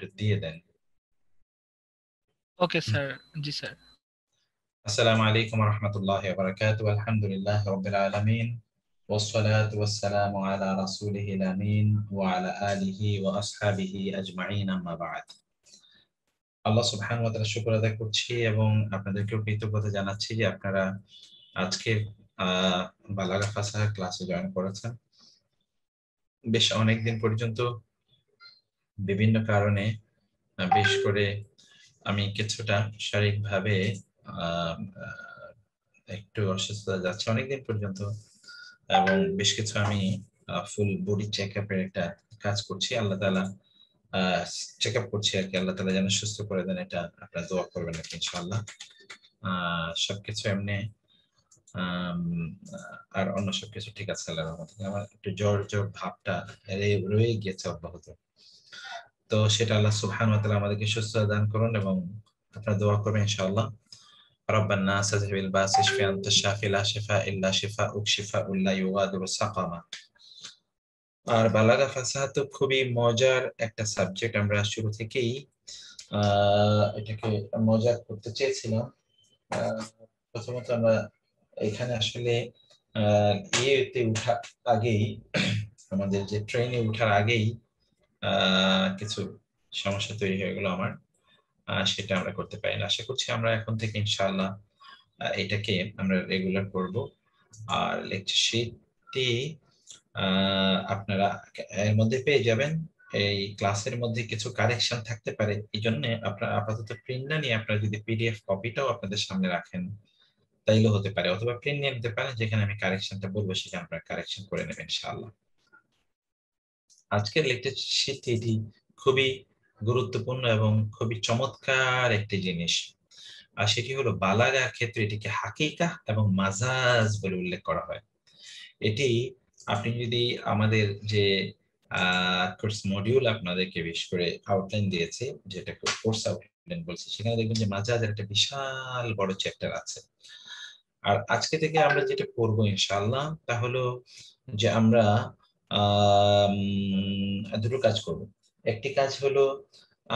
একটু দিয়ে দেন। Okay sir. জি sir. আসসালামু আলাইকুম ওয়া রাহমাতুল্লাহি ওয়া বারাকাতুহু। আলহামদুলিল্লাহি রাব্বিল আলামিন ওয়াসসালাতু ওয়াসসালামু আলা রাসূলিহিল আমিন ওয়া আলা আলিহি ওয়া আসহাবিহি আজমাইন, আম্মা বা'দ। আল্লাহ সুবহানাহু ওয়া তাআলা শুকর আদায় করছি এবং আপনাদেরকেও কৃতজ্ঞতা জানাচ্ছি যে আপনারা আজকে বালাগা ফাসাহা ক্লাসে জয়েন করেছেন। বেশ অনেকদিন পর্যন্ত বিভিন্ন কারণে বিশেষ করে আমি কিছুটা শারীরিকভাবে একটু অসুস্থতা যাচ্ছে অনেকদিন পর্যন্ত, এবং বেশ কিছু আমি ফুল বডি চেক আপের একটা কাজ করছি। আল্লাহ তাআলা চেক আপ করছি আর কি। আল্লাহ তাআলা যেন সুস্থ করে দেন, এটা আপনারা দোয়া করবেন আর কি ইনশাআল্লাহ। সবকিছু এমনি আর অন্য সবকিছু ঠিক আছে আল্লাহর রহমতে। আমার একটু জ্বর জ্বর ভাবটা রয়ে গিয়েছে অব্যাহত, তো সেটা আল্লাহ সুবহানাহু ওয়া তাআলা আমাদেরকে সুস্থতা দান করুন এবং আপনারা দোয়া করবেন ইনশাআল্লাহ। রব্বানা নাস আযহিবিল বাস ইশফি আনতা শাফি লা শিফা ইল্লা শিফাউক শিফাউন লা ইউগাদিরু সাকামা। আর বালাগা ফাসাহা তো খুবই মজার একটা সাবজেক্ট। আমরা শুরু থেকেই এটাকে মজা করতে চেয়েছিলাম। প্রথমত আমরা এখানে আসলে ইয়েতে উঠার আগেই, আমাদের যে ট্রেনে উঠার আগেই কিছু সমস্যা তৈরি হয়ে গেল আমার, সেটা আমরা করতে পারি না। আশা করছি আমরা এখন থেকে ইনশাআল্লাহ এটাকে আমরা রেগুলার করব। আর লেকচার শিটটি আপনারা এর মধ্যে পেয়ে যাবেন। এই ক্লাসের মধ্যে কিছু কারেকশন থাকতে পারে, এই জন্য আপনারা আপাতত প্রিন্ট না নিয়ে আপনারা যদি পিডিএফ কপিটাও আপনাদের সামনে রাখেন তাইলে হতে পারে, অথবা প্রিন্ট নিয়ে নিতে পারেন, যেখানে আমি কারেকশনটা বলবো সেটা আপনারা কারেকশন করে নেবেন ইনশাআল্লাহ। আজকের লেকচার শিটটি এটি খুবই গুরুত্বপূর্ণ এবং খুবই চমৎকার একটি জিনিস, আর সেটি হলো বালাগার ক্ষেত্রে এটিকে হাকিকা এবং মাজাজ বলে উল্লেখ করা হয়। এটি আপনি যদি আমাদের যে কোর্স মডিউল আপনাদেরকে বিশেষ করে আউটলাইন দিয়েছে, যেটা কোর্স আউটলাইন বলছে, সেখানে দেখবেন যে মাজাজের একটা বিশাল বড় চ্যাপ্টার আছে। আর আজকে থেকে আমরা যেটা করব ইনশাআল্লাহ তা হলো যে আমরা দুটো কাজ করব। একটি কাজ হলো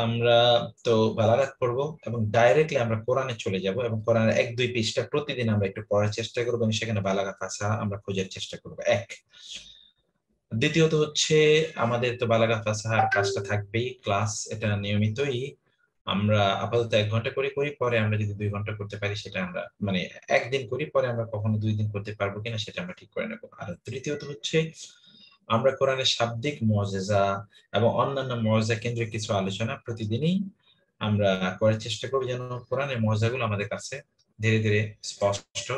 আমরা তো বালাগাত পড়বো এবং ডাইরেক্টলি আমরা কোরআনে চলে যাব এবং কোরআনের 1-2 পৃষ্ঠা প্রতিদিন আমরা একটু পড়ার চেষ্টা করবো এবং সেখানে বালাগা ফাসাহা আমরা খোঁজার চেষ্টা করবো। এক, দ্বিতীয়ত হচ্ছে আমাদের তো বালাগা ফাসাহার কাজটা থাকবেই, ক্লাস এটা নিয়মিতই আমরা আপাতত 1 ঘন্টা করে করি, পরে আমরা যদি 2 ঘন্টা করতে পারি সেটা আমরা মানে একদিন করি, পরে আমরা কখনো 2 দিন করতে পারবো কিনা সেটা আমরা ঠিক করে নেব। আর তৃতীয়ত হচ্ছে আমরা কোরআনের শাব্দিক মুআজিজা এবং অন্যান্য মুআজিজা কেন্দ্রিক কিছু আলোচনা প্রতিদিনই আমরা করার চেষ্টা করব, যেন কোরআনের মুআজিজাগুলো আমাদের কাছে ধীরে ধীরে স্পষ্ট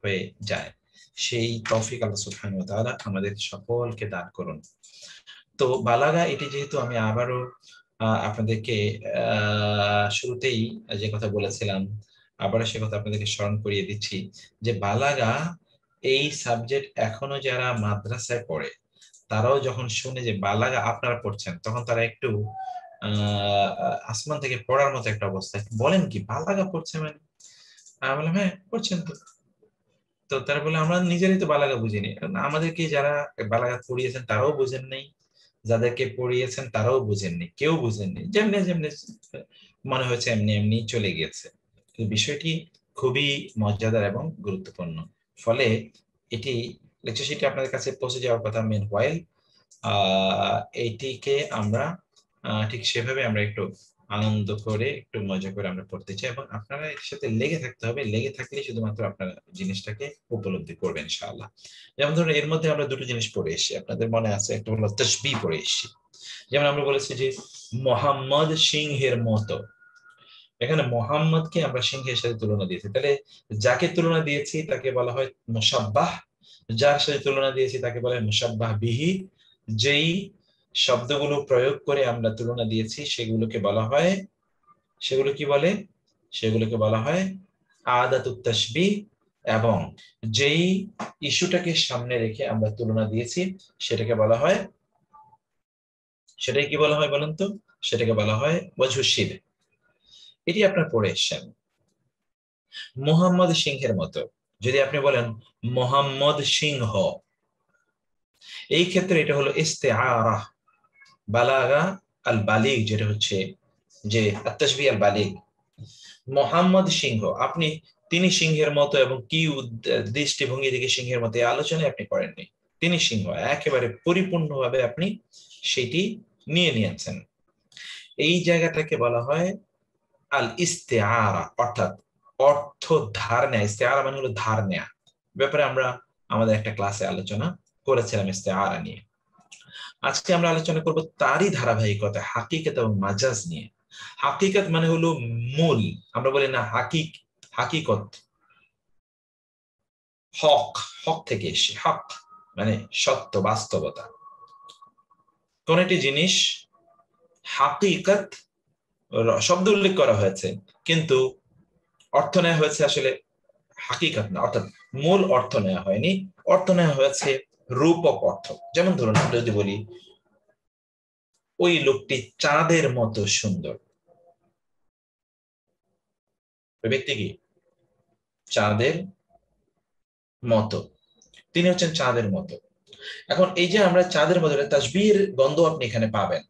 হয়ে যায়। সেই তৌফিক আল্লাহ সুবহানাহু ওয়া তাআলা আমাদের সকলকে দান করুন। তো বালাগা এটি যেহেতু আমি আবারও আপনাদেরকে শুরুতেই যে কথা বলেছিলাম আবারও সে কথা আপনাদেরকে স্মরণ করিয়ে দিচ্ছি যে বালাগা এই সাবজেক্ট এখনো যারা মাদ্রাসায় পড়ে তারাও যখন শুনে যে বালাগা আপনারা পড়ছেন তখন তারা একটু আসমান থেকে পড়ার মতো একটা অবস্থা, বলেন কি বালাগা পড়ছে মানে? আমি বললাম হ্যাঁ পড়ছেন তো। তো তারা বলে আমরা নিজেরাই তো বালাগা বুঝিনি। আমাদেরকে যারা বালাগা পড়িয়েছেন তারাও বুঝেন নাই, যাদেরকে পড়িয়েছেন তারাও বুঝেননি, কেউ বুঝেননি, যেমনি যেমনি মনে হয়েছে এমনি এমনি চলে গিয়েছে। বিষয়টি খুবই মজাদার এবং গুরুত্বপূর্ণ। ফলে এটি লেকচার শিটটি আপনাদের কাছে পৌঁছে যাওয়ার কথা মেন হোয়াইল এইটিকে আমরা ঠিক সেভাবে আমরা একটু আনন্দ করে একটু মজা করে আমরা পড়তে চাই এবং আপনারা এর সাথে লেগে থাকতে হবে। লেগে থাকলে শুধুমাত্র আপনারা জিনিসটাকে উপলব্ধি করবেন ইনশাআল্লাহ। যেমন ধরুন এর মধ্যে আমরা দুটো জিনিস পড়ে এসেছি, আপনাদের মনে আছে একটা হলো তাসবিহ পড়ে এসেছি। যেমন আমরা বলেছি যে মোহাম্মদ সিংহের মতো, এখানে মোহাম্মদকে আমরা সিংহের সাথে তুলনা দিয়েছি, তাহলে যাকে তুলনা দিয়েছি তাকে বলা হয় মুশাব্বাহ, যার সাথে তুলনা দিয়েছি তাকে বলা হয় মুশাব্বাহ বিহি। যেই শব্দগুলো প্রয়োগ করে আমরা তুলনা দিয়েছি সেগুলোকে বলা হয়, সেগুলো কি বলে, সেগুলোকে বলা হয় আদাতুত তাশবিহ। এবং যেই ইস্যুটাকে সামনে রেখে আমরা তুলনা দিয়েছি সেটাকে বলা হয়, সেটাই কি বলা হয় বলেন তো? সেটাকে বলা হয় ওয়াজহু শিবহ। এটি আপনার পড়ে এসেছেন। মোহাম্মদ সিংহের মতো, যদি আপনি বলেন মোহাম্মদ সিংহ, এই ক্ষেত্রে এটা হলো ইস্তেআরা। বালাগা আল বালিগ, যেটা হচ্ছে যে আত-তাশবিহ আল বালিগ, মোহাম্মদ সিংহ, আপনি তিনি সিংহের মতো এবং কি দৃষ্টিভঙ্গি থেকে সিংহের মতো এই আলোচনায় আপনি করেননি। তিনি সিংহ, একেবারে পরিপূর্ণভাবে আপনি সেটি নিয়ে নিয়েছেন। এই জায়গাটাকে বলা হয় আল ইস্তেআরা, অর্থাৎ অর্থ ধার নেয়া। ইস্তেআরা মানে হলো ধার নেয়া। ব্যাপারে আমরা আমাদের একটা ক্লাসে আলোচনা করেছিলাম ইস্তেআরা নিয়ে। আজকে আমরা আলোচনা করব তারই ধারাবাহিকতা হাকিকত এবং মাজাজ নিয়ে। হাকিকত মানে হলো মূল, আমরা বলি না হাকিকত, হক, হক থেকে এসে হক মানে সত্য, বাস্তবতা। কোন একটি জিনিস হাকিকত শব্দ উল্লেখ করা হয়েছে, কিন্তু অর্থ নেওয়া হয়েছে আসলে হাকিকত না, অর্থাৎ মূল অর্থ নেওয়া হয়নি, অর্থ নেওয়া হয়েছে রূপক অর্থ। যেমন ধরুন আমরা যদি বলি ওই লোকটি চাঁদের মতো সুন্দর, ওই ব্যক্তি কি চাঁদের মতো, তিনি হচ্ছেন চাঁদের মতো। এখন এই যে আমরা চাঁদের মতো, তাসবিহের গন্ধ আপনি এখানে পাবেন,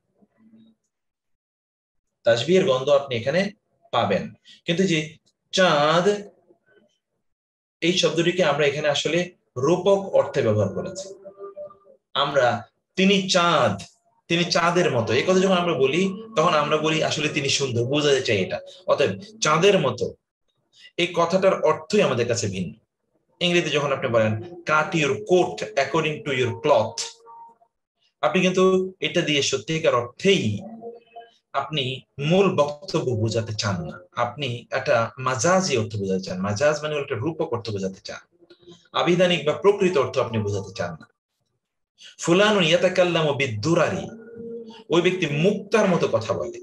তাসবিহের গন্ধ আপনি এখানে পাবেন, কিন্তু যে চাঁদ, এই শব্দটিকে আমরা এখানে আসলে রূপক অর্থে ব্যবহার করেছি। আমরা তিনি চাঁদ, তিনি চাঁদের মতো, এই কথা যখন আমরা বলি তখন আমরা বলি আসলে তিনি সুন্দর, বোঝাতে চাই এটা। অতএব চাঁদের মতো এই কথাটার অর্থই আমাদের কাছে ভিন্ন। ইংরেজি যখন আপনি বলেন cut your coat according to your cloth, আপনি কিন্তু এটা দিয়ে সত্যিকার অর্থেই আপনি মূল বক্তব্য বোঝাতে চান না, আপনি একটা মাজাজি অর্থ বোঝাতে চান। মাজাজ মানে একটা রূপক অর্থ বোঝাতে চান, আবিধানিক বা প্রকৃত অর্থ আপনি বোঝাতে চান না। ফুলানুন ইয়াতাকাল্লামু বিদ্দুরারি, ওই ব্যক্তি মুক্তার মতো কথা বলে,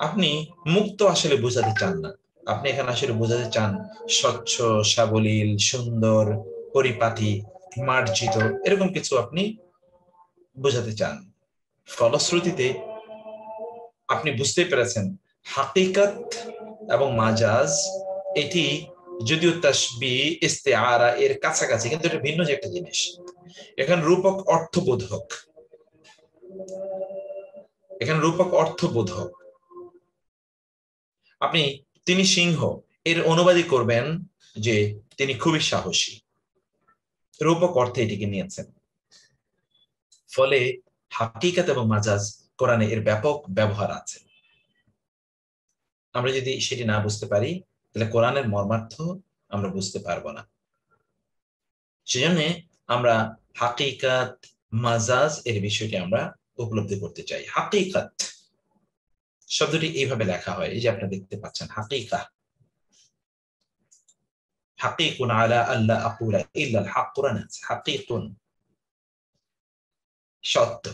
আপনি মুক্ত আসলে বোঝাতে চান না, আপনি এখানে আসলে বোঝাতে চান স্বচ্ছ, সাবলীল, সুন্দর, পরিপাটি, মার্জিত, এরকম কিছু আপনি বোঝাতে চান। ফলশ্রুতিতে আপনি বুঝতেই পেরেছেন হাকিকত এবং মাজাজ এটি যদিও তাসবিহ ইস্তেআরা এর কাছাকাছি, কিন্তু এটা ভিন্ন যে একটা জিনিস। এখানে রূপক অর্থবোধক, এখানে রূপক অর্থবোধক। আপনি তিনি সিংহ এর অনুবাদই করবেন যে তিনি খুবই সাহসী, রূপক অর্থে এটিকে নিয়েছেন। ফলে হাকিকত এবং মাজাজ কোরআনে এর ব্যাপক ব্যবহার আছে। আমরা যদি সেটি না বুঝতে পারি তাহলে কোরআনের মর্মার্থ আমরা বুঝতে পারবো না। সেজন্য আমরা হাকিকত, মাজাজ এর বিষয়টি আমরা উপলব্ধি করতে চাই। হাকিকত শব্দটি এইভাবে লেখা হয়, এই যে আপনি দেখতে পাচ্ছেন হাকিকা, হাকিকুন আলা আল্লা আকুলা ইল্লাল হক, কোরআনে আছে হাকিকুন, সত্য।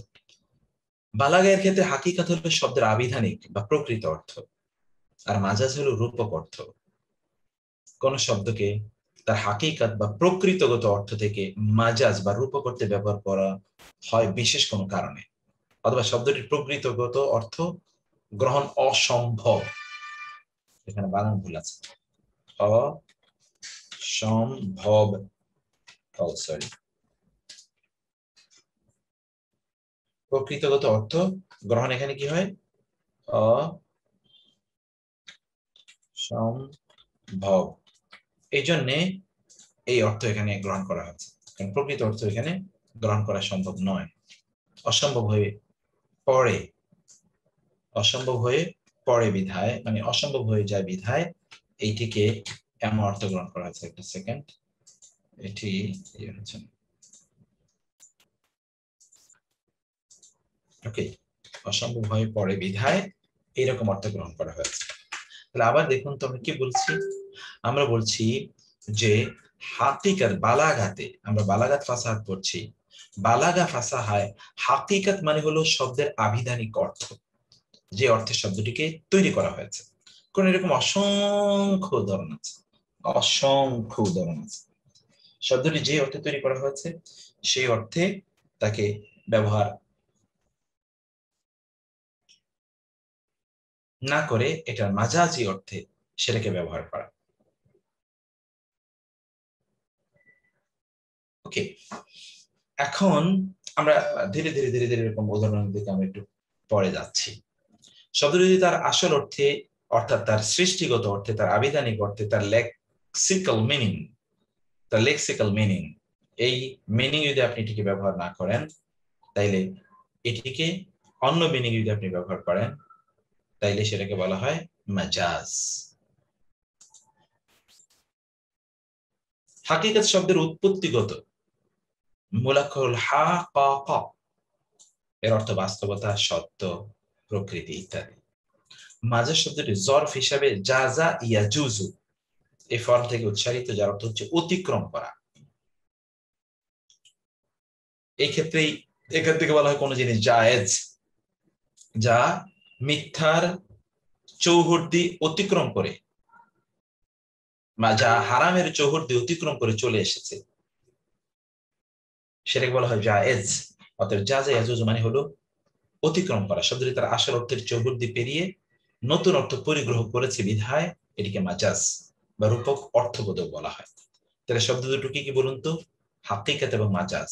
বালাগায়ের ক্ষেত্রে হাকিকত হলো শব্দের আবিধানিক বা প্রকৃত অর্থ, আর মাজাজ হলো রূপক অর্থ। কোন শব্দকে তার হাকিকত বা প্রকৃতগত অর্থ থেকে মাজাজ বা রূপক অর্থে ব্যবহার করা হয় বিশেষ কোনো কারণে, অথবা শব্দটির প্রকৃতগত অর্থ গ্রহণ অসম্ভব, এখানে বানান ভুল আছে, অসম্ভব, সরি, প্রকৃতগত অর্থ গ্রহণ এখানে কি হয়, অসম্ভব। এই জন্যে এই অর্থ এখানে গ্রহণ করা হচ্ছে, কারণ প্রকৃত অর্থ এখানে গ্রহণ করা সম্ভব নয়। অসম্ভব হয়ে পড়ে, অসম্ভব হয়ে পড়ে বিধায়, মানে অসম্ভব হয়ে যায় বিধায় এইটিকে এমন অর্থ গ্রহণ করা হয়েছে। একটা সেকেন্ড, এটি হচ্ছে ওকে, অসম্ভব হয়ে পড়ে বিধায় এইরকম অর্থ গ্রহণ করা হয়েছে। তাহলে আবার দেখুন তো আমি কি বলছি, আমরা বলছি যে হাকিকত বালাগাতে, আমরা বালাগাত ফাসাহাত করছি, বালাগা ফাসাহায় হাকিকত মানে হলো শব্দের আবিধানিক অর্থ, যে অর্থে শব্দটিকে তৈরি করা হয়েছে। কোন এরকম অসংখ্য উদাহরণ আছে, অসংখ্য উদাহরণ আছে। শব্দটি যে অর্থে তৈরি করা হয়েছে সেই অর্থে তাকে ব্যবহার না করে এটার মাজাজি অর্থে সেটাকে ব্যবহার করা। ওকে, এখন আমরা ধীরে ধীরে ধীরে ধীরে এরকম উদাহরণের দিকে আমরা একটু পরে যাচ্ছি। শব্দ যদি তার আসল অর্থে, অর্থাৎ তার সৃষ্টিগত অর্থে, তার আবিধানিক অর্থে, তার লেক্সিক্যাল মিনিং, এই মিনিং যদি আপনি এটিকে ব্যবহার না করেন, তাইলে এটিকে অন্য মিনিং যদি আপনি ব্যবহার করেন, তাইলে সেটাকে বলা হয় মাজাজ। হাকিকত শব্দের উৎপত্তিগত মূলাক্ষর হাকাক, এর অর্থ বাস্তবতা, সত্য, প্রকৃতি ইত্যাদি। মাজাজ শব্দটি জরফ হিসাবে জাজা ইয়াজুজু এই ফর্ম থেকে উচ্চারিত, যার অর্থ হচ্ছে অতিক্রম করা। এই ক্ষেত্রেই এখান থেকে বলা হয় কোন জিনিস জায়েজ, যা মিথ্যার চৌহদ্দি অতিক্রম করে, বা যা হারামের চৌহদ্দি অতিক্রম করে চলে এসেছে, সেটাকে বলা হয় জায়েজ। অর্থাৎ জাজা ইয়াজুজু মানে হলো অতিক্রম করা। শব্দটি তার আসল অর্থের চৌহদ্দি পেরিয়ে নতুন অর্থ পরিগ্রহ করেছে বিধায় এটিকে মাজাজ বা রূপক অর্থবোধক বলা হয়। তাহলে শব্দ দুটো কি কি বলুন তো? হাকিকত এবং মাজাজ।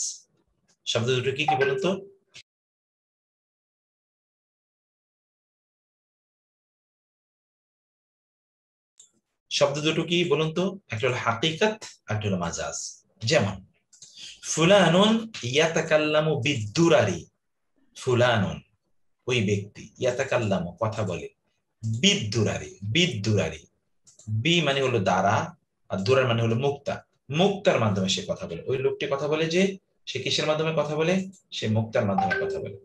শব্দ দুটো কি কি বলুন তো? শব্দ দুটো কি বলুন তো? একটা হলো হাকিকত, একটা হলো মাজাজ। যেমন ফুলানুন ইয়াতাকাল্লামু বিদ্দুরারি, ফুলানুন ওই ব্যক্তি, ইয়াতাকাল্লামু কথা বলে, বিদ্দুরারি, বিদ্দুরারি, বি মানে হলো দ্বারা, আর দুরার মানে হলো মুক্তা, মুক্তার মাধ্যমে সে কথা বলে। ওই লোকটি কথা বলে যে, সে কিসের মাধ্যমে কথা বলে? সে মুক্তার মাধ্যমে কথা বলে।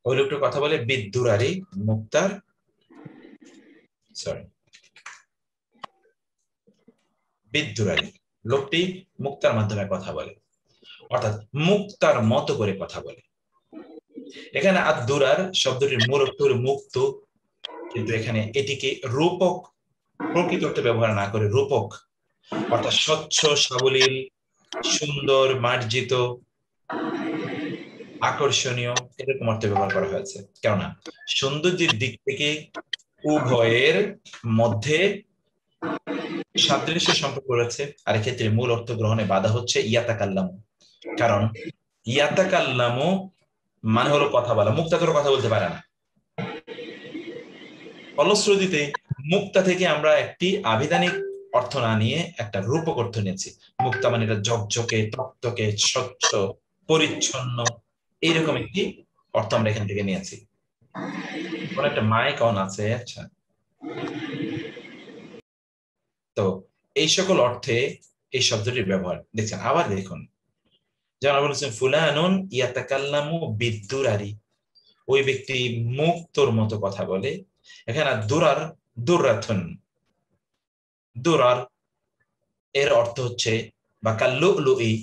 ওই লোকটি কথা বলে বিদ্দুরারি, মুক্তার, সরি, বিদ্দুরারি, লোকটি মুক্তার মাধ্যমে কথা বলে, অর্থাৎ মুক্তার মতো করে কথা বলে। এখানে আদ-দুরার শব্দটির মূল অর্থ হলো মুক্ত, কিন্তু এখানে এটিকে রূপক, প্রকৃত অর্থে ব্যবহার না করে রূপক, অর্থাৎ স্বচ্ছ, সাবলীল, সুন্দর, মার্জিত, আকর্ষণীয়, এরকম অর্থে ব্যবহার করা হয়েছে। কেননা সৌন্দর্যের দিক থেকে উভয়ের মধ্যে সাদৃশ্য সম্পর্ক রয়েছে, আর এক্ষেত্রে মূল অর্থ গ্রহণে বাধা হচ্ছে ইয়াতাকাল্লামু। কারণ ইয়াতাকাল্লামু মানে হলো কথা বলা, মুক্তা তো কথা বলতে পারে না। ফলশ্রুতিতে মুক্তা থেকে আমরা একটি আবিধানিক অর্থ না নিয়ে একটা রূপক অর্থ নিয়েছি। মুক্তা মানে এটা ঝকঝকে, তকতকে, স্বচ্ছ, পরিচ্ছন্ন, এইরকম একটি অর্থ আমরা এখান থেকে নিয়েছি। কোন একটা মাইক অন আছে, আচ্ছা। তো এই সকল অর্থে এই শব্দটির ব্যবহার দেখছেন। আবার দেখুন, যেমন বলেছেন ফুলানুন ইয়াতাকাল্লামু বিদ্দুরারি, ওই ব্যক্তি মুক্তর মতো কথা বলে। এখানে দুরার, দুরাথুন, দুরার এর অর্থ হচ্ছে বা কাল্লুলুই,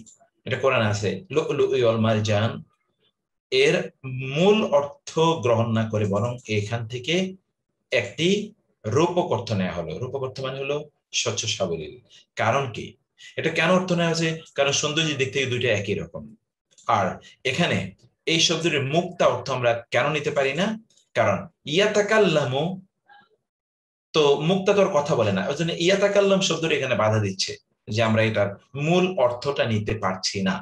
এটা কোরআন আছে, লুলুই ওয়াল মারজান, এর মূল অর্থ গ্রহণ না করে বরং এখান থেকে একটি রূপক অর্থ নেওয়া হলো। রূপক অর্থ মানে হলো স্বচ্ছ সাবলীল। কারণ কি এটা কেন অর্থ নেওয়া হয়েছে? কারণ সৌন্দর্যের দিক থেকে দুইটা একই রকম। আর এখানে এই শব্দের মুক্তা অর্থ আমরা কেন নিতে পারি না? কারণ ইয়াতাকাল্লামু, তো মুক্তা তোর কথা বলে না, ওই জন্য ইয়াতাকাল্লাম শব্দটি এখানে বাধা দিচ্ছে যে আমরা এটার মূল অর্থটা নিতে পারছি না।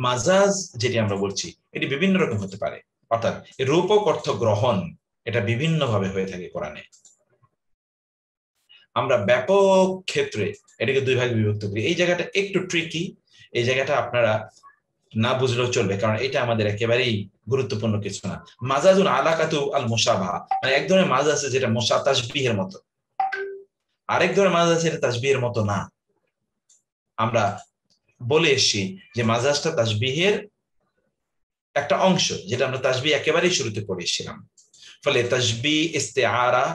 মাজাজ যেটি আমরা বলছি এটি বিভিন্ন রকম হতে পারে, অর্থাৎ রূপক অর্থ গ্রহণ এটা বিভিন্ন ভাবে হয়ে থাকে কোরআনে। আমরা ব্যাপক ক্ষেত্রে এটাকে দুই ভাগে বিভক্ত করি। এই জায়গাটা একটু ট্রিকি, এই জায়গাটা আপনারা না বুঝলেও চলবে, কারণ এটা আমাদের একেবারেই গুরুত্বপূর্ণ কিছু না। মাজাজুন আলাকাতু আল মুশাবাহা, মানে এক ধরনের মাজাজ আছে যেটা তাসবিহের মতো, আরেক ধরনের মাজাজ আছে এটা তাসবিহের মতো না। আমরা বলে এসেছি যে মাজাজটা তাসবিহের একটা অংশ, যেটা আমরা তাসবিহ একেবারেই শুরুতে পড়ে এসেছিলাম। ফলে তাসবিহ, ইস্তেআরা,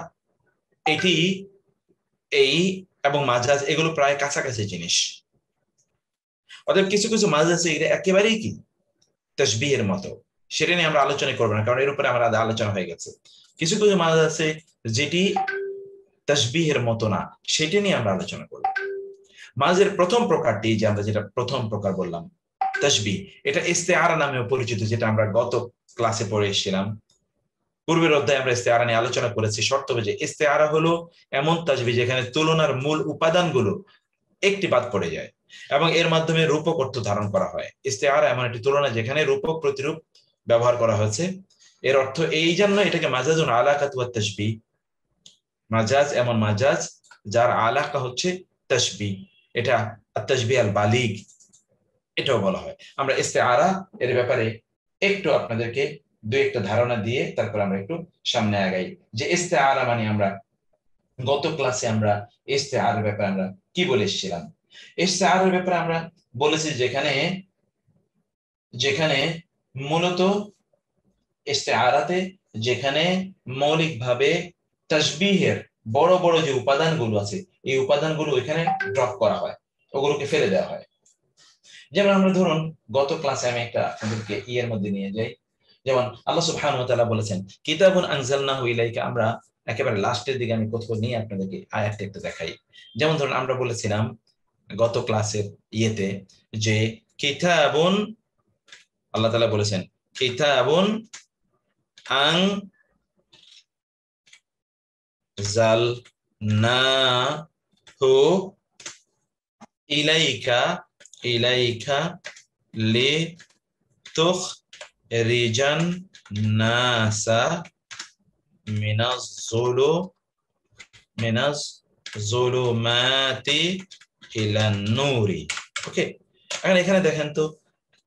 এটি, এই এবং মাজাজ এগুলো প্রায় কাছাকাছি জিনিস। অতএব কিছু কিছু মাজাজ আছে এটা একেবারেই কি তাসবিহের মতো, সেটা নিয়ে আমরা আলোচনা করবো না, কারণ এর উপরে আমার আলোচনা হয়ে গেছে। কিছু কিছু মাজাজ আছে যেটি তাসবিহের মতো না, সেটা নিয়ে আমরা আলোচনা করব। মাজাজের প্রথম প্রকারটি, যে আমরা যেটা প্রথম প্রকার বললাম তাসবিহ, এটা ইস্তেআরা নামেও পরিচিত, যেটা আমরা গত ক্লাসে পড়ে এসেছিলাম। পূর্বের অধ্যায়ে আমরা ইস্তেআরা নিয়ে আলোচনা করেছি। শর্ত যে ইস্তেআরা হলো এমন তাসবিহ যেখানে তুলনার মূল উপাদানগুলো একটি বাদ পড়ে যায় এবং এর মাধ্যমে রূপক অর্থ ধারণ করা হয়। ইস্তেআরা এমন একটি তুলনা যেখানে রূপক প্রতিরূপ ব্যবহার করা হয়েছে। এর অর্থ এই জন্য এটাকে মাজাজুন আলাকাত ওয়া তাশবিহ, মাজাজ এমন মাজাজ যার আলাকা হচ্ছে তাশবিহ, এটা আত-তাশবিহ আল বালিগ এটাও বলা হয়। আমরা ইস্তেআরা এর ব্যাপারে একটু আপনাদেরকে দুই একটা ধারণা দিয়ে তারপর আমরা একটু সামনে আগাই। যে ইস্তেআরা মানে আমরা গত ক্লাসে আমরা ইস্তেআরার ব্যাপারে আমরা কি বলে এসেছিলাম। ইস্তেআরার ব্যাপারে আমরা বলেছি যেখানে মূলত ইস্তেআরাতে যেখানে মৌলিকভাবে তাসবিহের বড় বড় যে উপাদানগুলো আছে এই উপাদানগুলো এখানে ড্রপ করা হয়, ওগুলোকে ফেলে দেওয়া হয়। যেমন আমরা ধরুন গত ক্লাসে আমি একটা আপনাদেরকে এর মধ্যে নিয়ে যাই, যেমন আল্লাহ সুবহানাহু ওয়া তাআলা বলেছেন কিতাবুন আনজালনাহু ইলাইকা। আমরা একেবারে লাস্টের দিকে আমি কোথাও নিয়ে আপনাদেরকে আয়াতটা একটু দেখাই। যেমন ধরুন আমরা বলেছিলাম গত ক্লাসের যে কিতাবুন, আল্লাহ তাআলা বলেছেন কিতাবুন আনজালনাহু ইলাইকা লিতুখরিজান নাসা মিনাজ যুলুমাতি ইলান নূরি। ওকে, এখন এখানে দেখেন তো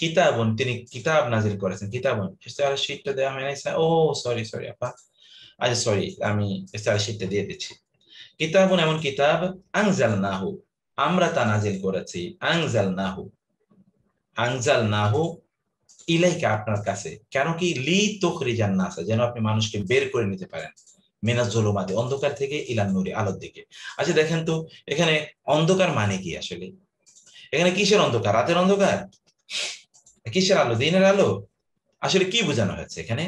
কিতাবুন, তিনি কিতাব নাজিল করেছেন। কিতাবুন ইস্তেআরা শীটটা দেওয়া হয় নাই। ও সরি আপা, আচ্ছা সরি, আমি ইস্তেআরা শীটটা দিয়ে দিচ্ছি। কিতাবুন এমন কিতাব, আনজালনাহু আমরা তা নাজিল করেছি, আনজালনাহু ইলাইকা আপনার কাছে। কেন কি? লিতুখরিজান নাসা, যেন আপনি মানুষকে বের করে নিতে পারেন, মিনাজ যুলুমাতি অন্ধকার থেকে ইলান নূরি আলোর দিকে। আচ্ছা দেখেন তো এখানে অন্ধকার মানে কি আসলে? এখানে কিসের অন্ধকার? রাতের অন্ধকার? কিসের আলো? দিনের আলো? আসলে কি বোঝানো হয়েছে এখানে?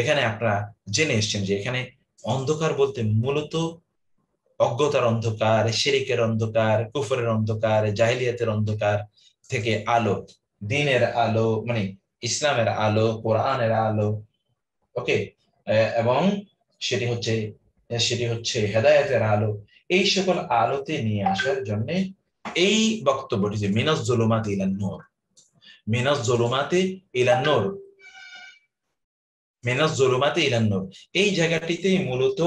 এখানে আপনারা জেনে এসছেন যে এখানে অন্ধকার বলতে মূলত অজ্ঞতার অন্ধকার, শিরিকের অন্ধকার, কুফরের অন্ধকার, জাহিলিয়াতের অন্ধকার থেকে আলো, দ্বীনের আলো মানে ইসলামের আলো, কোরআনের আলো, ওকে, এবং সেটি হচ্ছে হেদায়েতের আলো, এই সকল আলোতে নিয়ে আসার জন্য এই বক্তব্যটি যে মিনাজ যুলুমাতি ইলান নূর, মিনাজ যুলুমাতি ইলান নূর, মিনাজ যুলুমাতি ইলান নূর, এই জায়গাটিতেই মূলত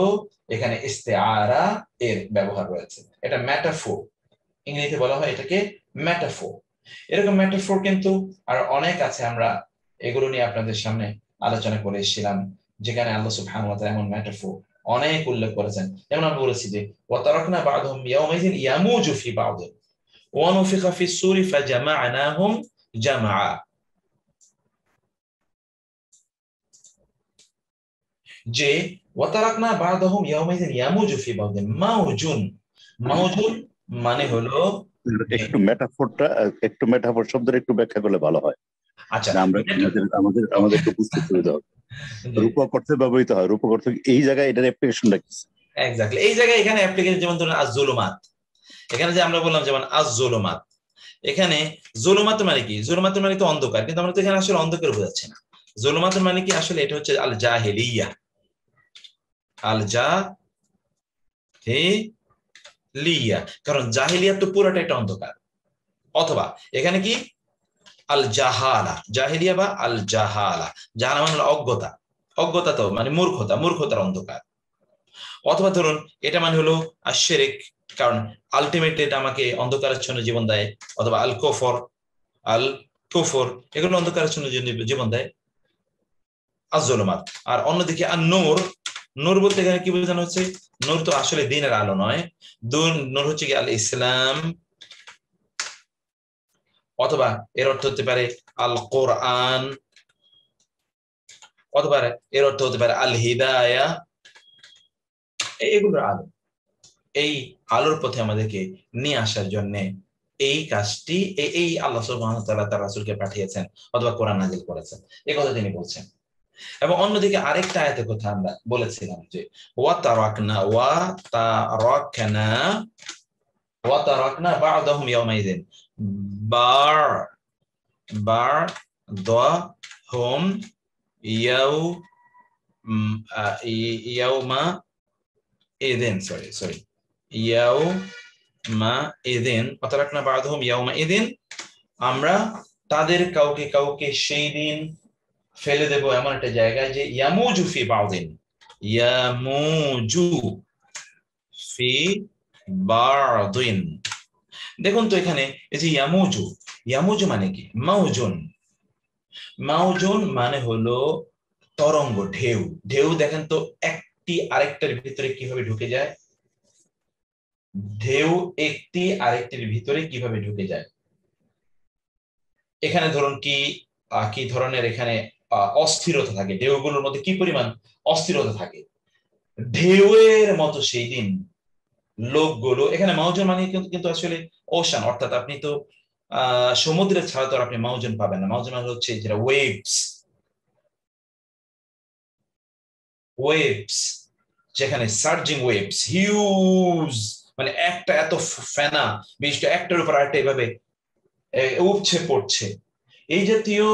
এখানে ইস্তেআরা এর ব্যবহার রয়েছে। এটা মেটাফোর, ইংরেজিতে বলা হয় এটাকে মেটাফোর। এরকম মেটাফোর কিন্তু আর অনেক আছে, আমরা এগুলো নিয়ে আপনাদের সামনে আলোচনা করে এসেছিলাম, যেখানে আল্লাহ সুবহানাহু ওয়া তাআলা এমন মেটাফোর অনেক উল্লেখ করেছেন। যেমন আমরা বলেছি যে ওয়া তারাকনা বা'দাহুম ইয়াওমাইযিন ইয়ামুজু ফি বা'দ ওয়া নুফিখা ফিস সূরি ফাজামা'নাহুম জামআ। যে ওয়াতারাকনা বা'দাহুম ইয়াওমাইযিন ইয়ামুজু ফি বা'দ, মাউজুন মানে হলো একটু মেটাফোর শব্দের একটু ব্যাখ্যা করলে ভালো হয়। আচ্ছা আমরা আমাদের একটু বুঝতে সুবিধা হবে। রূপক অর্থে ব্যবহৃত হয়, রূপক অর্থে এই জায়গায় এটার অ্যাপ্লিকেশনটা কি? এক্স্যাক্টলি এই জায়গায় এখানে অ্যাপ্লিকেশন, যেমন ধরুন আজ-জুলুমাত, এখানে যে আমরা বললাম যেমন আজ-জুলুমাত, এখানে জুলুমাত মানে কি? জুলুমাত মানে তো অন্ধকার, কিন্তু আমরা তো এখানে আসলে অন্ধকার বোঝাচ্ছি না। জুলুমাত মানে কি? আসলে এটা হচ্ছে আল জাহিলিয়া, কারণ জাহিলিয়া তো পুরোটা একটা অন্ধকার। অথবা এখানে কি আল জাহালা, জাহিলিয়া বা আল জাহালা, জাহালা মানে অজ্ঞতা তো মানে মূর্খতার অন্ধকার। অথবা ধরুন এটা মানে হলো আশরিক, কারণ আলটিমেটলি এটা আমাকে অন্ধকারাচ্ছন্ন জীবন দেয়। অথবা আল কুফর এগুলো অন্ধকারাচ্ছন্ন জীবন দেয়, আজ-জুলুমাত। আর অন্যদিকে আর নূর বলতে এখানে কি বোঝানো হচ্ছে? নূর তো আসলে দ্বীনের আলো নয়, নূর হচ্ছে কি আল ইসলাম, অথবা এর অর্থ হতে পারে আল কোরআন, অথবা এর অর্থ হতে পারে আল হিদায়া। এগুলোর আলো, এই আলোর পথে আমাদেরকে নিয়ে আসার জন্য এই কাজটি এই আল্লাহ সুবহানাহু ওয়া তাআলা তার রাসূলকে পাঠিয়েছেন অথবা কোরআন নাযিল করেছেন, এই কথা তিনি বলছেন। এবং অন্যদিকে আরেকটা আয়াতের কথা আমরা বলেছিলাম যে ওয়া তারাকনা বা'দাহুম ইয়াওমাইযিন বা'দাহুম ইয়াউমা ইদিন, সরি ইয়াউমা ইদিন ওয়াতারাকনা বা'দাহুম ইয়াউমা ইদিন, আমরা তাদের কাউকে কাউকে সেই দিন ফেলে দেব এমন একটা জায়গায় যে ইয়ামুজু ফি বা'দিন, ইয়ামুজু ফি বা'দিন। দেখুন তো এখানে এই যে ইয়ামুজু, ইয়ামুজু মানে কি? মাউজুন, মাউজুন মানে হলো তরঙ্গ, ঢেউ। ঢেউ দেখেন তো একটি আরেকটার ভিতরে কিভাবে ঢুকে যায়, ঢেউ একটি আরেকটির ভিতরে কিভাবে ঢুকে যায়। এখানে ধরুন কি কি ধরনের এখানে অস্থিরতা থাকে, ঢেউগুলোর মধ্যে কি পরিমাণ অস্থিরতা থাকে, ঢেউয়ের মতো সেই দিন লোকগুলো, এখানে মাউজন মানে কিন্তু আসলে ওশান, অর্থাৎ আপনি তো সমুদ্রের ছাড়া তো আপনি মাউজন পাবেন না। মাউজন মানে হচ্ছে যেটা ওয়েভস, ওয়েভস যেখানে সার্জিং ওয়েভস, হিউজ, মানে একটা এত ফেনা বিশিষ্ট একটার উপর আরেকটা এভাবে উপছে পড়ছে, এই জাতীয়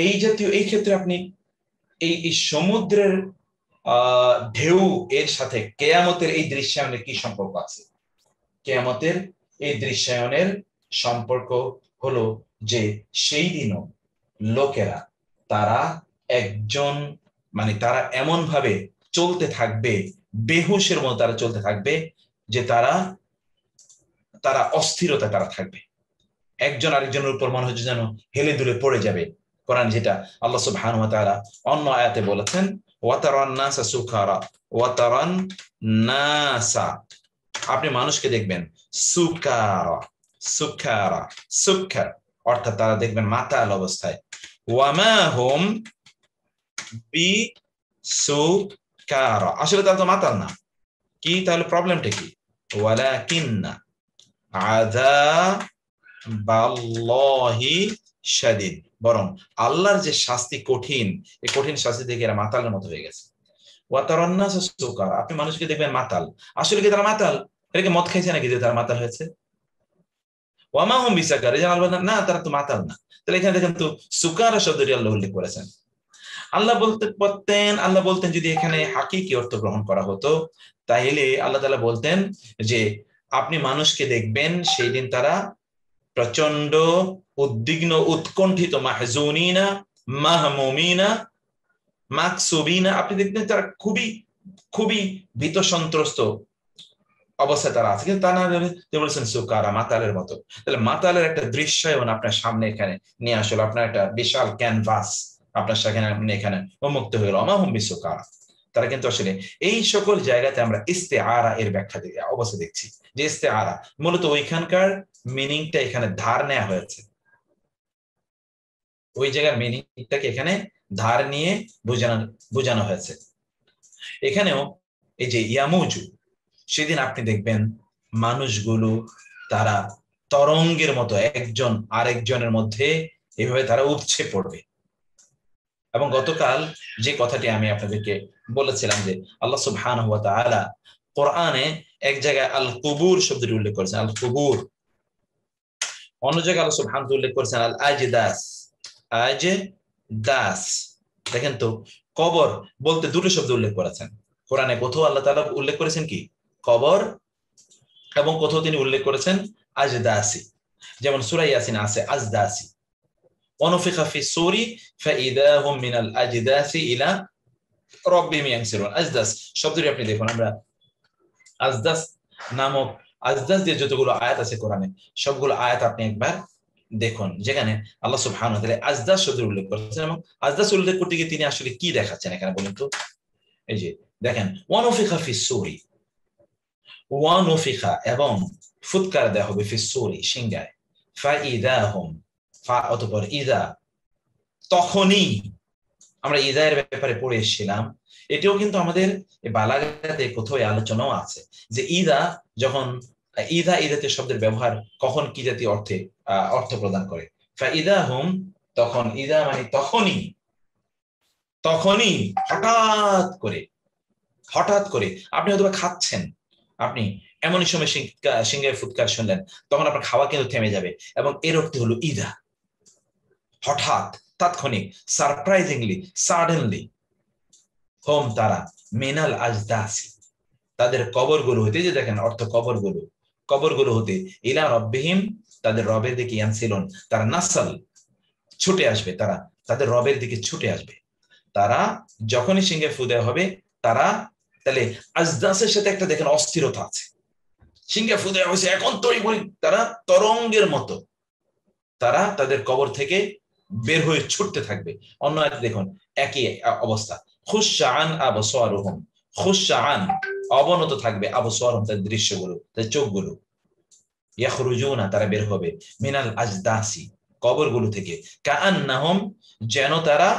এই ক্ষেত্রে আপনি এই সমুদ্রের ঢেউ এর সাথে কেয়ামতের এই দৃশ্যায়নের কি সম্পর্ক আছে? কেয়ামতের এই দৃশ্যায়নের সম্পর্ক হলো যে সেই দিনও লোকেরা তারা একজন, মানে তারা এমন ভাবে চলতে থাকবে, বেহুশের মতো তারা চলতে থাকবে যে তারা অস্থিরতা তারা থাকবে, একজন আরেকজনের উপর মনে হচ্ছে যেন হেলে দুলে পড়ে যাবে। কোরআন যেটা আল্লাহ সুবহানাহু ওয়া তাআলা অন্য আয়াতে বলেছেন, ওয়াতারান নাসা সুকারা, ওয়াতারান নাসা, আপনি মানুষকে দেখবেন সুকারা, সুকারা, সুকার, অর্থাৎ তারা দেখবেন মাতাল অবস্থায়। ওয়ামা হুম বি সুকারা, আসলে তারা তো মাতাল না। কি তাহলে প্রবলেমটা কি? ওয়ালাকিন্না আযাবাল্লাহি শাদীদ, বরং আল্লাহর যে শাস্তি কঠিন, এই কঠিন শাস্তি থেকে এরা মাতালের মতো হয়ে গেছে। ওয়াতারান নাসা সুকারা, আপনি মানুষকে দেখবেন মাতাল, আসলে কি তারা মাতাল? এটা কি মদ খাইছে নাকি যে তারা মাতাল হয়েছে? ওয়ামা হুম বিসাকার, এই যে আল্লাহ না তারা তো মাতাল না। তাহলে এখানে দেখেন তো সুকারা শব্দটি আল্লাহ উল্লেখ করেছেন। আল্লাহ বলতেন যদি এখানে হাকিকি অর্থ গ্রহণ করা হতো, তাহলে আল্লাহ তাআলা বলতেন যে আপনি মানুষকে দেখবেন সেই দিন তারা প্রচন্ড উদ্বিগ্ন, উৎকণ্ঠিত, মাহজুনিনা, মাহমুমিনা, মাকসুবিনা, আপনি দেখবেন তারা খুবই খুবই ভীত সন্ত্রস্ত অবস্থায় তারা আছে, কিন্তু তা না বলেছেন সুকারা, মাতালের মতো। তাহলে মাতালের একটা দৃশ্যায়ন আপনার সামনে এখানে নিয়ে আসলে আপনার একটা বিশাল ক্যানভাস আপনার সামনে এখানে উন্মুক্ত হয়ে গেল, অমাহুম বিসুকারা। তারা কিন্তু আসলে এই সকল জায়গাতে আমরা ইস্তেআরা এর ব্যাখ্যা অবস্থা দেখছি, যে ইস্তেআরা মূলত ওইখানকার মিনিংটা এখানে ধার নেওয়া হয়েছে, ওই জায়গার মিনিংটাকে এখানে ধার নিয়ে বোঝানো হয়েছে। এখানেও এই যে ইয়ামুজু, সেদিন আপনি দেখবেন মানুষগুলো তারা তরঙ্গের মতো একজন আরেকজনের মধ্যে এভাবে তারা উপচে পড়বে। এবং গতকাল যে কথাটি আমি আপনাদেরকে বলেছিলাম যে আল্লাহ সুবহানাহু ওয়া তাআলা কোরআনে এক জায়গায় আল কুবুর শব্দটি উল্লেখ করেছেন, আল কুবুর, অন্য জায়গায় আল্লাহ সুবহানাহু ওয়া তাআলা উল্লেখ করেছেন আল আজদাস, আজদাস। দেখেন তো কবর বলতে দুটো শব্দ উল্লেখ করেছেন কোরআনে, কোথাও আল্লাহ তাআলা উল্লেখ করেছেন কি কবর, এবং কোথাও তিনি উল্লেখ করেছেন আজদাসি। যেমন সূরা ইয়াসিন আছে আজদাসি, ওয়ানুফিখা ফিস সূরি ফাইদা হুম মিনাল আজদাসি ইলা রাব্বিহিম ইয়ানসিরুন। আজদাস শব্দটি আপনি দেখুন, আমরা আজদাস নামক আজদাস দিয়ে যতগুলো আয়াত আছে কোরআনে, সবগুলো আয়াত আপনি একবার দেখুন যেখানে আল্লাহ সুবহানাহু ওয়া তাআলা আজদাস শব্দের উল্লেখ করেছেন। এবং আজদাস উল্লেখ করতে গিয়ে তিনি আসলে কি দেখাচ্ছেন এখানে বলেন তো? এই যে দেখেন ওয়ানুফিখা ফিস সূরি, ওয়ানুফিখা এবং ফুৎকার দেওয়া হবে ফিস সূরি সিংহায়, ফাইদা হুম, ফা অতঃপর ইদা, তখনই। আমরা ইদা এর ব্যাপারে পড়ে এসেছিলাম, এটাও কিন্তু আমাদের বালাগাতে কোথাও আলোচনাও আছে যে ইদা যখন ইদাতে শব্দের ব্যবহার কখন কি জাতীয় অর্থ প্রদান করে। ফাইদা হুম, তখন, ইদা মানে তখনই, তখনই হঠাৎ করে আপনি হয়তো খাচ্ছেন, আপনি এমনই সময় সিংহের ফুৎকার শুনলেন, তখন আপনার খাওয়া কিন্তু থেমে যাবে, এবং এর অর্থ হলো ইদা, হঠাৎ, তাৎক্ষণিক, সারপ্রাইজিংলি, সাডেনলি। হোম তারা, মিনাল আজদাসি তাদের কবরগুলো হতে, যে দেখেন অর্থ কবরগুলো, কবরগুলো হতে, ইলা রব্বিহিম তাদের রবের দিকে, ইয়ানসিলুন তারা, নাসাল ছুটে আসবে, তারা তাদের রবের দিকে ছুটে আসবে। তারা যখনই সিংহে ফু দেওয়া হবে, তারা তাহলে আজদাসের সাথে একটা দেখেন অস্থিরতা আছে। সিংহে ফু দেওয়া হয়েছে, এখন তড়িঘড়ি তারা তরঙ্গের মতো তারা তাদের কবর থেকে বের হয়ে ছুটতে থাকবে। অন্য আয়াতে দেখুন একই অবস্থা, খুশআন আবসারুহুম, খুশআন অবনত থাকবে, আবসারুহুম তাদের দৃশ্যগুলো, তাদের চোখগুলো, ইয়াখরুজুনা তারা বের হবে, মিনাল আজদাসি কবরগুলো থেকে, কাআন্নাহুম যেন তারা,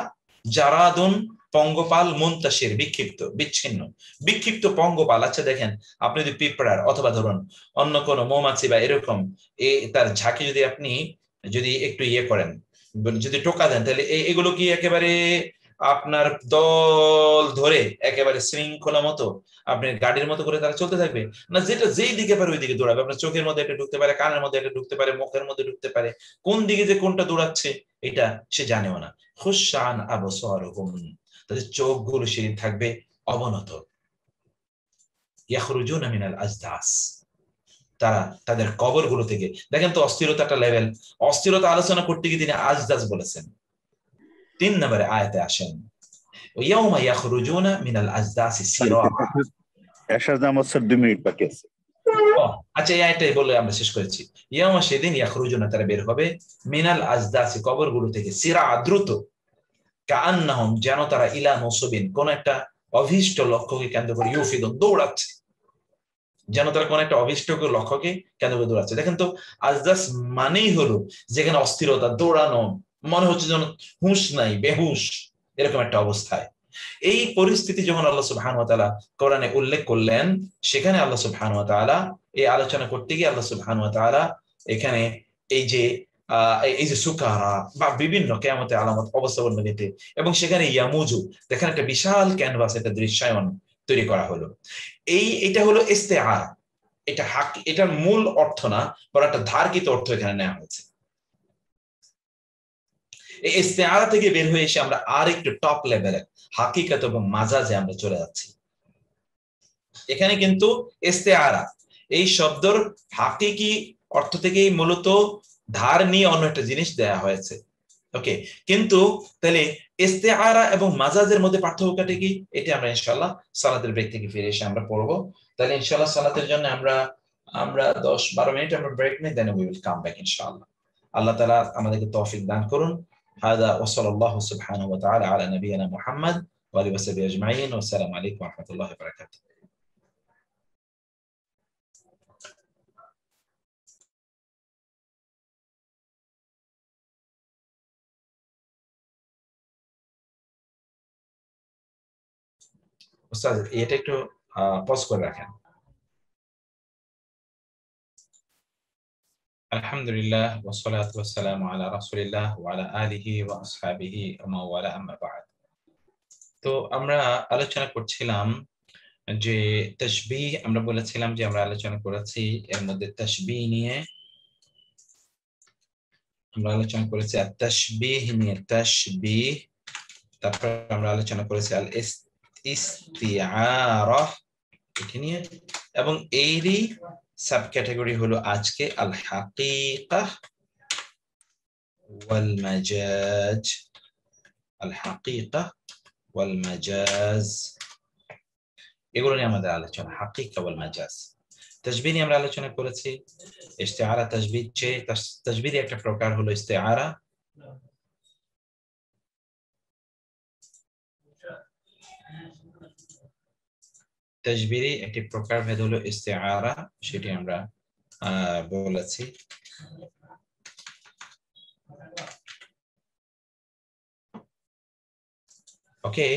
জারাদুন পঙ্গপাল, মুনতাশির বিক্ষিপ্ত বিচ্ছিন্ন, বিক্ষিপ্ত পঙ্গপাল। আচ্ছা দেখেন, আপনি যদি পিঁপড়ার অথবা ধরুন অন্য কোনো মৌমাছি বা এরকম তার ঝাঁকে যদি আপনি যদি একটু ইয়ে করেন, যদি টোকা দেন, তাহলে এগুলো কি একেবারে আপনার দল ধরে একেবারে শৃঙ্খলা মতো আপনার গাড়ির মতো করে তারা চলতে থাকবে? না, যেটা যেই দিকে পারে ওই দিকে দৌড়াবে। আপনার চোখের মধ্যে এটা ঢুকতে পারে, কানের মধ্যে এটা ঢুকতে পারে, মুখের মধ্যে ঢুকতে পারে, কোন দিকে যে কোনটা দৌড়াচ্ছে এটা সে জানেও না। খুশআন আবসারুহুম তাদের চোখগুলো সেদিন থাকবে অবনত, ইয়াখরুজুনা মিনাল আজদাস তারা তাদের কবরগুলো থেকে। দেখেন তো অস্থিরতাটা লেভেল, অস্থিরতা আলোচনা করতে গিয়ে তিনি আজদাস বলেছেন। 3 নম্বরে আয়াতে আসেন, ইয়াউমা ইয়াখরুজুনা মিনাল আজদাসি সিরা। এসার নাম হচ্ছে 2 মিনিট বাকি আছে। আচ্ছা, এই আয়াতটাই বলে আমরা শেষ করেছি। ইয়াউমা সেদিন ইয়াখরুজুনা তারা বের হবে, মিনাল আজদাসি কবরগুলো থেকে, সিরা দ্রুত, কাআন্নাহুম যেন তারা, ইলা নসবিন কোন একটা অভীষ্ট লক্ষ্যকে কেন্দ্র করে, ইউফিদুন দৌড়াচ্ছে, যেন তারা কোন একটা অভীষ্ট লক্ষ্যকে কেন্দ্র করে দৌড়াচ্ছে। দেখেন তো আজদাস মানেই হলো যেখানে অস্থিরতা, দৌড়ানো, মনে হচ্ছে যেন হুঁশ নাই, বেহুশ এরকম একটা অবস্থায়। এই পরিস্থিতি যখন আল্লাহ সুবহানাহু ওয়া তাআলা কোরআনে উল্লেখ করলেন, সেখানে আল্লাহ সুবহানাহু ওয়া তাআলা এই আলোচনা করতে গিয়ে আল্লাহ সুবহানাহু ওয়া তাআলা এখানে এই যে এই যে সুকারা বা বিভিন্ন কিয়ামতের আলামত অবস্থা বর্ণনা দিতে, এবং সেখানে ইয়ামুজু দেখেন একটা বিশাল ক্যানভাস, একটা দৃশ্যায়ন তৈরি করা হলো। এটা হলো ইস্তেআরা, এটা এটার মূল অর্থ না, বরং একটা ধারকিত অর্থ এখানে নেওয়া হয়েছে। এই ইস্তেআরা থেকে বের হয়ে এসে আমরা আর একটু টপ লেভেলে হাকিকত এবং মাজাজে আমরা চলে যাচ্ছি। এখানে কিন্তু ইস্তেআরা এই শব্দর হাকিকি অর্থ থেকেই মূলত ধার নিয়ে অন্য একটা জিনিস দেয়া হয়েছে। ওকে, কিন্তু তাহলে ইস্তেআরা এবং মাজাজের মধ্যে পার্থক্যটা কি, এটা আমরা ইনশাআল্লাহ সালাতের ব্রেক থেকে ফিরে এসে আমরা পড়বো। তাহলে ইনশাআল্লাহ সালাতের জন্য আমরা আমরা 10-12 মিনিট আমরা ব্রেক নিই, then we will come back ইনশাআল্লাহ। আল্লাহ তাআলা আমাদেরকে তৌফিক দান করুন। হাদা ওয়া সাল্লাল্লাহু সুবহানাহু ওয়া তাআলা আলা নবিয়িনা মুহাম্মদ ওয়া আলিহি ওয়া সাহবিহি আজমাইন। ওয়া আসসালামু আলাইকুম ওয়া রাহমাতুল্লাহি ওয়া বারাকাতুহু। উস্তাদ এটা একটু পজ করে রাখেন। আলহামদুলিল্লাহ ওয়াসসালাতু ওয়াসসালামু আলা রাসূলিল্লাহ ওয়া আলা আলিহি ওয়া আসহাবিহি ওয়া মান ওয়ালা, আম্মা বা'দ। তো আমরা আলোচনা করছিলাম যে তাশবিহ, আমরা বলেছিলাম যে আমরা আলোচনা করেছি এর মধ্যে তাশবিহ নিয়ে, আমরা আলোচনা করেছি আর তাশবিহ নিয়ে, তাশবিহ, তারপর আমরা আলোচনা করেছি আল ইস্তিআরা এটা নিয়ে, এবং এরই সাব ক্যাটাগরি হলো আজকে আল হাকিকা ওয়াল মাজাজ, আল হাকিকা ওয়াল মাজাজ, এগুলো নিয়ে আমাদের আলোচনা, হাকিকা ওয়াল মাজাজ। তাশবিহ নিয়ে আমরা আলোচনা করেছি, ইস্তিআরা তাশবিহ চেয়ে, তাশবিহ একটা প্রকার হলো ইস্তিআরা, তাশবিহ একটি প্রকার ভেদ হলো ইস্তিআরা, সেটি আমরা বলেছি। ওকে,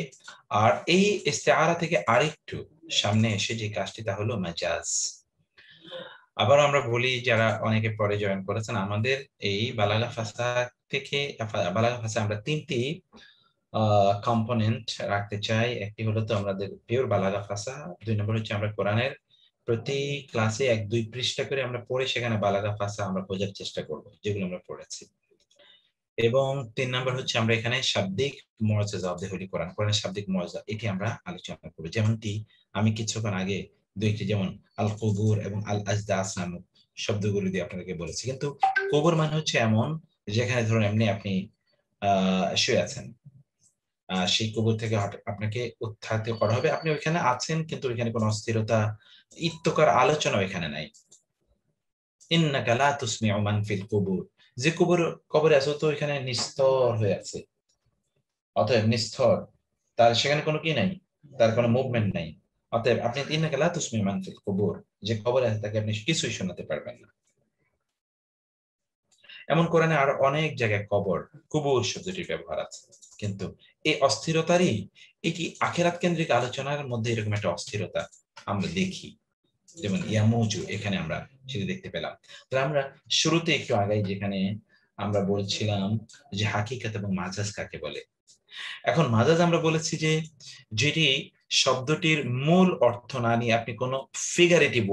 আর এই ইস্তিআরা থেকে আরেকটু সামনে এসে যে কাজটি, তা হলো মাজাজ। আবার আমরা বলি, যারা অনেকে পরে জয়েন করেছেন আমাদের এই বালাগা ফাসা থেকে, বালাগা ফাসা আমরা 3টি কম্পোনেন্ট রাখতে চাই। একটি হলো তো আমাদের পিওর বালাগা ফাসা, 2 নম্বর হচ্ছে আমরা কোরআনের প্রতি ক্লাসে 1-2 পৃষ্ঠা করে আমরা পড়ে সেখানে বালাগা ফাসা আমরা বোঝার চেষ্টা করব, যেগুলো আমরা পড়েছি। এবং 3 নাম্বার হচ্ছে আমরা এখানে শাব্দিক মুআজ্জাজা অফ দ্য হোলি কোরআন, কোরআনের শাব্দিক মুআজ্জাজা এটি আমরা আলোচনা করব। যেমনটি আমি কিছুক্ষণ আগে দুইটি যেমন আল কুবুর এবং আল আজদাস নামক শব্দগুলো দিয়ে আপনাদেরকে বলেছি। কিন্তু কবর মানে হচ্ছে এমন যেখানে ধরুন এমনি আপনি শুয়ে আছেন, সেই কবর থেকে আপনাকে উত্থাপিত করা হবে, আপনি ওইখানে আছেন কিন্তু ওইখানে কোনো অস্থিরতা ইত্যকার আলোচনা ওইখানে নাই। ইন্নাকা লা তুসমিউ মান ফিল কুবুর, যে কবরে আছে তো এখানে নিস্তর হয়ে আছে, অতএব নিস্তর, তার সেখানে কোনো কি নাই, তার কোনো মুভমেন্ট নাই। অতএব আপনি ইন্নাকা লা তুসমিউ মান ফিল কুবুর, যে কবরে আছে তাকে আপনি কিছুই শোনাতে পারবেন না। এমন কোরআনে আর অনেক জায়গায় কুবুর শব্দটির ব্যবহার আছে। কিন্তু এই অস্থিরতারই এটি আখিরাত কেন্দ্রিক আলোচনার মধ্যে এরকম একটা অস্থিরতা আমরা দেখি, যেমন ইয়ামুজু এখানে আমরা সেটা দেখতে পেলাম। তো আমরা শুরুতে একটু আগে যেখানে আমরা বলছিলাম যে হাকিকাত এবং মাজাজ কাকে বলে। এখন মাজাজ আমরা বলেছি যে যেটি শব্দটির মূল অর্থ না নিয়ে আপনি কোনো ফিগারেটিভ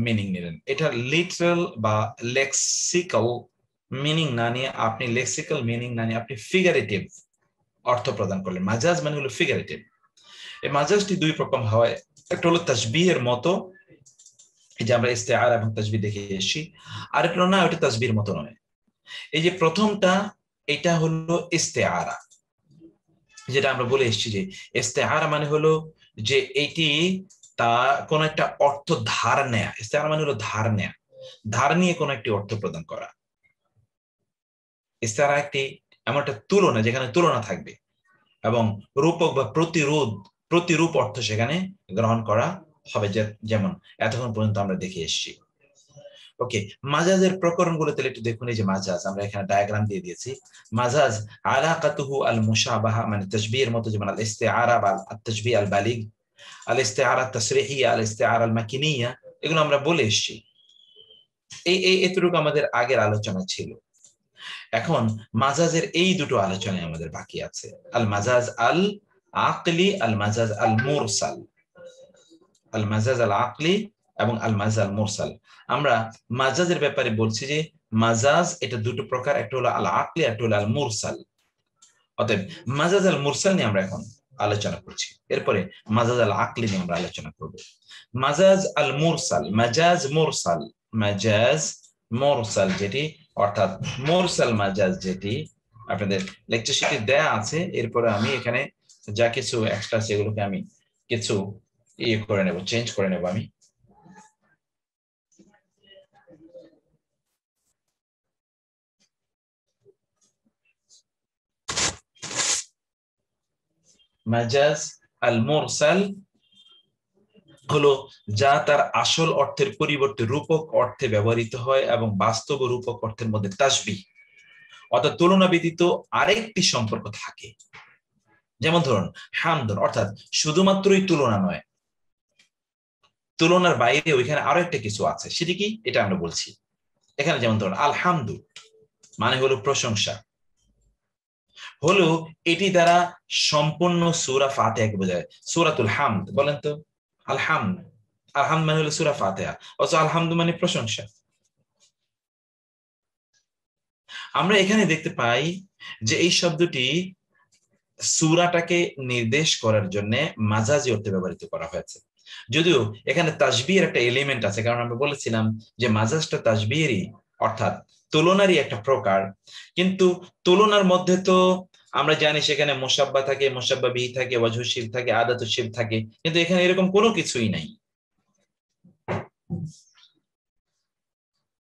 মিনিং নিলেন, এটা লিটারাল বা লেক্সিক্যাল মিনিং না নিয়ে আপনি লেক্সিক্যাল মিনিং না নিয়ে আপনি ফিগারেটিভ অর্থ প্রদান করলেন। মাজাজ মানে হলো ফিগারেটিভ। এই মাজাজটি দুই রকম হয়, একটা হলো তাসবিহের মতো, এই যে আমরা ইস্তেআরা এবং তাসবিহ দেখে এসেছি, আরেকটা না ওটা তাসবিহের মতো নয়। এই যে প্রথমটা এটা হলো ইস্তেআরা, যেটা আমরা বলে এসেছি যে ইস্তেআরা মানে হলো যে এটি তা কোন একটা অর্থ ধার নেয়া। ইস্তেআরা মানে হলো ধার নেয়া, ধার নিয়ে কোন একটি অর্থ প্রদান করা। ইস্তেআরা একটি এমন একটা তুলনা যেখানে তুলনা থাকবে এবং রূপক বা প্রতিরূপ অর্থ সেখানে গ্রহণ করা হবে, যেমন এতক্ষণ পর্যন্ত আমরা দেখে এসেছি। ওকে, মাজাজের প্রকরণগুলো তাহলে একটু দেখুন। এই যে মাজাজ আমরা এখানে ডায়াগ্রাম দিয়ে দিয়েছি। মাজাজ আলাকাতুহু আল মুশাবাহা, মানে তাশবিহের মতো, যেমন আল ইস্তিআরা বা আত তাশবিহ আল বালিগ, আল ইস্তিআরা তাসরিহিয়া, আল ইস্তিআরা আল মাকিনিয়া, এগুলো আমরা বলে এসেছি। এতটুকু আমাদের আগের আলোচনা ছিল। এখন মাজাজের এই দুটো আলোচনায় আমাদের বাকি আছে, আল মাজাজ আল আকলি, আল মাজাজ আল মুরসাল। আল মাজাজ আল আকলি এবং আল মাজাজ আল মুরসাল। আমরা মাজাজের ব্যাপারে বলছি যে মাজাজ এটা দুটো প্রকার, একটা হলো আল আকলি, একটা হলো আল মুরসাল। অতএব মাজাজ আল মুরসাল নিয়ে আমরা এখন আলোচনা করছি, এরপরে মাজাজ আল আকলি নিয়ে আমরা আলোচনা করব। মাজাজ আল মুরসাল, মাজাজ মুরসাল যেটি, অর্থাৎ মুরসাল মাজাজ যেটি আপনাদের লেকচার শিটে দেয়া আছে। এরপরে আমি এখানে যা কিছু এক্সট্রা সেগুলোকে আমি কিছু করে নেব, চেঞ্জ করে নেব আমি। মাজাজ আল মুরসাল হলো যা তার আসল অর্থের পরিবর্তে রূপক অর্থে ব্যবহৃত হয় এবং বাস্তব রূপক অর্থের মধ্যে তাসবিহ অর্থাৎ তুলনা ব্যতীত আরেকটি সম্পর্ক থাকে। যেমন ধরুন হামদুন, অর্থাৎ শুধুমাত্রই তুলনা নয়, তুলনার বাইরে ওইখানে আরো একটা কিছু আছে, সেটি কি এটা আমরা বলছি এখানে। যেমন ধরুন আলহামদু মানে হলো প্রশংসা, হলো এটি দ্বারা সম্পূর্ণ সূরা ফাতিহাকে বোঝায়। সূরাতুল হামদ বলেন তো, আলহামদ, আলহামদ মানে হলো সূরা ফাতিহা, অথচ আলহামদু মানে প্রশংসা। আমরা এখানে দেখতে পাই যে এই শব্দটি সূরাটাকে নির্দেশ করার জন্য মাজাজি অর্থে ব্যবহৃত করা হয়েছে, যদিও এখানে তাসবিহের একটা এলিমেন্ট আছে, কারণ আমরা বলেছিলাম যে মাজাজটা তাসবিহেরই অর্থাৎ তুলনারই একটা প্রকার। কিন্তু তুলনার মধ্যে তো আমরা জানি সেখানে মুসাব্বা থাকে, মুসাব্বা বিহি থাকে, ওয়াজহু শিব থাকে, আদাতু শিব থাকে, কিন্তু এখানে এরকম কোনো কিছুই নাই।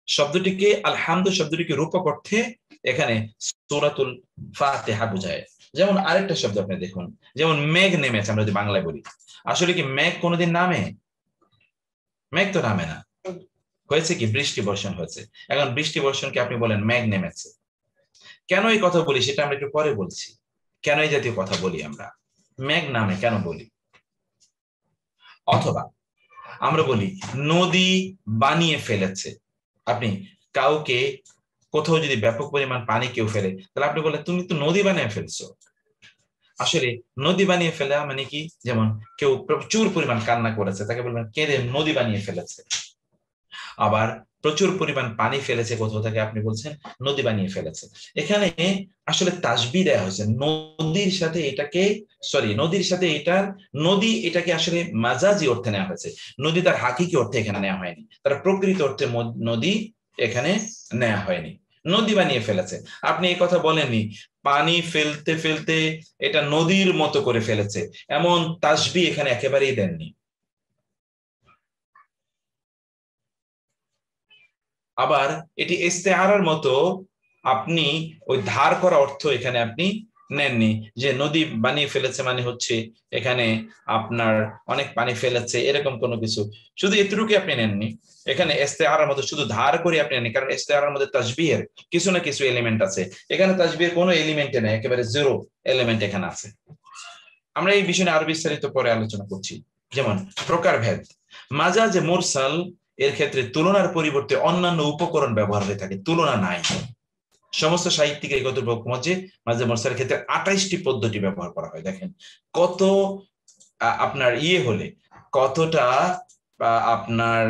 শব্দটিকে আলহামদু শব্দটিকে রূপক অর্থে এখানে সূরাতুল ফাতিহা বোঝায়। যেমন আরেকটা শব্দ আপনি দেখুন, যেমন মেঘ নেমেছে, আমরা যদি বাংলায় বলি, আসলে কি মেঘ কোনোদিন নামে? মেঘ তো নামে না, হয়েছে কি বৃষ্টি বর্ষণ হয়েছে। এখন বৃষ্টি বর্ষণকে আপনি বলেন মেঘ নেমেছে। কেন এই কথা বলি সেটা আমরা একটু পরে বলছি, কেন এই জাতীয় কথা বলি আমরা, মেঘ নামে কেন বলি। অথবা আমরা বলি নদী বানিয়ে ফেলেছে। আপনি কাউকে কোথাও যদি ব্যাপক পরিমাণ পানি কেউ ফেলে, তাহলে আপনি বলেন তুমি তো নদী বানিয়ে ফেলছো। আসলে নদী বানিয়ে ফেলা মানে কি, যেমন কেউ প্রচুর পরিমাণ কান্না করেছে, তাকে বলবেন কেঁদে নদী বানিয়ে ফেলেছে। আবার প্রচুর পরিমাণ পানি ফেলেছে কোথাও থেকে, আপনি বলছেন নদী বানিয়ে ফেলেছে। এখানে আসলে তাসবিহ দেয়া হয়েছে নদীর সাথে এটাকে, নদীর সাথে এটার, নদী এটাকে আসলে মাজাজি অর্থে নেওয়া হয়েছে, নদী তার হাকিকি অর্থে এখানে নেওয়া হয়নি, তার প্রকৃত অর্থে নদী এখানে নেওয়া হয়নি, নদী বানিয়ে ফেলেছে। আপনি এই কথা বলেননি পানি ফেলতে ফেলতে এটা নদীর মতো করে ফেলেছে, এমন তাসবিহ এখানে একেবারেই দেননি। আবার এটি ইস্তেআরার মতো, আপনি ওই ধার করা অর্থ এখানে আপনি নেননি, যে নদী বানিয়ে ফেলেছে মানে হচ্ছে এখানে আপনার অনেক পানি ফেলেছে এরকম কোনো কিছু, শুধু এতটুকু আপনি নেননি। এখানে ইস্তেআরার মতো শুধু ধার করে আপনি নেননি, কারণ ইস্তেআরার মধ্যে তাসবিহের কিছু না কিছু এলিমেন্ট আছে, এখানে তাসবিহের কোনো এলিমেন্টে নেই, একেবারে জিরো এলিমেন্ট এখানে আছে। আমরা এই বিষয়ে আরো বিস্তারিত পরে আলোচনা করছি। যেমন প্রকারভেদ, মাজাজে মুরসাল এর ক্ষেত্রে তুলনার পরিবর্তে অন্যান্য উপকরণ ব্যবহার হয়ে থাকে, তুলনা নাই। সমস্ত সাহিত্যিক এই গত যে মাঝে মুরসালের ক্ষেত্রে 28টি পদ্ধতি ব্যবহার করা হয়। দেখেন কত আপনার হলে, কতটা আপনার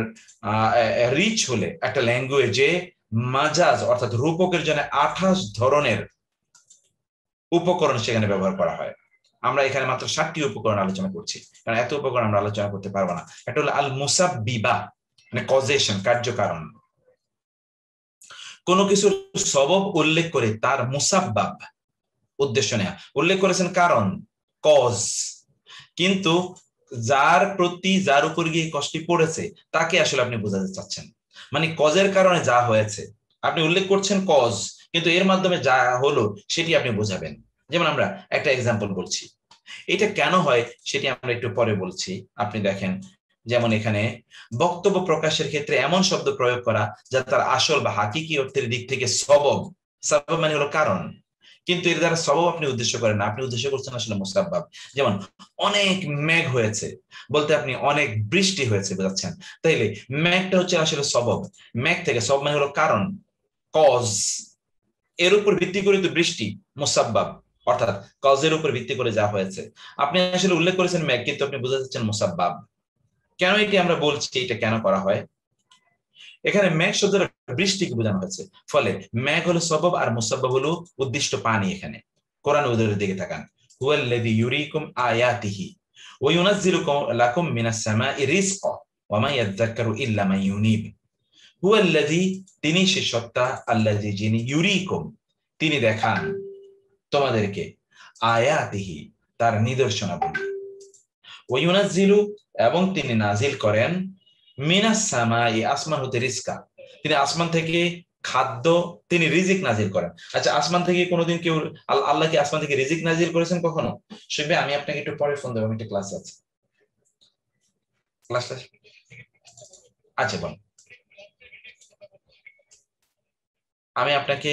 রিচ হলে একটা ল্যাঙ্গুয়েজে মাজাজ অর্থাৎ রূপকের জন্য 28 ধরনের উপকরণ সেখানে ব্যবহার করা হয়। আমরা এখানে মাত্র 7টি উপকরণ আলোচনা করছি, কারণ এত উপকরণ আমরা আলোচনা করতে পারবো না। এটা হলো আল মুসাব্বিবা, মানে কজেশন, কার্যকারণ। কোনো কিছুর সবব উল্লেখ করে তার মুসাব্বাব, উদ্দেশ্য নেয়া, উল্লেখ করেছেন কারণ, কজ, কিন্তু যার উপর গিয়ে কষ্টটি পড়েছে তাকে আসলে আপনি বোঝাতে চাচ্ছেন, মানে কজের কারণে যা হয়েছে আপনি উল্লেখ করছেন কজ, কিন্তু এর মাধ্যমে যা হলো সেটি আপনি বোঝাবেন। যেমন আমরা একটা এক্সাম্পল বলছি, এটা কেন হয় সেটি আমরা একটু পরে বলছি। আপনি দেখেন যেমন এখানে বক্তব্য প্রকাশের ক্ষেত্রে এমন শব্দ প্রয়োগ করা যা তার আসল বা হাকিকি অর্থের দিক থেকে সবব, সবব মানে হলো কারণ, কিন্তু এর দ্বারা সবব আপনি উদ্দেশ্য করেন না, আপনি উদ্দেশ্য করছেন আসলে মুসাব্বাব। যেমন অনেক মেঘ হয়েছে বলতে আপনি অনেক বৃষ্টি হয়েছে বোঝাচ্ছেন, তাইলে মেঘটা হচ্ছে আসলে সবব, মেঘ থেকে, সব মানে হলো কারণ, কজ, এর উপর ভিত্তি করে তো বৃষ্টি, মুসাব্বাব অর্থাৎ কজের উপর ভিত্তি করে যা হয়েছে। আপনি আসলে উল্লেখ করেছেন মেঘ, কিন্তু আপনি বোঝাতে চাচ্ছেন মুসাব্বাব। কেন এটি আমরা বলছি, এটা কেন করা হয়? এখানে মেঘ শব্দের বৃষ্টিকে বোঝানো হয়েছে, ফলে মেঘ হলো সবব আর মুসাব্বাব হলো উদ্দিষ্ট পানি। এখানে কোরআন উদাহরণের দিকে তাকান, হুয়াল্লাযী ইউরীকুম আয়াতিহি ওয়া ইউনাজ্জিলু লাকুম মিনাস সামাই রিজকা ওয়া মা ইয়াযাক্কারু ইল্লা মান ইউনীব। হুয়াল্লাযী, তিনি সে সত্তা, আল্লাযী, যিনি, ইউরীকুম, তিনি দেখান তোমাদেরকে, আয়াতিহি, তার নিদর্শনাবলী, ওয়া ইউনাজ্জিলু, এবং তিনি নাজিল করেন, মিনাস সামাই, আসমান হতে, রিজকা, তিনি আসমান থেকে খাদ্য, তিনি রিজিক নাজিল করেন। আচ্ছা, আসমান থেকে কোনোদিন কেউ, আল্লাহ কি আসমান থেকে রিজিক নাজিল করেছেন কখনো? শুনবে, আমি আপনাকে একটু পরে ফোন দেবো, আমি একটা ক্লাস আছে। ক্লাসটা আচ্ছা বল, আমি আপনাকে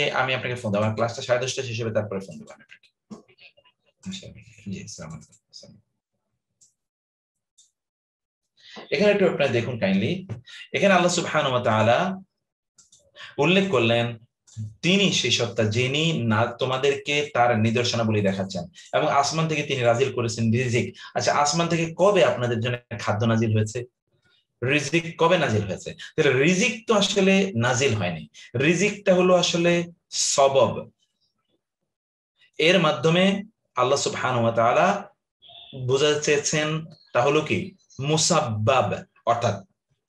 ফোন দেবো, আমার ক্লাসটা 10:30 শেষ হবে, তারপরে ফোন দেবো আমি আপনাকে। জি, আসসালামু আলাইকুম। এখানে একটু আপনারা দেখুন কাইন্ডলি, এখানে আল্লাহ সুবহানাহু ওয়া তাআলা উল্লেখ করলেন তিনি সেই সত্তা যিনি তোমাদেরকে তার নিদর্শনাবলী দেখাচ্ছেন, এবং আসমান থেকে তিনি নাজিল করেছেন রিজিক। আচ্ছা, আসমান থেকে কবে আপনাদের জন্য খাদ্য নাজিল হয়েছে? রিজিক কবে নাজিল হয়েছে? তাহলে রিজিক তো আসলে নাজিল হয়নি, রিজিকটা হলো আসলে সবব, এর মাধ্যমে আল্লাহ সুবহানাহু ওয়া তাআলা বোঝাতে চেয়েছেন তা হলো কি মুসাব্বাব, অর্থাৎ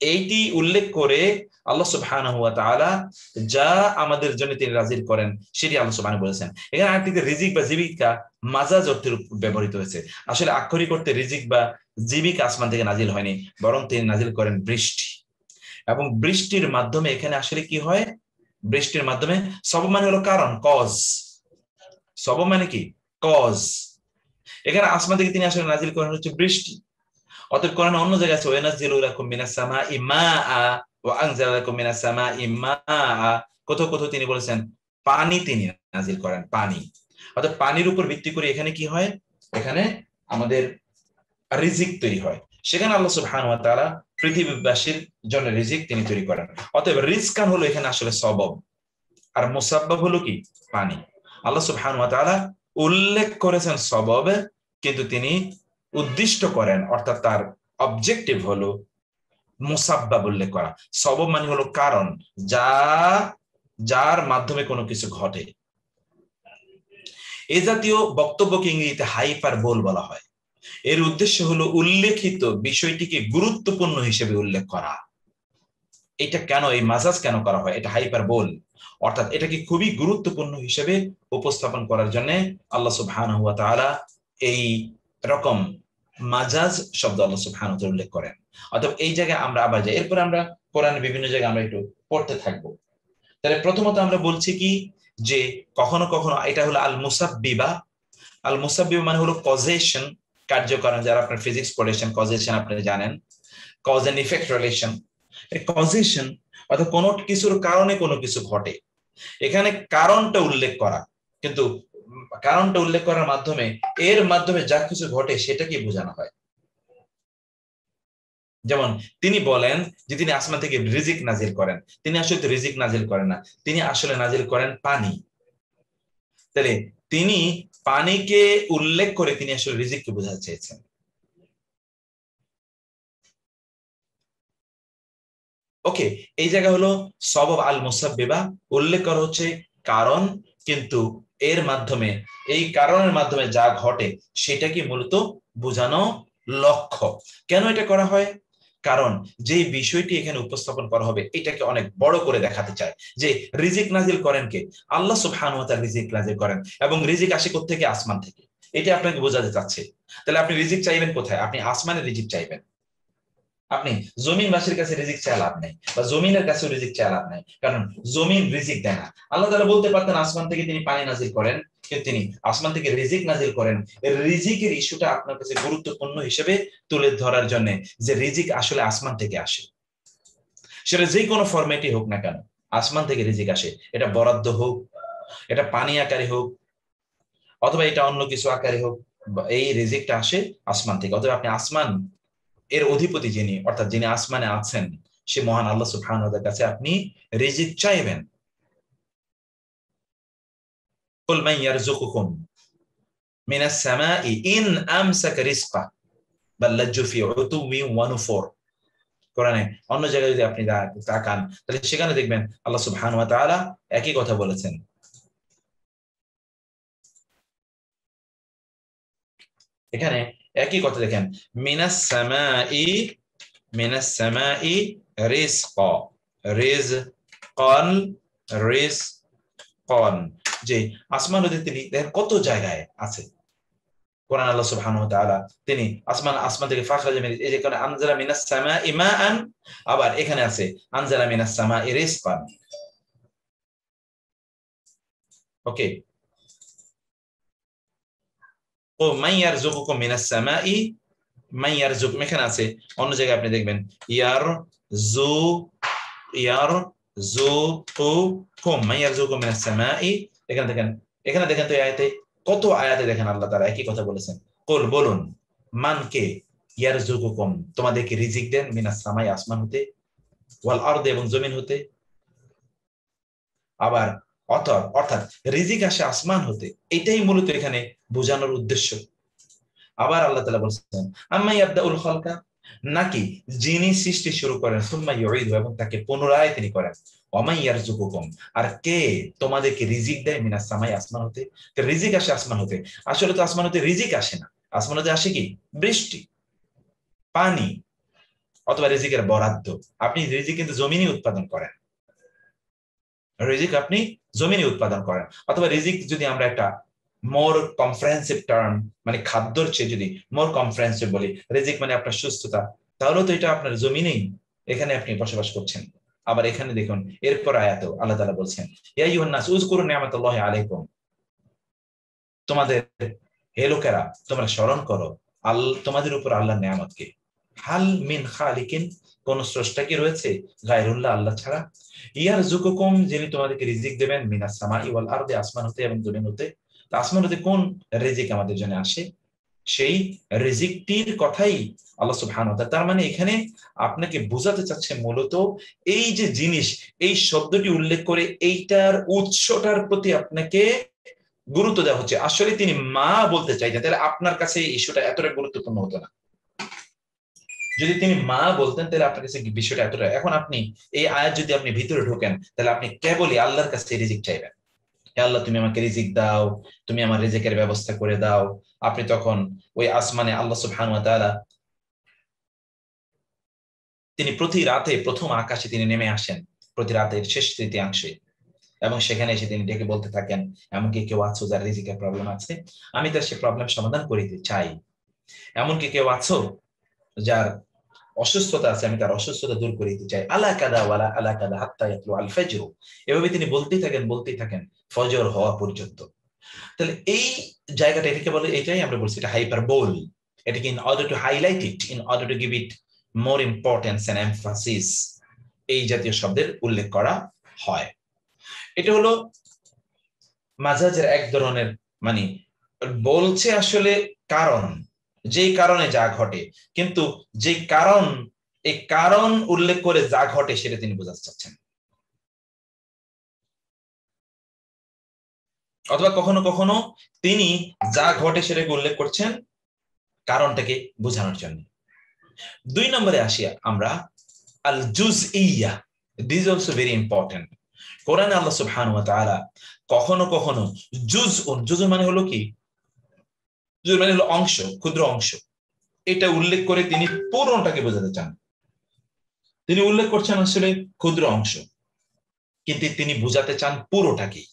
এইটি উল্লেখ করে আল্লাহ সুবহানাহু ওয়া তাআলা যা আমাদের জন্য তিনি নাজিল করেন সেটি আল্লাহ সুবহানাহু বলেছেন। এখানে আরেকটি রিজিক বা জীবিকা মাজাজ অর্থে ব্যবহৃত হয়েছে, আসলে আক্ষরিক অর্থে রিজিক বা জীবিকা আসমান থেকে নাজিল হয়নি, বরং তিনি নাজিল করেন বৃষ্টি, এবং বৃষ্টির মাধ্যমে এখানে আসলে কি হয়, বৃষ্টির মাধ্যমে, সবব মানে হলো কারণ, কজ, সবব মানে কি কজ, এখানে আসমান থেকে তিনি আসলে নাজিল করেন হচ্ছে বৃষ্টি। অতএব কোরআন অন্য জায়গায় আছে, ওয়ানাজ্জিলু লাকুম মিনাস সামাই মাআ ওয়া আনজালা লাকুম মিনাস সামাই মাআ, কোথাও কোথাও তিনি বলেছেন পানি তিনি নাজিল করেন, পানি। অর্থাৎ পানির উপর ভিত্তি করে এখানে কি হয়, এখানে আমাদের রিজিক তৈরি হয়। সেখানে আল্লাহ সুবহানাহু ওয়া তাআলা পৃথিবীবাসীর জন্য রিজিক তিনি তৈরি করেন। অতএব রিজকান হলো এখানে আসলে সবব, আর মুসাব্বাব হলো কি পানি। আল্লাহ সুবহানাহু ওয়া তাআলা উল্লেখ করেছেন সবব, কিন্তু তিনি উদ্দিষ্ট করেন, অর্থাৎ তার অবজেক্টিভ হলো মুসাব্বাব উল্লেখ করা। সবব মানে হলো কারণ, যার মাধ্যমে কোনো কিছু ঘটে। এ জাতীয় বক্তব্যকে ইংরেজিতে হাইপারবোল বলা হয়। এর উদ্দেশ্য হলো উল্লেখিত বিষয়টিকে গুরুত্বপূর্ণ হিসেবে উল্লেখ করা। এটা কেন, এই মাজাজ কেন করা হয়, এটা হাইপারবোল, অর্থাৎ এটাকে খুবই গুরুত্বপূর্ণ হিসেবে উপস্থাপন করার জন্য আল্লাহ সুবহানাহু ওয়া তাআলা এই রকম মাজাজ শব্দ আল্লাহ সুবহানাহু ওয়া তাআলা উল্লেখ করেন। অতএব এই জায়গায় আমরা আবার যাই, এরপর আমরা কোরআনের বিভিন্ন জায়গায় আমরা একটু পড়তে থাকবো। তাহলে প্রথমত আমরা বলছি কি, যে কখনো কখনো এটা হলো আল মুসাব্বিবা। আল মুসাব্বিবা মানে হলো কজেশন, কার্যকারণ। যারা আপনার ফিজিক্স পড়েছেন, কজেশন আপনি জানেন, cause and effect relation. Causation অর্থাৎ কোনো কিছুর কারণে কোনো কিছু ঘটে। এখানে কারণটা উল্লেখ করা, কিন্তু কারণটা উল্লেখ করার মাধ্যমে এর মাধ্যমে যা কিছু ঘটে সেটাকে বোঝানো হয়। যেমন তিনি বলেন যে তিনি আসমান থেকে রিজিক নাজিল করেন, তিনি আসলে তো রিজিক নাজিল করেন না, তিনি আসলে নাজিল করেন পানি। তাহলে তিনি পানিকে উল্লেখ করে তিনি আসলে রিজিককে বোঝাতে চেয়েছেন। ওকে, এই জায়গা হলো সবব আল মুসাব্বিবা, উল্লেখ করা হচ্ছে কারণ, কিন্তু এর মাধ্যমে, এই কারণের মাধ্যমে যা ঘটে সেটাকে মূলত বোঝানো লক্ষ্য। কেন এটা করা হয়? কারণ যে বিষয়টি এখানে উপস্থাপন করা হবে এটাকে অনেক বড় করে দেখাতে চায় যে রিজিক নাজিল করেন কে? আল্লাহ সুবহানাহু ওয়া তাআলা রিজিক নাজিল করেন, এবং রিজিক আসে কোথা থেকে? আসমান থেকে। এটা আপনাকে বোঝাতে চাচ্ছে। তাহলে আপনি রিজিক চাইবেন কোথায়? আপনি আসমানে রিজিক চাইবেন। আপনি জমিনবাসীর কাছে রিজিক চায় লাভ নাই, বা জমিনের কাছে রিজিক চায় লাভ নাই, কারণ জমিন রিজিক দেয় না। আল্লাহ তাআলা বলতে পারতেন আসমান থেকে তিনি পানি নাজিল করেন, কিন্তু তিনি আসমান থেকে রিজিক নাজিল করেন। এই রিজিকের ইস্যুটা আপনার কাছে গুরুত্বপূর্ণ হিসেবে তুলে ধরার জন্য, যে রিজিক আসলে আসমান থেকে আসে। সেটা যে কোনো ফরম্যাটই হোক না কেন, আসমান থেকে রিজিক আসে। এটা বরাদ্দ হোক, এটা পানি আকারে হোক, অথবা এটা অন্য কিছু আকারে হোক, এই রিজিকটা আসে আসমান থেকে। অথবা আপনি আসমান এর অধিপতি যিনি, অর্থাৎ যিনি আসমানে আছেন, সে মহান আল্লাহ সুবহানাহু ওয়া তাআলার কাছে আপনি রিজিক চাইবেন। কুল মান ইয়ারযুকুকুম মিনাস সামাই ইন আমসাকা রিজকা বাল লাজ্জু ফি উতুওয়িন ওয়া নুফুর। কোরআনে অন্য জায়গায় যদি আপনি তাকান, তাহলে সেখানে দেখবেন আল্লাহ সুবহানাহু ওয়া তাআলা একই কথা বলেছেন। এখানে একই কথা দেখেন, মিনাস সামাই রিজকা, রিজকান, রিজকান, যে আসমান হতে তিনি দেখেন কত জায়গায় আছে কোরআন। আল্লাহ সুবহানাহু ওয়া তাআলা তিনি আসমান থেকে ফাখরাজা মিন, এই যে কোন আনজালা মিনাস সামাই মাআন, আবার এখানে আছে আনজালা মিনাস সামাই রিজকান। ওকে, ও মান ইয়ারযুকুকুম মিনাস সামাই, মান ইয়ারযুক এখানে আছে, অন্য জায়গায় আপনি দেখবেন ইয়ারযুকুকুম মান ইয়ারযুকুকুম মিনাস সামাই। এখানে দেখেন, এখানে দেখেন তো এই আয়াতে, কত আয়াতে দেখেন আল্লাহ তাআলা একই কথা বলেছেন। কুল, বলুন, মান কে? ইয়ারযুকুকুম তোমাদেরকে রিজিক দেন, মিনাস সামাই আসমান হতে, ওয়াল আরদি এবং জমিন হতে। আবার অর্থাৎ রিজিক আসে আসমান হতে, এটাই মূলত এখানে বোঝানোর উদ্দেশ্য। আবার আল্লাহ তাআলা বলেছেন আম্মা ইয়াবদাউল খালকা, নাকি যিনি সৃষ্টি শুরু করেন, সুম্মা ইউঈদু এবং তাকে পুনরায় তিনি করেন, ওয়া ইয়ারযুকুকুম আর কে তোমাদেরকে রিজিক দেয়, মিনাস সামাই আসমান হতে। তো রিজিক আসে আসমান হতে, আসলে তো আসমান হতে রিজিক আসে না। আসমান হতে আসে কি? বৃষ্টি, পানি, অথবা রিজিকের বরাদ্দ। আপনি রিজিক কিন্তু জমিনে উৎপাদন করেন, রিজিক আপনি জমিনে উৎপাদন করেন। অথবা রিজিক যদি আমরা একটা মোর কমপ্রিহেনসিভ টার্ম, মানে খাদ্যর চেয়ে যদি মোর কমপ্রিহেনসিভ বলি, রিজিক মানে আপনার সুস্থতা, তাহলে তো এটা আপনার জমিনেই, এখানে আপনি বসবাস করছেন। আবার এখানে দেখুন এরপর আয়াতেও আল্লাহ তাআলা বলছেন ইয়া আইয়ুহান নাস উযকুরু নি'মাতাল্লাহি আলাইকুম, তোমাদের হে লোকেরা তোমরা স্মরণ করো তোমাদের উপর আল্লাহর নিয়ামতকে। হাল মিন খালিকিন, কোন স্রষ্টা কি রয়েছে গায়রুল্লাহ, আল্লাহ ছাড়া? ইয়ারযুকুকুম যিনি তোমাদেরকে রিজিক দেবেন, মিনাস সামাই ওয়াল আরদি আসমান হতে এবং জমিন হতে। তো আসমান হতে কোন রিজিক আমাদের জন্য আসে? সেই রিজিকটির কথাই আল্লাহ সুবহানাহু ওয়া তাআলা, তার মানে এখানে আপনাকে বোঝাতে চাচ্ছে মূলত এই যে জিনিস, এই শব্দটি উল্লেখ করে এইটার উৎসটার প্রতি আপনাকে গুরুত্ব দেওয়া হচ্ছে। আসলে তিনি মা বলতে চাইতেন, তাহলে আপনার কাছে এই ইস্যুটা এতটা গুরুত্বপূর্ণ হতো না। যদি তিনি মা বলতেন তাহলে আপনার কাছে বিষয়টা এতটা। এখন আপনি এই আয়াত যদি আপনি ভিতরে ঢোকেন, তাহলে আপনি কেবলই আল্লাহর কাছে রিজিক চাইবেন, হে আল্লাহ তুমি আমাকে রিজিক দাও, তুমি আমার রিজিকের ব্যবস্থা করে দাও। আপনি তখন ওই আসমানে আল্লাহ সুবহানাহু ওয়া তাআলা তিনি প্রতি রাতে প্রথম আকাশে তিনি নেমে আসেন, প্রতি রাতের শেষ তৃতীয়াংশে, এবং সেখানে এসে তিনি ডেকে বলতে থাকেন, এমনকি কেউ আছো যার রিজিকের প্রবলেম আছে, আমি তার সে প্রবলেম সমাধান করিতে চাই। এমনকি কেউ আছো যার অসুস্থতা আছে, আমি তার অসুস্থতা দূর করে দিতে চাই। আলা কাদা ওয়ালা আলা কাদা হাত্তা ইয়াতলু আল ফাজর। এভাবে তিনি বলতেই থাকেন ফজর হওয়া পর্যন্ত। তাহলে এই জায়গাটা এটাকে বলে, এটাই আমরা বলছি এটা হাইপারবোল। এটাকে in order to highlight it, in order to give it more importance and emphasis, এই জাতীয় শব্দের উল্লেখ করা হয়। এটা হলো মাজাজের এক ধরনের, মানে বলছে আসলে কারণ, যেই কারণে যা ঘটে, কিন্তু যে কারণ, এই কারণ উল্লেখ করে যা ঘটে সেটা তিনি বোঝাতে চাচ্ছেন। অথবা কখনো কখনো তিনি যা ঘটে সেটাকে উল্লেখ করছেন কারণটাকে বোঝানোর জন্য। 2 নম্বরে আসি আমরা, আল জুজইয়া। This is also very important. কোরআনে আল্লাহ সুবহানাহু ওয়া তাআলা কখনো কখনো জুজউন মানে হলো কি, জুজউন মানে হলো অংশ, ক্ষুদ্র অংশ, এটা উল্লেখ করে তিনি পুরোটাকে বোঝাতে চান। তিনি উল্লেখ করছেন আসলে ক্ষুদ্র অংশ, কিন্তু তিনি বোঝাতে চান পুরোটাকে।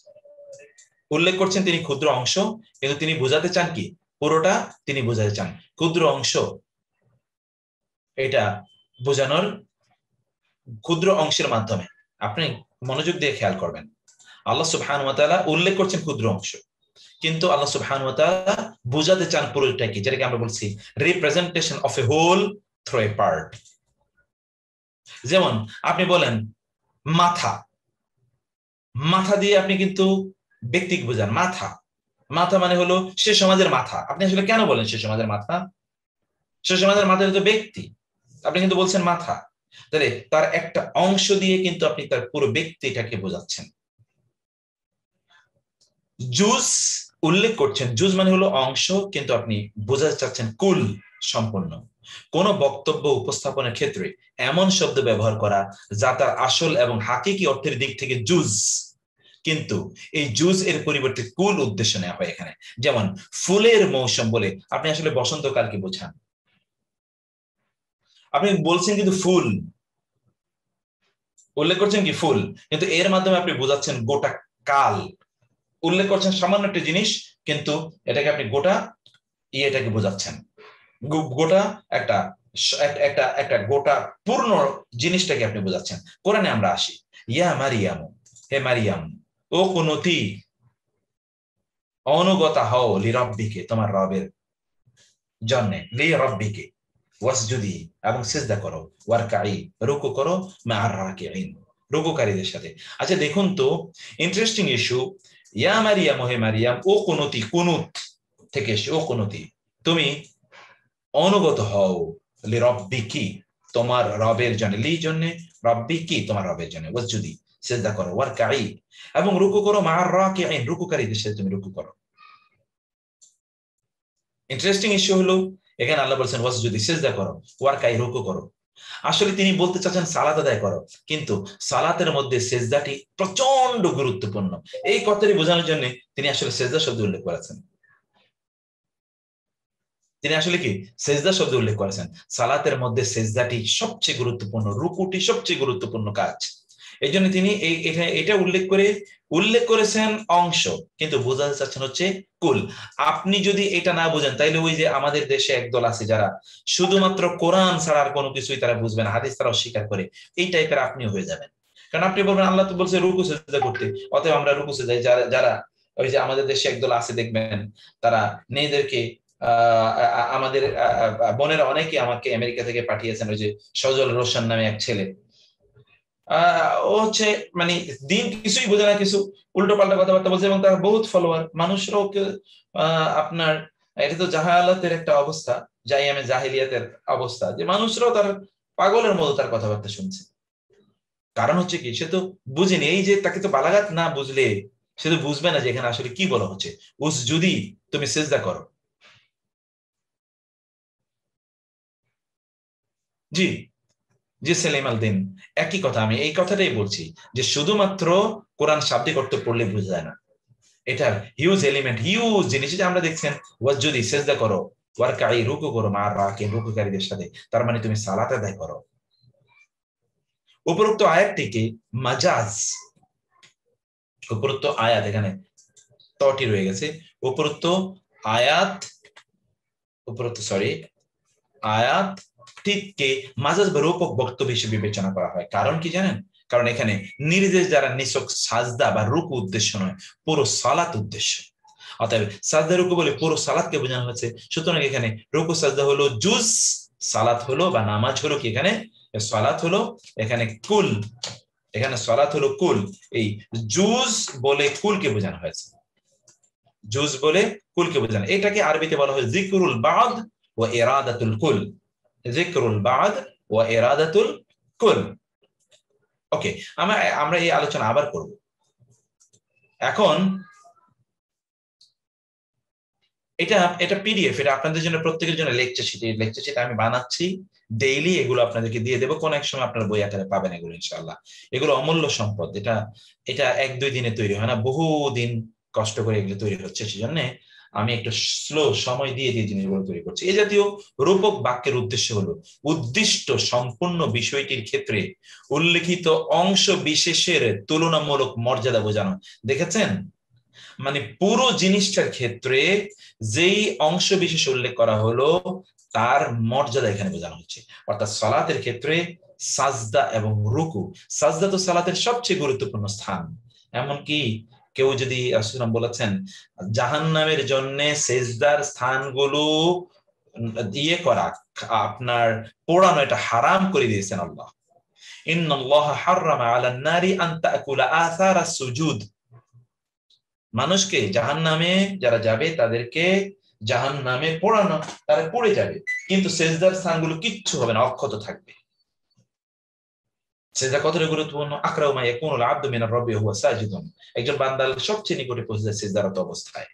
উল্লেখ করছেন তিনি ক্ষুদ্র অংশ, কিন্তু তিনি বোঝাতে চান কি, পুরোটা তিনি বোঝাতে চান। ক্ষুদ্র অংশ এটা বোঝানোর, ক্ষুদ্র অংশের মাধ্যমে আপনি মনোযোগ দিয়ে খেয়াল করবেন, আল্লাহ সুবহানাহু ওয়া তাআলা উল্লেখ করছেন ক্ষুদ্র অংশ, কিন্তু আল্লাহ সুবহানাহু ওয়া তাআলা বোঝাতে চান পুরোটাকে, যেটাকে আমরা বলছি representation of a whole through a part. যেমন আপনি বলেন মাথা, মাথা দিয়ে আপনি কিন্তু ব্যক্তিকে বোঝান। মাথা, মাথা মানে হলো সে সমাজের মাথা। আপনি আসলে কেন বলেন সে সমাজের মাথা? সে সমাজের মাথা হলো ব্যক্তি, আপনি কিন্তু বলছেন মাথা, তাহলে তার একটা অংশ দিয়ে কিন্তু আপনি তার পুরো ব্যক্তিটাকে বোঝাচ্ছেন। জুজ উল্লেখ করছেন, জুজ মানে হলো অংশ, কিন্তু আপনি বোঝাতে চাচ্ছেন কুল, সম্পূর্ণ। কোন বক্তব্য উপস্থাপনের ক্ষেত্রে এমন শব্দ ব্যবহার করা যা তার আসল এবং হাকিকি অর্থের দিক থেকে জুজ, কিন্তু এই জুজ এর পরিবর্তে কুল উদ্দেশ্য নেওয়া হয় এখানে। যেমন ফুলের মৌসুম বলে আপনি আসলে বসন্তকালকে বোঝান, আপনি বলছেন কিন্তু ফুল, উল্লেখ করছেন কি ফুল, কিন্তু এর মাধ্যমে আপনি বোঝাচ্ছেন গোটা কাল। উল্লেখ করছেন সামান্য একটা জিনিস, কিন্তু এটাকে আপনি গোটা ইয়েটাকে বোঝাচ্ছেন, গোটা একটা একটা একটা গোটা পূর্ণ জিনিসটাকে আপনি বোঝাচ্ছেন। কোরআনে আমরা আসি, ইয়া মারিয়াম, হে মারিয়াম, ও কুনুতি, অনুগতা হও, লিরব্বিকে, তোমার রবের জন্য, লিরব্বিকে, ওয়াসজুদি, এবং সিজদা করো, ওয়ারকাই, রুকু করো, মা'আর রাকিঈন, রুকুকারীদের সাথে। আচ্ছা দেখুন তো, ইন্টারেস্টিং ইস্যু, ইয়া মারিয়াম, হে মারিয়াম, ও কুনুতি, কুনুত থেকে এসে ও কুনুতি, তুমি অনুগত হও, লিরব্বিকি, তোমার রবের জন্য, লি জন্য, রব্বিকি, তোমার রবের জন্য, ওয়াসজুদি, সিজদা করো, ওয়ারকাই, এবং রুকু করো, মা'আর রাকিঈন, রুকুকারীদের সাথে তুমি রুকু করো। ইন্টারেস্টিং ইস্যু হলো, এখানে আল্লাহ বলছেন ওয়াসজুদি, সিজদা করো, ওয়ারকাই, রুকু করো। আসলে তিনি বলতে চাচ্ছেন সালাত আদায় করো, কিন্তু সালাতের মধ্যে সেজদাটি প্রচন্ড গুরুত্বপূর্ণ। এই কথাটি বোঝানোর জন্য তিনি আসলে সেজদা শব্দ উল্লেখ করেছেন। তিনি আসলে কি সেজদা শব্দ উল্লেখ করেছেন। সালাতের মধ্যে সেজদাটি সবচেয়ে গুরুত্বপূর্ণ, রুকুটি সবচেয়ে গুরুত্বপূর্ণ কাজ। এই জন্য তিনি এটা উল্লেখ করেছেন অংশ, কিন্তু বোঝাতে চাচ্ছেন হচ্ছে কুল। আপনি যদি এটা না বুঝেন, তাইলে ওই যে আমাদের দেশে একদল আছে যারা শুধুমাত্র কোরআন ছাড়া আর কোনো কিছুই তারা বুঝবে না, হাদিস তারা অস্বীকার করে, এই টাইপের আপনিও হয়ে যাবেন। কারণ আপনি বলবেন আল্লাহ তো বলছে রুকু সেজদা করতে, অতএব আমরা রুকু সেজদায়, যারা যারা ওই যে আমাদের দেশে একদল আছে দেখবেন, তারা মেয়েদেরকে, আমাদের বোনেরা অনেকে আমাকে আমেরিকা থেকে পাঠিয়েছেন, ওই যে সজল রোশন নামে এক ছেলে, ও হচ্ছে মানে দিন কিছুই বোঝে না, কিছু উল্টো পাল্টা কথাবার্তা বলছে, এবং তার বহুত ফলোয়ার, মানুষরাও আপনার, এটা তো জাহালাতের একটা অবস্থা, জাইয়ামে জাহিলিয়াতের অবস্থা, যে মানুষরাও তার পাগলের মতো তার কথাবার্তা শুনছে। কারণ হচ্ছে কি, সে তো বুঝেনি, এই যে তাকে তো বালাগাত না বুঝলে সে তো বুঝবে না যে এখানে আসলে কি বলা হচ্ছে। যদি তুমি সিজদা করো, জি জি সেলিম আল দিন, একই কথা। আমি এই কথাটাই বলছি যে শুধুমাত্র কোরআন শাব্দিক অর্থ পড়লে বোঝা যায় না, এটা হিউজ এলিমেন্ট, হিউজ জিনিস। যে আমরা দেখছেন ওয়াসজুদি, সেজদা করো, ওয়ারকাই, রুকু করো, মা রাকিন, রুকুকারীদের সাথে, তার মানে তুমি সালাত আদায় করো। উপরোক্ত আয়াতটিকে মাজাজ, উপরোক্ত আয়াত, এখানে তটি রয়ে গেছে, উপরোক্ত আয়াত, উপরোক্ত সরি আয়াতটিকে মাজাজ বা রূপক বক্তব্য হিসেবে বিবেচনা করা হয়। কারণ কি জানেন? কারণ এখানে নির্দেশ দ্বারা নিছক সাজদা বা রুকু উদ্দেশ্য নয়, পুরো সালাত উদ্দেশ্য। অতএব সাজদা রুকু বলে পুরো সালাতকে বোঝানো হয়েছে। সুতরাং এখানে রুকু সাজদা হলো জুজ, সালাত হলো বা নামাজ হলো কি, এখানে সালাত হলো এখানে কুল, এখানে সালাত হলো কুল। এই জুজ বলে কুলকে বোঝানো হয়েছে, জুজ বলে কুলকে বোঝানো। এটাকে আরবিতে বলা হয় যিকরুল বাদ ওয়া ইরাদাতুল কুল, যিকরুল বাদ ওয়া ইরাদাতুল কুল। ওকে, আমরা এই আলোচনা আবার করব। এখন এটা পিডিএফ, এটা আপনাদের জন্য, প্রত্যেকের জন্য লেকচার শিট, এই লেকচার শিট আমি বানাচ্ছি ডেইলি, এগুলো আপনাদেরকে দিয়ে দেবো। কোন এক সময় আপনারা বই আকারে পাবেন এগুলো ইনশাআল্লাহ। এগুলো অমূল্য সম্পদ, এটা এটা 1-2 দিনে তৈরি হয় না, বহু দিন কষ্ট করে এগুলো তৈরি হচ্ছে। সেজন্য আমি একটু স্লো সময় দিয়ে দিয়ে জিনিসগুলো তৈরি করছি। এই জাতীয় রূপক বাক্যের উদ্দেশ্য হলো উদ্দিষ্ট সম্পূর্ণ বিষয়টির ক্ষেত্রে উল্লেখিত অংশ বিশেষের তুলনামূলক মর্যাদা বোঝানো। দেখেছেন, মানে পুরো জিনিসটার ক্ষেত্রে যেই অংশ বিশেষ উল্লেখ করা হলো তার মর্যাদা এখানে বোঝানো হচ্ছে। অর্থাৎ সালাতের ক্ষেত্রে সাজদা এবং রুকু, সাজদা তো সালাতের সবচেয়ে গুরুত্বপূর্ণ স্থান। এমনকি কেউ যদি রাসূলুল্লাহ বলেছেন জাহান্নামের জন্য সেজদার স্থানগুলো দিয়ে করা, আপনার পোড়ানো, এটা হারাম করে দিয়েছেন আল্লাহ। ইন্নাল্লাহা হাররামা আলান নারি আন তাকুলা আসারাস সুজুদ, মানুষকে জাহান্নামে যারা যাবে তাদেরকে জাহান্নামে পোড়ানো, তারা পড়ে যাবে, কিন্তু সেজদার স্থানগুলো কিচ্ছু হবে না, অক্ষত থাকবে। সেজদা কতটা গুরুত্বপূর্ণ! আকরাউ মা ইয়াকুনুল আবদু মিনার রাব্বি ওয়া হুয়া সাজিদুন, একজন বান্দা সবচেয়ে নিকটে পৌঁছে যায় সেজদারত অবস্থায়।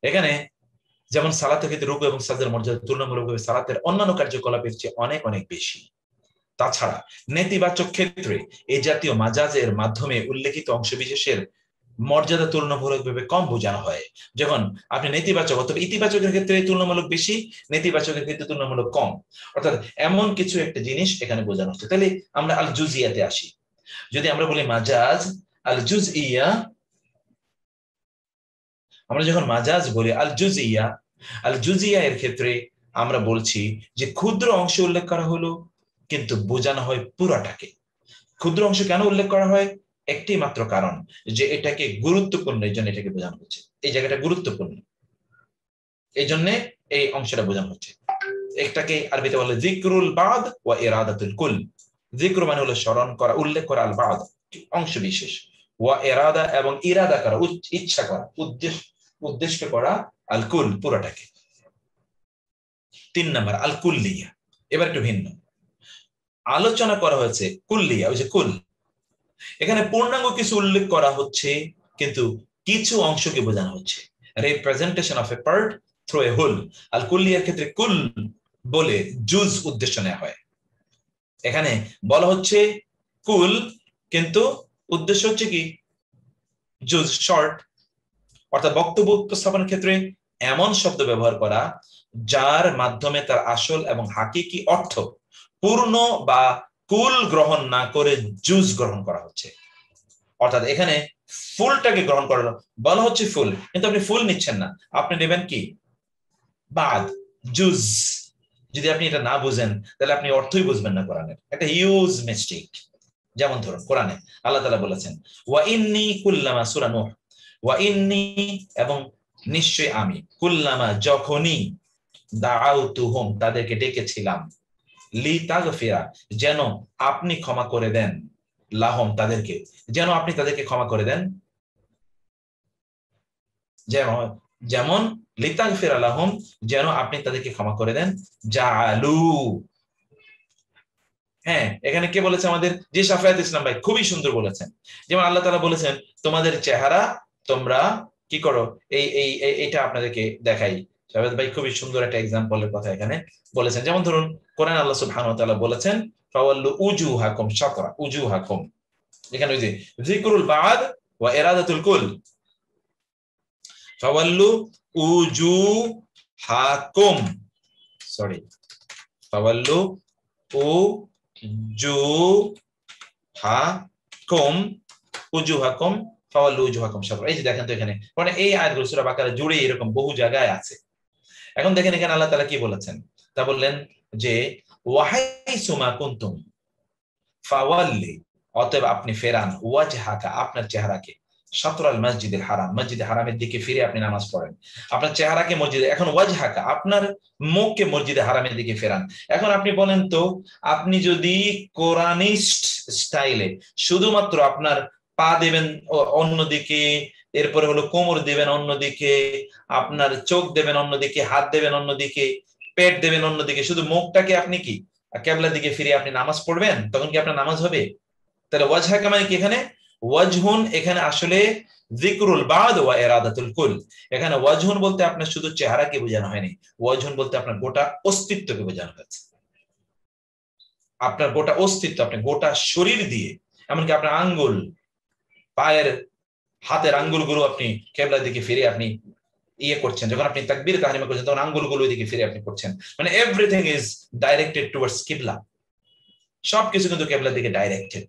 এখানে যেমন সালাতের ক্ষেত্রে রুকু এবং সাজদার মর্যাদা তুলনামূলকভাবে সালাতের অন্যান্য কার্যকলাপের চেয়ে অনেক অনেক বেশি। তাছাড়া নেতিবাচক ক্ষেত্রে এই জাতীয় মাজাজের মাধ্যমে উল্লেখিত অংশবিশেষের মর্যাদা তুলনামূলকভাবে কম বোঝানো হয়। যখন আপনি নেতিবাচক অথবা ইতিবাচকের ক্ষেত্রে তুলনামূলক বেশি, নেতিবাচকের ক্ষেত্রে তুলনামূলক কম, অর্থাৎ এমন কিছু একটা জিনিস এখানে বোঝানো হচ্ছে। তাহলে আমরা আল জুজিয়াতে আসি। যদি আমরা বলি মাজাজ আল জুজইয়া, আমরা যখন মাজাজ বলি আল জুজিয়া, আল জুজিয়া এর ক্ষেত্রে আমরা বলছি যে ক্ষুদ্র অংশ উল্লেখ করা হলো কিন্তু বোঝানো হয় পুরাটাকে। ক্ষুদ্র অংশ কেন উল্লেখ করা হয়? একটি মাত্র কারণ, যে এটাকে গুরুত্বপূর্ণ, এই জন্য এটাকে বোঝানো হচ্ছে, এই জায়গাটা গুরুত্বপূর্ণ, এই জন্য এই অংশটা বোঝানো হচ্ছে। একটাকে আরবিতে বলে যিকরুল বাদ ওয়া ইরাদাতুল কুল। যিকর মানে হলো স্মরণ করা, উল্লেখ করা, আল বাদ অংশ বিশেষ, ওয়া ইরাদা এবং ইরাদা করা, ইচ্ছা করা, উদ্দেশ্য করা, আল কুল পুরোটাকে। 3 নাম্বার আল কুল্লিয়া। এবার একটু ভিন্ন আলোচনা করা হয়েছে কুল্লিয়া, ওই যে কুল, এখানে পূর্ণাঙ্গ কিছু উল্লেখ করা হচ্ছে কিন্তু কিছু অংশকে বোঝানো হচ্ছে, representation of a part through a whole. আল কুল্লিয়ার ক্ষেত্রে কুল বলে জুজ উদ্দেশ্য নেওয়া হয়। এখানে বলা হচ্ছে কুল কিন্তু উদ্দেশ্য হচ্ছে কি জুজ, শর্ট। অর্থাৎ বক্তব্য উপস্থাপনের ক্ষেত্রে এমন শব্দ ব্যবহার করা যার মাধ্যমে তার আসল এবং হাকিকি অর্থ পূর্ণ বা কুল গ্রহণ না করে জুজ গ্রহণ করা হচ্ছে। অর্থাৎ এখানে ফুলটাকে গ্রহণ করা বলা হচ্ছে ফুল, কিন্তু আপনি ফুল নিচ্ছেন না, আপনি নেবেন কি বাদ, জুজ। যদি আপনি এটা না বুঝেন তাহলে আপনি অর্থই বুঝবেন না কোরআনের, একটা হিউজ মিস্টেক। যেমন ধরুন কোরআনে আল্লাহ তাআলা বলেছেন ওয়া ইন্নী কুল্লামা, সূরা নূহ, ওয়া ইন্নী এবং নিশ্চয় আমি, কুল্লামা যখনই, দাআউতুহুম তাদেরকে ডেকেছিলাম, লিতাগফিরা যেন আপনি ক্ষমা করে দেন, লাহম তাদেরকে, যেন আপনি তাদেরকে ক্ষমা করে দেন, যেমন লিতাগফিরা লাহুম যেন আপনি তাদেরকে ক্ষমা করে দেন, জাআলু। হ্যাঁ, এখানে কে বলেছে আমাদের? যে শাফায়াত ইসলাম ভাই খুবই সুন্দর বলেছেন। যেমন আল্লাহ তাআলা বলেছেন তোমাদের চেহারা তোমরা কি করো, এই এই এটা আপনাদেরকে দেখাই, জাভেদ ভাই খুবই সুন্দর একটা এক্সাম্পলের কথা এখানে বলেছেন। যেমন ধরুন কোরআন আল্লাহ সুবহানাহু ওয়া তাআলা বলেছেন ফাওয়াল্লু উজুহাকুম শাতরা, উজুহাকুম, এখানে ওই যে যিকরুল বাদ ওয়া ইরাদাতুল কুল, ফাওয়াল্লু উজুহাকুম, সরি, ফাওয়াল্লু উজুহাকুম, উজুহাকুম ফাওয়াল্লু উজুহাকুম শাতরা। এই যে দেখেন তো এখানে মানে এই আয়াতগুলো সূরা বাকারা জুড়ে এরকম বহু জায়গায় আছে। এখন দেখেন এখানে আল্লাহ তাআলা কি বলেছেন, তা বললেন যে ওয়াহাইসুমা কুনতুম ফাওয়াল্লি, অতএব আপনি ফেরান ওয়াজহাকা, আপনার চেহারাকে, শাতরাল মসজিদুল হারাম, মসজিদে হারামের দিকে ফিরে আপনি নামাজ পড়েন, আপনার চেহারাকে মসজিদে, এখন ওয়াজহাকা আপনার মুখকে মসজিদে হারামের দিকে ফেরান। এখন আপনি বলেন তো, আপনি যদি কোরআনিস্ট স্টাইলে শুধুমাত্র আপনার পা দেবেন অন্যদিকে, এরপরে হলো কোমর দেবেন অন্যদিকে, আপনার চোখ দেবেন অন্যদিকে, হাত দেবেন অন্যদিকে, পেট দেবেন অন্যদিকে, শুধু মুখটাকে আপনি কি কিবলার দিকে ফিরে আপনি নামাজ পড়বেন, তখন কি আপনার নামাজ হবে? তাহলে ওয়াজহাকা মানে কি, এখানে ওয়াজহুন এখানে আসলে যিকরুল বাদ ওয়া ইরাদাতুল কুল। এখানে ওয়াজহুন বলতে আপনার শুধু চেহারাকে বোঝানো হয়নি, ওয়াজহুন বলতে আপনার গোটা অস্তিত্বকে বোঝানো হয়েছে। আপনার গোটা অস্তিত্ব, আপনি গোটা শরীর দিয়ে, এমনকি আপনার আঙ্গুল, পায়ের, হাতের আঙ্গুলগুলো আপনি কিবলার দিকে ফিরে আপনি ইয়ে করছেন, যখন আপনি তাকবীর তাহরিমা করছেন তখন আঙ্গুলগুলো দিকে ফিরে আপনি করছেন, মানে এভরিথিং ইজ ডাইরেক্টেড টুয়ার্ডস কিবলা, সবকিছু কিন্তু কিবলার দিকে ডাইরেক্টেড।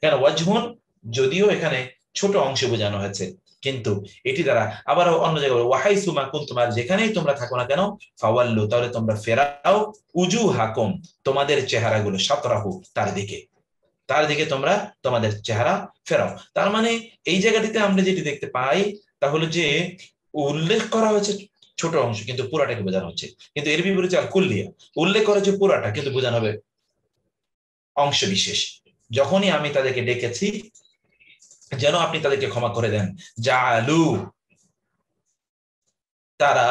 কেন ওয়াজহুন যদিও এখানে ছোট অংশ বোঝানো হয়েছে, কিন্তু এটি দ্বারা আবার অন্য জায়গায় ওয়াহাইসুমা কুনতুম, যেখানেই তোমরা থাকো না কেন, ফাওয়াল্লু তাহলে তোমরা ফেরাও উজুহাকুম তোমাদের চেহারাগুলো, শাতরাহু তার দিকে, তার দিকে তোমরা তোমাদের চেহারা ফেরাও। তার মানে এই জায়গাটিতে আমরা যেটি দেখতে পাই তা হলো যে উল্লেখ করা হয়েছে ছোট অংশ, কিন্তু পুরাটাকে বোঝানো হচ্ছে। কিন্তু এর বিপরীতে আল কুল্লিয়া, উল্লেখ করা হচ্ছে পুরাটা, কিন্তু বোঝানো হবে অংশ বিশেষ। যখনই আমি তাদেরকে ডেকেছি যেন আপনি তাদেরকে ক্ষমা করে দেন, জাআলু তারা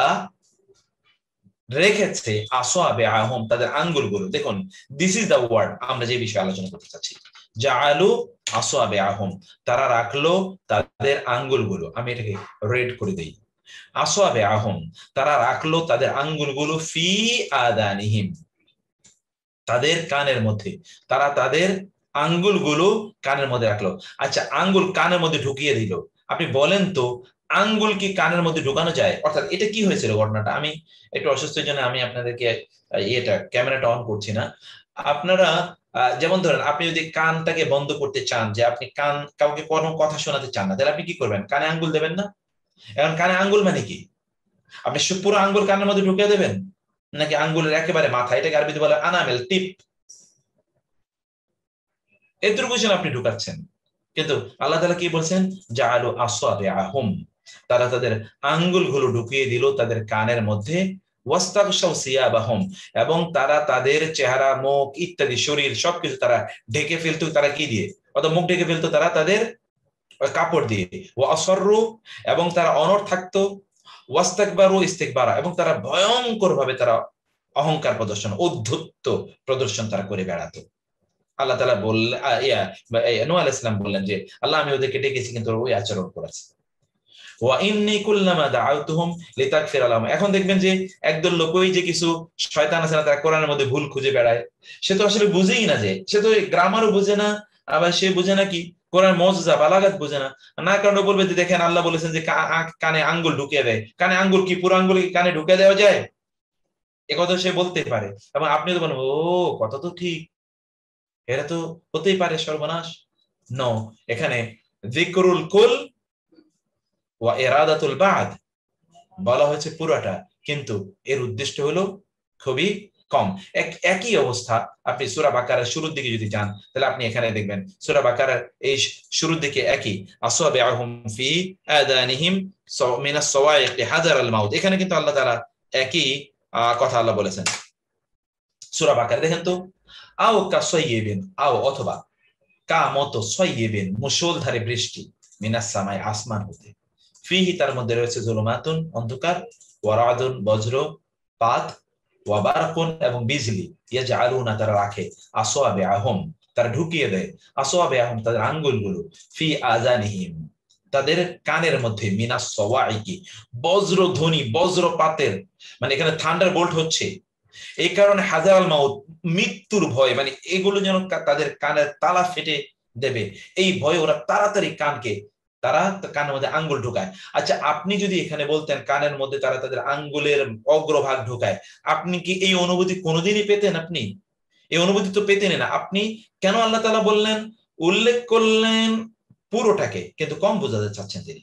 রেখেছে, আসওয়াবিআহুম তাদের আঙ্গুলগুলো, দেখুন দিস ইজ দ্য ওয়ার্ড আমরা যে বিষয়ে আলোচনা করতে চাচ্ছি, জাআলু আসওয়াবিআহুম তারা রাখলো তাদের আঙ্গুলগুলো, আমি এটাকে রেড করে দেই, আসওয়াবিআহুম তারা রাখলো তাদের আঙ্গুলগুলো, ফি আদানিহিম তাদের কানের মধ্যে, তারা তাদের আঙ্গুলগুলো কানের মধ্যে রাখলো। আচ্ছা, আঙ্গুল কানের মধ্যে ঢুকিয়ে দিল, আপনি বলেন তো আঙ্গুল কি কানের মধ্যে ঢুকানো যায়? অর্থাৎ এটা কি হয়েছিল ঘটনাটা, আমি একটু অসুস্থের জন্য আমি আপনাদেরকে এটা ক্যামেরাটা অন করছি না। আপনারা যেমন ধরেন আপনি যদি কানটাকে বন্ধ করতে চান, যে আপনি কান কাউকে কোনো কথা শোনাতে চান না, তাহলে আপনি কি করবেন? কানে আঙ্গুল দেবেন না? এখন কানে আঙ্গুল মানে কি, আপনি পুরো আঙ্গুল কানের মধ্যে ঢুকিয়ে দেবেন নাকি আঙ্গুলের একেবারে মাথা, এটাকে আরবিতে বলে আনামেল, টিপ, এতটুকু আপনি ঢুকাচ্ছেন। কিন্তু আল্লাহ তাআলা কি বলছেন, জাআলু আসওয়াবিআহুম তারা তাদের আঙ্গুলগুলো ঢুকিয়ে দিল তাদের কানের মধ্যে, ওয়াস্তাগশাউ সিয়াবাহুম এবং তারা তাদের চেহারা, মুখ ইত্যাদি শরীর সবকিছু তারা ঢেকে ফেলতো, তারা কি দিয়ে, অথবা মুখ ঢেকে ফেলতো তারা তাদের কাপড় দিয়ে, ওয়া আসররু এবং তারা অনড় থাকতো, ওয়াস্তাকবারু ইস্তিকবারা এবং তারা ভয়ঙ্কর ভাবে তারা অহংকার প্রদর্শন, ঔদ্ধত্য প্রদর্শন তারা করে বেড়াতো। আল্লাহ তাআলা বললেন, নূহ আলাইহিস সালাম বললেন যে আল্লাহ আমি ওদেরকে ডেকেছি কিন্তু ওই আচরণ করেছে। ওয়া ইন্নী কুল্লামা দাআউতুহুম লিতাগফিরা লাহুম, এখন দেখবেন যে একদল লোকই যে কিছু শয়তান আছে না, তারা কোরআনের মধ্যে ভুল খুঁজে বেড়ায়, সে তো আসলে বুঝেই না, যে সে তো গ্রামারও বুঝে না, আবার সে বুঝে না কি কোরআন মুজিজা বালাগাত বুঝে না, না কারণে বলবে যে দেখেন আল্লাহ বলেছেন যে কানে আঙ্গুল ঢুকিয়ে দেয়, কানে আঙ্গুল কি পুরো আঙ্গুল কানে ঢুকিয়ে দেওয়া যায়? একথা সে বলতে পারে, এবং আপনি তো বলেন ও কথা তো ঠিক, এরা তো হতেই পারে সর্বনাশ। নো, এখানে যিকরুল কুল ওয়া ইরাদাতুল বাদ বলা হয়েছে পুরাটা, কিন্তু এর উদ্দেশ্য হলো খুবই কম। একই অবস্থা আপনি সূরা বাকারার শুরুর দিকে যদি যান, তাহলে আপনি এখানে দেখবেন সূরা বাকারার এই শুরুর দিকে একই, আসওয়াবিআহুম ফি আদানিহিম মিনাস সাওয়াইক হাযারাল মাউত, এখানে কিন্তু আল্লাহ তাআলা একই কথা আল্লাহ বলেছেন সূরা বাকারা। দেখেন তো, আও কাসাইয়িবিন, আও অথবা, কা মতো, সাইয়িবিন মুষলধারে বৃষ্টি, মিনাস সামাই আসমান হতে, ফিহি তার মধ্যে রয়েছে যুলুমাতুন অন্ধকার, ওয়া রাদুন বজ্রপাত, ওয়া বারকুন এবং বিজলি, ইয়াজআলুনা তারা রাখে, আসওয়াবিআহুম তারা ঢুকিয়ে দেয়, আসওয়াবিআহুম তাদের আঙ্গুলগুলো, ফি আযানিহিম তাদের কানের মধ্যে, মিনাস সাওয়াইকি বজ্রধ্বনি বজ্রপাতের মানে এখানে থান্ডার বোল্ট হচ্ছে, এই কারণে হাজার আল মাউত, মৃত্যুর ভয়, মানে এগুলো যেন তাদের কানের তালা ফেটে দেবে, এই ভয়ে ওরা তাড়াতাড়ি তারা কানের মধ্যে আঙ্গুল ঢুকায়। আচ্ছা, আপনি যদি এখানে বলতেন কানের মধ্যে তারা তাদের আঙ্গুলের অগ্রভাগ ঢুকায়, আপনি কি এই অনুভূতি কোনোদিনই পেতেন? আপনি এই অনুভূতি তো পেতেনই না। আপনি কেন আল্লাহ তাআলা বললেন, উল্লেখ করলেন পুরোটাকে, কিন্তু কম বোঝাতে চাচ্ছেন তিনি,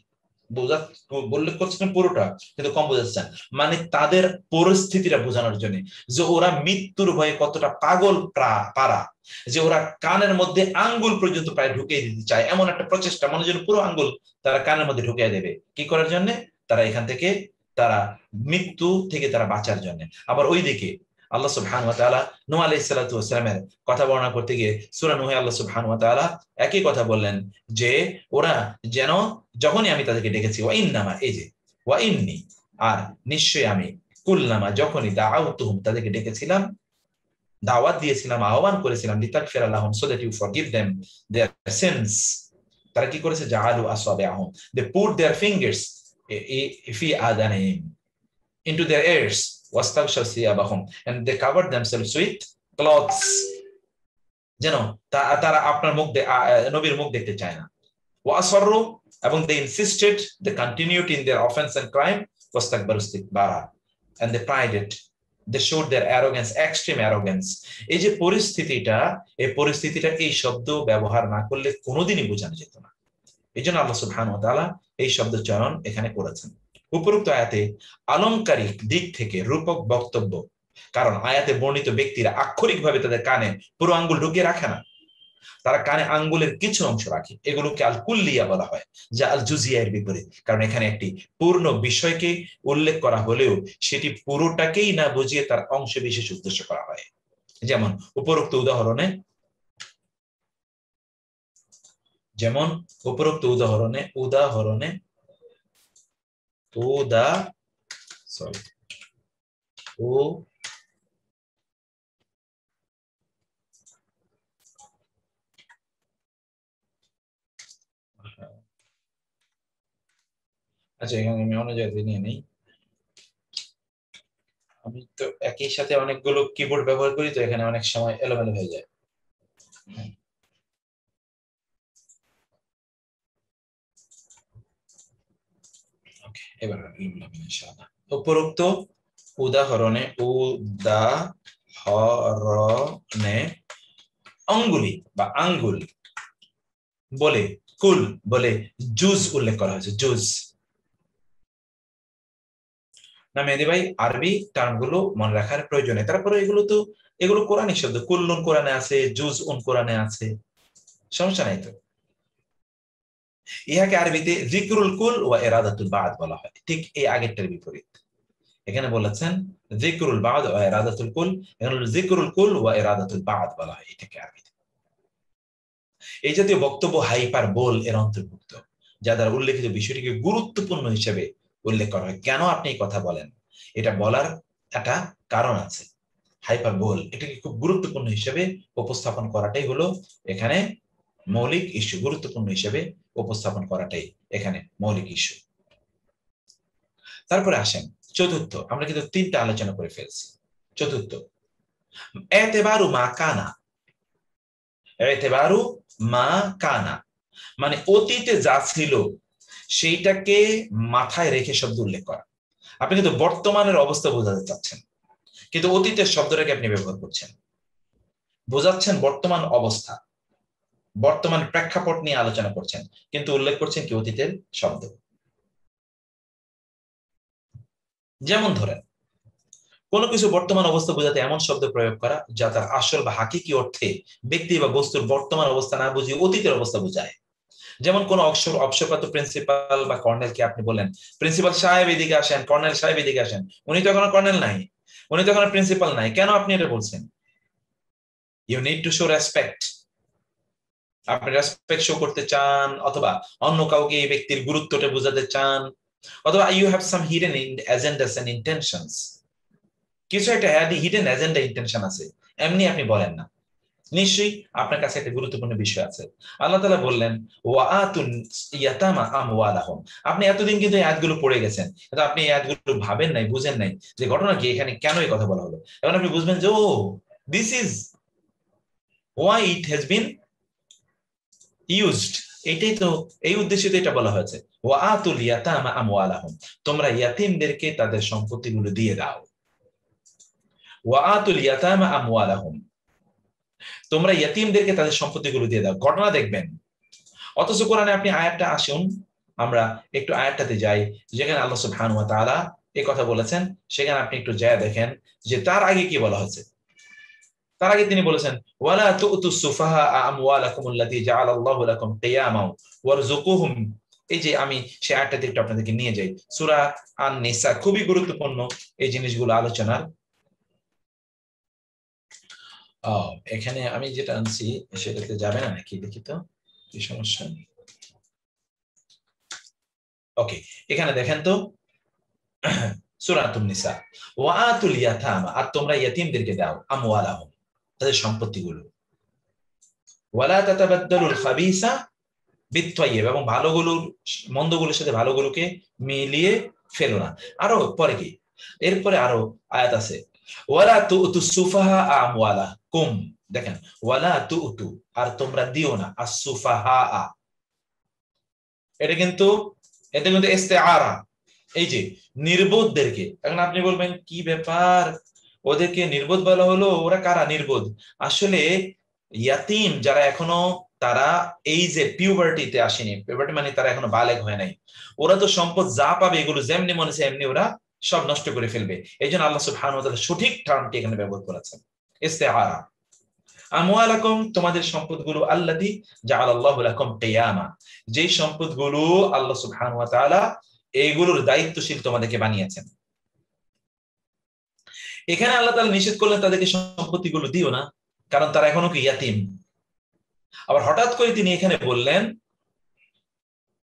উল্লেখ করছেন পুরোটা কিন্তু কম বোঝাচ্ছেন, মানে তাদের পরিস্থিতিটা বোঝানোর জন্য, যে ওরা মৃত্যুর ভয়ে কতটা পাগল পারা, যে ওরা কানের মধ্যে আঙ্গুল পর্যন্ত প্রায় ঢুকিয়ে দিতে চায়, এমন একটা প্রচেষ্টা, মনে যেন পুরো আঙ্গুল তারা কানের মধ্যে ঢুকিয়ে দেবে। কি করার জন্য? তারা এখান থেকে, তারা মৃত্যু থেকে তারা বাঁচার জন্য। আবার ওইদিকে আল্লাহ সুবহানাহু ওয়া তাআলা নূহ আলাইহিস সালাতু ওয়াস সালামের কথা বর্ণনা করতে গিয়ে সূরা নূহে আল্লাহ সুবহানাহু ওয়া তাআলা একই কথা বললেন, যে ওরা যেন, যখনই আমি তাদেরকে ডেকেছি, ওয়া ইন্নামা, এই যে ওয়া ইন্নী, আর নিশ্চয়ই আমি, কুল্লামা, যখনই দাআউতুহুম, তাদেরকে ডেকেছিলাম, দাওয়াত দিয়েছিলাম, আহ্বান করেছিলাম, লিতাগফিরা লাহুম, so that you forgive them their sins, তারা কি করেছে? জাআলু আসাবিআহুম, দে পুট देयर ফিঙ্গার্স ফি আযানিহিম, into their ears, ওয়াস্তাগশাউ সিয়াবাহুম, and they covered themselves with cloths, যেন তারা আপনার নবীর মুখ দেখতে চায় না। ওয়াসররু, এবং they insisted, they continued in their offense and crime, ওয়াস্তাকবারু ইসতিকবারা, and they prided, they showed their arrogance, extreme arrogance। এই যে পরিস্থিতিটা, এই শব্দ ব্যবহার না করলে কোনোদিনই বোঝানো যেত না। এই জন্য আল্লাহ সুবহানাহু ওয়া তাআলা এই শব্দ চয়ন এখানে করেছেন। উপরোক্ত আয়াতে আলংকারিক দিক থেকে রূপক বক্তব্য, কারণ আয়াতে বর্ণিত ব্যক্তিরা আক্ষরিকভাবে তাদের কানে পুরো আঙ্গুল ঢুকিয়ে রাখে না, তারা কানে আঙ্গুলের কিছু অংশ রাখে, এগুলোকে আল কুল্লিয়া বলা হয়, যা আল জুজিয়ার বিপরীত। কারণ এখানে একটি পূর্ণ বিষয়কে উল্লেখ করা হলেও সেটি পুরোটাকেই না বুঝিয়ে তার অংশ বিশেষ উদ্দেশ্য করা হয়। যেমন উপরোক্ত উদাহরণে আচ্ছা, এখানে আমি অন্য জায়গায় নিয়ে নেই, আমি তো একই সাথে অনেকগুলো কিবোর্ড ব্যবহার করি, তো এখানে অনেক সময় এলোমেলো হয়ে যায়। ওকে, এবার ইনশাআল্লাহ উপরোক্ত উদাহরণে অঙ্গুলি বা আঙ্গুল বলে, কুল বলে জুজ উল্লেখ করা হয়েছে, জুজ। না মেহেদী ভাই, আরবি টার্মগুলো মনে রাখার প্রয়োজন নেই, তারপরে এগুলো কোরআনিক শব্দ, কুল্লুন কোরআনে আছে, জুজ উন কোরআনে আছে, সমস্যা নাই তো। ইহাকে আরবিতে যিকরুল কুল ওয়া ইরাদাতুল বাদ বলা হয়, ঠিক এই আগেরটার বিপরীত। এখানে বলেছেন যিকরুল বাদ ওয়া ইরাদাতুল কুল, এখানে যিকরুল কুল ওয়া ইরাদাতুল বাদ বলা হয় এটাকে আরবিতে। এই জাতীয় বক্তব্য হাইপার বোল এর অন্তর্ভুক্ত, যা দ্বারা উল্লেখিত বিষয়টিকে গুরুত্বপূর্ণ হিসেবে উল্লেখ করা হয়। কেন আপনি এই কথা বলেন, এটা বলার একটা কারণ আছে। হাইপার বোল এটাকে খুব গুরুত্বপূর্ণ হিসেবে উপস্থাপন করাটাই হলো এখানে মৌলিক ইস্যু, গুরুত্বপূর্ণ হিসেবে উপস্থাপন করাটাই এখানে মৌলিক ইস্যু। তারপরে আসেন চতুর্থ, আমরা কিন্তু তিনটা আলোচনা করে ফেলছি। চতুর্থ, এতেবারু মা কানা, এতেবারু মা কানা, মানে অতীতে যা ছিল সেইটাকে মাথায় রেখে শব্দ উল্লেখ করা। আপনি কিন্তু বর্তমানের অবস্থা বোঝাতে চাচ্ছেন, কিন্তু অতীতের শব্দটাকে আপনি ব্যবহার করছেন, বোঝাচ্ছেন বর্তমান অবস্থা, বর্তমান প্রেক্ষাপট নিয়ে আলোচনা করছেন, কিন্তু উল্লেখ করছেন কি অতীতের শব্দ। যেমন ধরেন কোনো কিছু বর্তমান অবস্থা বোঝাতে এমন শব্দ প্রয়োগ করা যা তার আসল বা হাকিকি অর্থে ব্যক্তি বা বস্তুর বর্তমান অবস্থা না বুঝিয়ে অতীতের অবস্থা বোঝায়। যেমন কোন অবসরপ্রাপ্ত প্রিন্সিপাল বা কর্নেলকে আপনি বললেন, প্রিন্সিপাল সাহেব এদিকে আসেন, কর্নেল সাহেব এদিকে আসেন, উনি তো এখন কর্নেল নাই, উনি তো এখন প্রিন্সিপাল নাই, কেন আপনি এটা বলছেন? You need to show respect, আপনি রেসপেক্ট শো করতে চান, অথবা অন্য কাউকে এই ব্যক্তির গুরুত্বটা বোঝাতে চান, অথবা you have some hidden agendas and intentions, কিছু একটা হিডেন এজেন্ডা ইন্টেনশন আছে, এমনি আপনি বলেন না। নিশ্চয়ই আপনার কাছে একটা গুরুত্বপূর্ণ বিষয় আছে। আল্লাহ তাআলা বললেন ওয়াআতুন ইয়াতামা আমওয়ালাহুম। আপনি এতদিন কিন্তু এই আয়াতগুলো পড়ে গেছেন, কিন্তু আপনি এই আয়াতগুলো ভাবেন নাই, বুঝেন নাই যে ঘটনা কি, এখানে কেন এই কথা বলা হলো। এখন আপনি বুঝবেন যে ও, this is why it has been used. এটাই তো, এই উদ্দেশ্যে তো এটা বলা হয়েছে, ওয়াআতুল ইয়াতামা আমওয়ালাহুম, তোমরা ইয়াতীমদেরকে তাদের সম্পত্তিগুলো দিয়ে দাও। ওয়াআতুল ইয়াতামা আমওয়ালাহুম, তোমরা ইয়াতীমদেরকে তাদের সম্পত্তিগুলো দিয়ে দাও। ঘটনা দেখবেন, অথচ কোরআনে আপনি আয়াতটা আসুন, আমরা একটু আয়াতটাতে যাই যেখানে আল্লাহ সুবহানাহু ওয়া তাআলা এই কথা বলেছেন, সেখানে আপনি একটু যায় দেখেন যে তার আগে কি বলা হয়েছে। তার আগে তিনি বলেছেন ওয়ালা তুতুস সুফাহা আমওয়ালাকুম আল্লাতী জাআলাল্লাহু লাকুম কিয়ামা ওয়ারযুকুহুম। এই যে আমি সেই আয়াতটাতে একটু আপনাদেরকে নিয়ে যাই, সূরা আন-নিসা, খুবই গুরুত্বপূর্ণ এই জিনিসগুলো আলোচনার। এখানে আমি যেটা আনছি সেটাতে যাবে না নাকি, দেখি তো কি সমস্যা। ওকে, এখানে দেখেন তো সূরাতুন নিসা, ওয়াআতুল ইয়াতামা, আর তোমরা ইয়াতীমদেরকে দাও, আমওয়ালাহুম, তাদের সম্পত্তিগুলো, ওয়ালা তাতাবাদদালুল খাবিসা বিত-তাইয়্যিব, এবং ভালোগুলো মন্দগুলোর সাথে ভালোগুলোকে মিলিয়ে ফেলো না। আরো পরে কি, এরপরে আরো আয়াত আছে, ওয়ালা তুতুস সুফাহা আমওয়ালাকুম, দেখেন ওয়ালা তুতু, আর তোমরা দিও না, আস-সুফাহা, এটা কিন্তু ইস্তেআরা, এই যে নির্বোধদেরকে। এখন আপনি বলবেন কি ব্যাপার, ওদেরকে নির্বোধ বলা হলো, ওরা কারা নির্বোধ? আসলে ইয়াতিম যারা এখনো, তারা এই যে পিউবার্টিতে আসেনি, পিউবার্টি মানে তারা এখনো বালেগ হয় নাই, ওরা তো সম্পদ যা পাবে এগুলো যেমনি মনে চায় এমনি ওরা সব নষ্ট করে ফেলবে। এই জন্য আল্লাহ সুবহানাহু ওয়া তাআলা সঠিক টার্মটি এখানে ব্যবহার করেছেন, ইস্তেআরা। আমওয়ালাকুম, তোমাদের সম্পদগুলো, আল্লাতী জাআলাল্লাহু লাকুম কিয়ামা, যেই সম্পদগুলো আল্লাহ সুবহানাহু ওয়া তাআলা এইগুলোর দায়িত্বশীল তোমাদেরকে বানিয়েছেন। এখানে আল্লাহ তাআলা নিষেধ করলেন তাদেরকে সম্পত্তিগুলো দিও না, কারণ তারা এখনো কি ইয়াতীম। আবার হঠাৎ করে তিনি এখানে বললেন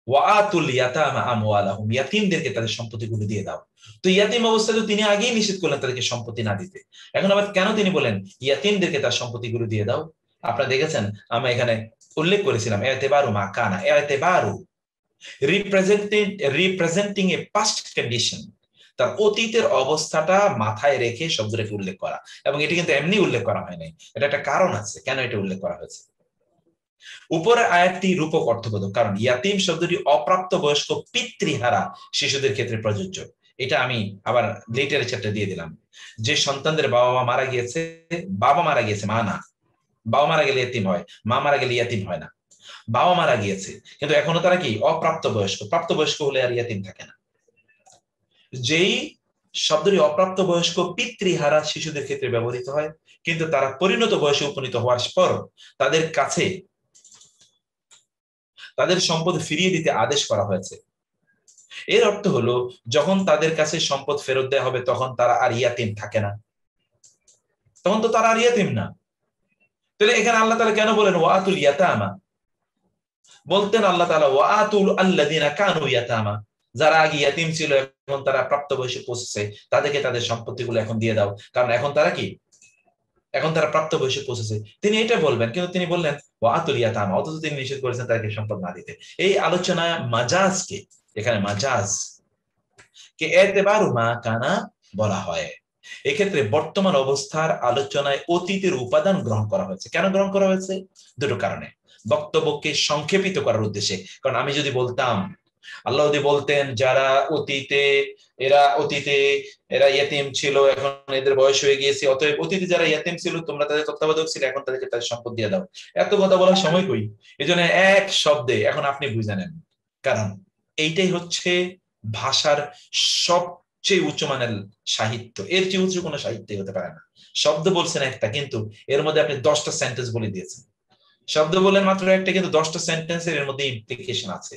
ওয়াআতুল ইয়াতামা আমওয়ালাহুম, ইয়াতীমদেরকে তাদের সম্পত্তিগুলো দিয়ে দাও। তো ইয়াতীম অবস্থায় তো তিনি আগেই নিষেধ করলেন তাদেরকে সম্পত্তি না দিতে, এখন আবার কেন তিনি বলেন ইয়াতীমদেরকে তার সম্পত্তিগুলো দিয়ে দাও? আপনারা দেখেছেন, আমরা এখানে উল্লেখ করেছিলাম এতেবারু মা কানা, এতেবারু রিপ্রেজেন্টিং এ পাস্ট কন্ডিশন, তার অতীতের অবস্থাটা মাথায় রেখে শব্দটাকে উল্লেখ করা। এবং এটি কিন্তু এমনি উল্লেখ করা হয় নাই, এটা একটা কারণ আছে কেন এটা উল্লেখ করা হয়েছে। উপরের আয়াতটি রূপক অর্থবোধক, কারণ ইয়াতিম শব্দটি অপ্রাপ্ত বয়স্ক পিতৃহারা শিশুদের ক্ষেত্রে প্রযোজ্য। এটা আমি আবার লিটারেচারটা দিয়ে দিলাম, যে সন্তানদের বাবা মা মারা গিয়েছে, বাবা মারা গিয়েছে মা না, বাবা মারা গেলে ইয়াতিম হয়, মা মারা গেলে ইয়াতিম হয় না। বাবা মারা গিয়েছে কিন্তু এখনো তারা কি অপ্রাপ্ত বয়স্ক, প্রাপ্তবয়স্ক হলে আর ইয়াতিম থাকে না। যেই শব্দটি অপ্রাপ্ত বয়স্ক পিতৃহারা শিশুদের ক্ষেত্রে ব্যবহৃত হয়, কিন্তু তারা পরিণত বয়সে উপনীত হওয়ার পর তাদের কাছে তাদের সম্পদ ফিরিয়ে দিতে আদেশ করা হয়েছে। এর অর্থ হলো যখন তাদের কাছে সম্পদ ফেরত দেওয়া হবে তখন তারা আর ইয়াতিম থাকে না, তখন তো তারা আর ইয়াতিম না। তাহলে এখানে আল্লাহ তাআলা কেন বলেন ওয়াতুল ইয়াতামা? বলতেন আল্লাহ তাআলা ওয়াতুল আল্লাযিনা কানু ইয়াতামা, যারা আগে ইয়াতিম ছিল এখন তারা প্রাপ্ত বয়সে পৌঁছেছে, তাদেরকে তাদের সম্পত্তিগুলো এখন দিয়ে দাও, কারণ এখন তারা কি, এখন তারা প্রাপ্ত বয়সে পৌঁছেছে। তিনি এটা বলবেন, কিন্তু তিনি বললেন ওয়াতুল ইয়াতামা, অথচ তিনি নিষেধ করেছেন তাদেরকে সম্পদ না দিতে। এই আলোচনায় মাজাজকে, এখানে মাজাজ কে এতেবারু মা কানা বলা হয়। এক্ষেত্রে বর্তমান অবস্থার আলোচনায় অতীতের উপাদান গ্রহণ করা হয়েছে। কেন গ্রহণ করা হয়েছে? দুটো কারণে। বক্তব্যকে সংক্ষেপিত করার উদ্দেশ্যে, কারণ আমি যদি বলতাম, আল্লাহ যদি বলতেন যারা অতীতে এরা ইয়াতিম ছিল, এখন এদের বয়স হয়ে গিয়েছে, অতএব অতীতে যারা ইয়াতিম ছিল তোমরা তাদের তত্ত্বাবধায়ক ছিল, এখন তাদেরকে তাদের সম্পদ দিয়ে দাও, এত কথা বলার সময় কই। এই জন্য এক শব্দে এখন আপনি বুঝে নেন, কারণ এইটাই হচ্ছে ভাষার সবচেয়ে উচ্চমানের সাহিত্য, এর চেয়ে উচ্চ কোনো সাহিত্যই হতে পারে না। শব্দ বলছেন একটা, কিন্তু এর মধ্যে আপনি 10টা সেন্টেন্স বলে দিয়েছেন। শব্দ বললেন মাত্র একটা, কিন্তু 10টা সেন্টেন্সের এর মধ্যে ইমপ্লিকেশন আছে।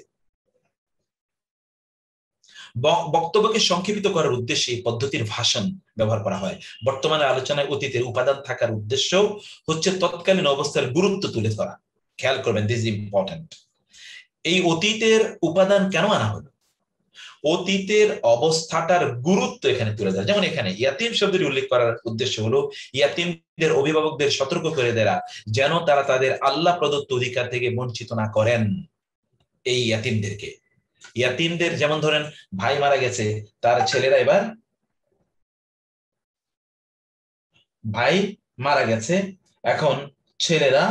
বক্তব্যকে সংক্ষেপিত করার উদ্দেশ্যে এই পদ্ধতির ভাষণ ব্যবহার করা হয়। বর্তমানে আলোচনায় অতীতের উপাদান থাকার উদ্দেশ্য হচ্ছে তৎকালীন অবস্থার গুরুত্ব তুলে ধরা। খেয়াল করবেন, দিস ইজ ইম্পর্টেন্ট। এই অতীতের উপাদান কেন আনা হলো? অতীতের অবস্থাটার গুরুত্ব এখানে তুলে ধরে। যেমন এখানে ইয়াতিম শব্দটি উল্লেখ করার উদ্দেশ্য হলো ইয়াতিমদের অভিভাবকদের সতর্ক করে দেয়া, যেন তারা তাদের আল্লাহ প্রদত্ত অধিকার থেকে বঞ্চিত না করেন এই ইয়াতিমদেরকে। ইয়াতিমদের যেমন ধরেন ভাই মারা গেছে, তার ছেলেরা এবার ভাই মারা গেছে, এখন ছেলেরা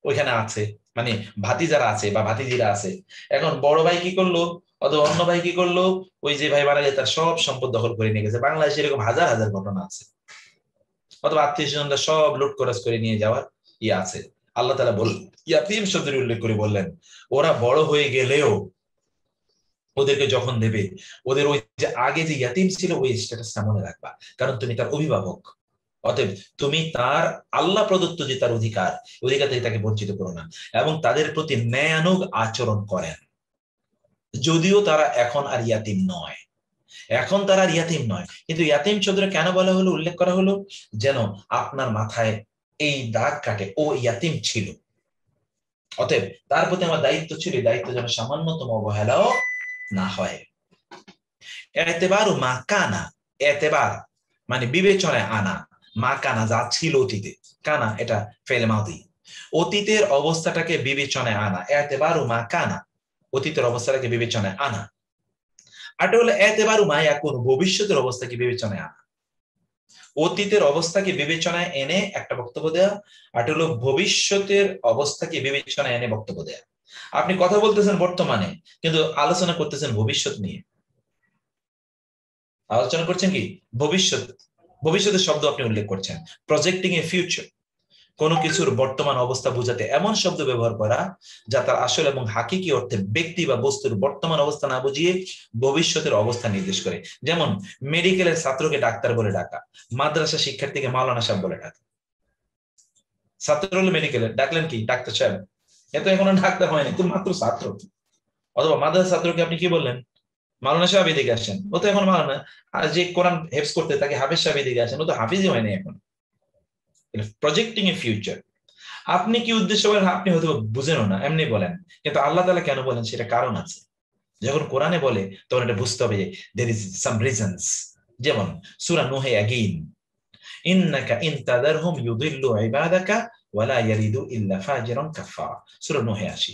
ওইখানে আছে, মানে ভাতিজারা আছে বা ভাতিজিরা আছে। এখন বড় ভাই কি করলো অথবা অন্য ভাই কি করলো, ওই যে ভাই মারা গেছে তার সব সম্পদ দখল করে নিয়ে গেছে। বাংলাদেশে এরকম হাজার হাজার ঘটনা আছে। অথবা আত্মীয় স্বজনরা সব লুট খরচ করে নিয়ে যাওয়ার ইয়ে আছে। আল্লাহ তাআলা ইয়াতিম শব্দের উল্লেখ করে বললেন, ওরা বড় হয়ে গেলেও ওদেরকে যখন দেবে, ওদের ওই যে আগে যে ইয়াতিম ছিল ওই স্ট্যাটাসটা মনে রাখবা, কারণ তুমি তার অভিভাবক। অতএব তুমি তার আল্লাহ প্রদত্ত যে তার অধিকার থেকে তাকে বঞ্চিত করো না, এবং তাদের প্রতি ন্যায়ানুগ আচরণ করেন। যদিও তারা এখন আর ইয়াতিম নয়, এখন তারা আর ইয়াতিম নয়, কিন্তু ইয়াতিম শব্দটা কেন বলা হলো, উল্লেখ করা হলো যেন আপনার মাথায় এই দাগ কাটে, ও ইয়াতিম ছিল। অতএব তার প্রতি আমার দায়িত্ব ছিল, দায়িত্ব যেন সামান্যতম অবহেলাও না হয়। এতেবার ও মা কানা, এতেবার মানে বিবেচনায় আনা, মা কানা যা ছিল অতীতে, কানা এটা ফেল মাদি, অতীতের অবস্থাটাকে বিবেচনায় আনা। এতেবার ও মা কানা, অতীতের অবস্থাটাকে বিবেচনায় আনা। আরটা হলো এতেবার ও মা ইয়াকুন, ভবিষ্যতের অবস্থাকে বিবেচনায় আনা। অতীতের অবস্থাকে বিবেচনায় এনে একটা বক্তব্য দেয়া, আর হলো ভবিষ্যতের অবস্থাকে বিবেচনায় এনে বক্তব্য দেয়া। আপনি কথা বলতেছেন বর্তমানে, কিন্তু আলোচনা করতেছেন ভবিষ্যৎ নিয়ে। আলোচনা করছেন কি ভবিষ্যৎ, ভবিষ্যতের শব্দ আপনি উল্লেখ করছেন, প্রজেক্টিং এ ফিউচার। কোনো কিছুর বর্তমান অবস্থা বোঝাতে এমন শব্দ ব্যবহার করা যা তার আসল এবং হাকিকি অর্থে ব্যক্তি বা বস্তুর বর্তমান অবস্থা না বুঝিয়ে ভবিষ্যতের অবস্থা নির্দেশ করে। যেমন মেডিকেলের ছাত্রকে ডাক্তার বলে ডাকা, মাদ্রাসা শিক্ষার্থীকে মাওলানা সাহেব বলে ডাকা। ছাত্র হলো মেডিকেলের, ডাকলেন কি ডাক্তার সাহেব, এত এখনো ডাক্তার হয়নি, তুমি মাত্র ছাত্র। অথবা মাদ্রাসা ছাত্রকে আপনি কি বললেন, মাওলানা সাহেব এদিকে আসেন, ও তো এখন মাওলানা। আর যে কোরআন হেফজ করতে তাকে হাফিজ সাহেব এদিকে আসেন, ও তো হাফিজই হয়নি এখন। প্রজেক্টিং এ ফিউচার। আপনি কি উদ্দেশ্য বলেন আপনি হয়তো বুঝেনও না, এমনি বলেন, কিন্তু আল্লাহ তাআলা কেন বলেন সেটা কারণ আছে। যখন কোরআনে বলে তখন এটা বুঝতে হবে যে there is some reasons। যেমন সূরা নূহে अगेन, ইন্নাকা ইন তাদারহুম ইউদিল্লু ইবাদাকা ওয়া লা ইয়ালিদু ইল্লা ফাজিরান কাফারা। সূরা নূহে 80।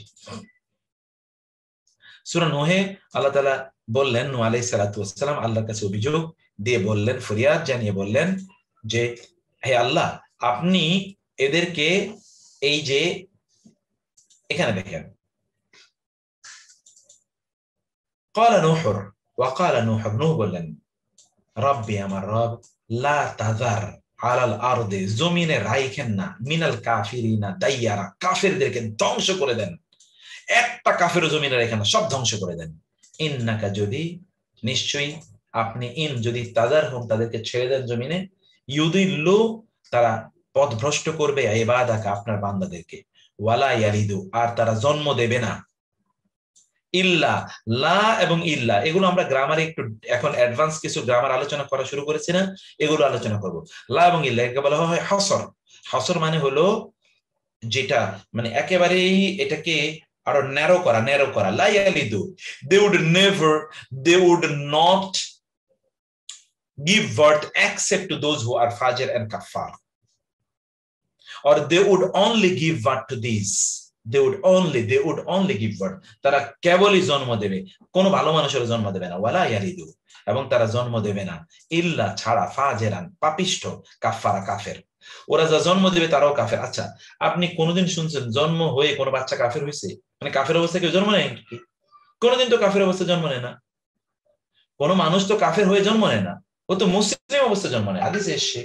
সূরা নূহে আল্লাহ তাআলা বললেন, নূহ আলাইহিস সালাতু ওয়াস সালাম আল্লাহর কাছে অভিযোগ দিয়ে বললেন, ফরিয়াদ জানিয়ে বললেন যে হে আল্লাহ, আপনি এদেরকে এই যে এখানে দেখেন, قال نوح وقال نوح, নূহ বললেন, রব্বি আমার রব, লা তাযার আলাল আরদি, জমিনে রাইখেন না, মিনাল কাফিরিনা দাইয়ারা, কাফেরদেরকে ধ্বংস করে দেন, একটা কাফেরও জমিনে রাখেন না, সব ধ্বংস করে দেন। ইন্নাকা, যদি, নিশ্চয়ই আপনি, ইন যদি, তাযারহুম তাদেরকে ছেড়ে দেন জমিনে, ইউদিল্লু তারা পথভ্রষ্ট করবে, ইবাদাকা আপনার বান্দাদেরকে, ওয়ালা ইয়ালিদু আর তারা জন্ম দেবে না, ইল্লা, লা এবং ইল্লা এগুলো আমরা গ্রামারে একটু এখন অ্যাডভান্স কিছু গ্রামার আলোচনা করা শুরু করেছি না, এগুলো আলোচনা করব। লা এবং ইল্লা একে বলা হয় হসর। হসর মানে হলো যেটা মানে একেবারেই এটাকে আরো ন্যারো করা। লা ইয়ালিদু, they would not give birth except to those who are fajir and kaffar, or they would only give birth to these, they would only give birth, তারা কেবলই জন্ম দেবে, কোনো ভালো মানুষের জন্ম দেবে না, ওয়ালা ইয়ালিদু এবং তারা জন্ম দেবে না, ইল্লা ছাড়া, ফাজেরান পাপিষ্ঠ, কাফারা কাফের, ওরা যা জন্ম দেবে তারাও কাফের। আচ্ছা, আপনি কোনোদিন শুনছেন জন্ম হয়ে কোনো বাচ্চা কাফের হয়েছে? মানে কাফের অবস্থায় কেউ জন্ম নেয়? কোনোদিন তো কাফের অবস্থায় জন্ম নেয় না। কোনো মানুষ তো কাফের হয়ে জন্ম নেয় না, ও তো মুসলিম অবস্থায় জন্ম নেয়। হাদিসে এসেছে,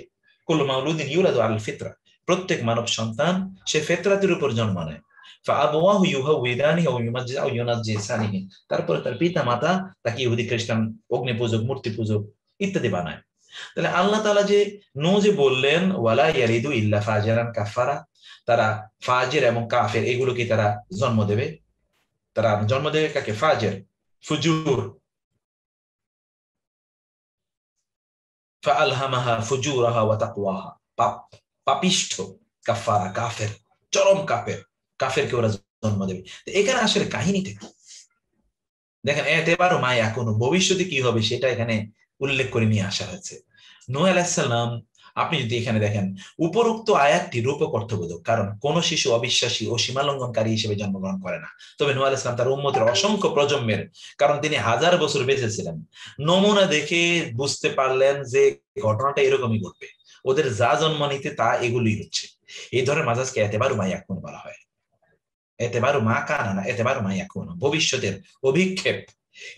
কুল্লু মাউলুদিন ইউলাদু আলাল ফিতরা, প্রত্যেক মানব সন্তান সে ফিতরাতের উপর জন্ম নেয়। ফাআবাওয়াহু ইউহাউইদানিহি ওয়া ইউমাজ্জিসু ইউনাজ্জিসানিহি, তারপরে তার পিতা মাতা তাকে ইহুদি খ্রিস্টান, অগ্নি পূজক, মূর্তি পূজক ইত্যাদি বানায়। তাহলে আল্লাহ তাআলা যে নূহ যে বললেন ওয়ালা ইয়ালিদু ইল্লা ফাজিরান কাফারা, তারা ফাজির এবং কাফের এগুলোকে তারা জন্ম দেবে। তারা জন্ম দেবে কাকে? ফাজির, ফুজুর। ফাআলহামাহা ফুজুরাহা ওয়া তাকওয়াহা, পাপিষ্ঠ, কাফারা কাফের, চরম কাফের, কাফেরকে ওরা জন্ম দেবে। তো এখানে আসলে কাহিনীটা কি? দেখেন এতেবারু মা ইয়াকুনু, ভবিষ্যতে কি হবে সেটা এখানে উল্লেখ করে নিয়ে আসা হয়েছে। নূহ আলাইহিস সালাম, আপনি যদি এখানে দেখেন উপরোক্ত আয়াতটি রূপক অর্থবোধক, কারণ কোন শিশু অবিশ্বাসী ও সীমালঙ্ঘনকারী হিসেবে জন্মগ্রহণ করে না। তবে নূহ আলাইহিস সালাম তার উম্মতের অসংখ্য প্রজন্মের, কারণ তিনি 1000 বছর বেঁচে ছিলেন, নমুনা দেখে বুঝতে পারলেন যে ঘটনাটা এরকমই ঘটবে, ওদের যা জন্ম নিতে তা এগুলোই হচ্ছে। এই ধরনের মাজাজকে এতেবারু মা ইয়াকুনু বলা হয়। এতেবারু মা কানা না, এতেবারু মা ইয়াকুনু, ভবিষ্যতের অভিক্ষেপ।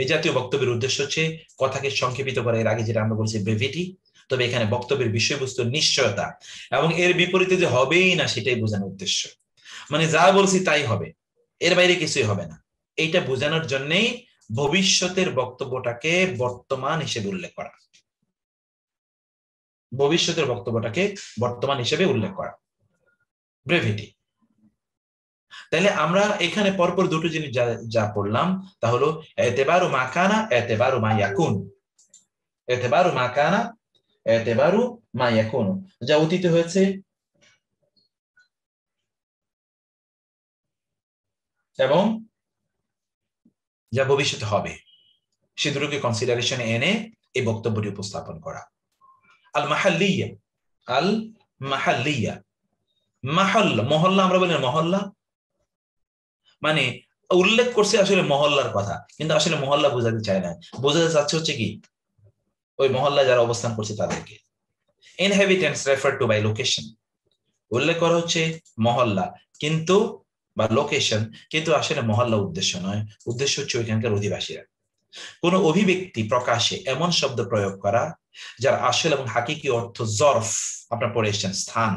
এই জাতীয় বক্তব্যের উদ্দেশ্য হচ্ছে কথাকে সংক্ষেপিত করা, এর আগে যেটা আমরা বলছি ব্রেভিটি। তবে এখানে বক্তব্যের বিষয়বস্তুর নিশ্চয়তা এবং এর বিপরীতে যে হবেই না সেটাই বোঝানোর উদ্দেশ্য। মানে যা বলছি তাই হবে, এর বাইরে কিছুই হবে না, এইটা বোঝানোর জন্যই ভবিষ্যতের বক্তব্যটাকে বর্তমান হিসেবে উল্লেখ করা, ভবিষ্যতের বক্তব্যটাকে বর্তমান হিসেবে উল্লেখ করা, ব্রেভিটি। তাহলে আমরা এখানে পরপর দুটো জিনিস যা পড়লাম তা হলো এতেবারু মা কানা, এতেবারু মা ইয়াকুন। এতেবারু মা কানা, এতেবারু মা ইয়াকুন, যা অতীতে হয়েছে এবং যা ভবিষ্যতে হবে সে দুটোকে কনসিডারেশনে এনে এই বক্তব্যটি উপস্থাপন করা। আল মাহাল্লিয়া, আল মাহাল্লিয়া, মাহল্লা, মহল্লা আমরা বলি না, মহল্লা মানে উল্লেখ করছে আসলে মহল্লার কথা, কিন্তু আসলে মহল্লা বোঝাতে চায় না, বোঝাতে চাচ্ছে হচ্ছে কি ওই মহল্লায় যারা অবস্থান করছে তাদেরকে। Inhabitants refer to by location, উল্লেখ করা হচ্ছে মহল্লা কিন্তু বা লোকেশন, কিন্তু আসলে মহল্লা উদ্দেশ্য নয়, উদ্দেশ্য হচ্ছে ওইখানকার অধিবাসীরা। কোন অভিব্যক্তি প্রকাশে এমন শব্দ প্রয়োগ করা যার আসল এবং হাকিকি অর্থ জরফ, আপনার পড়ে এসেছেন স্থান,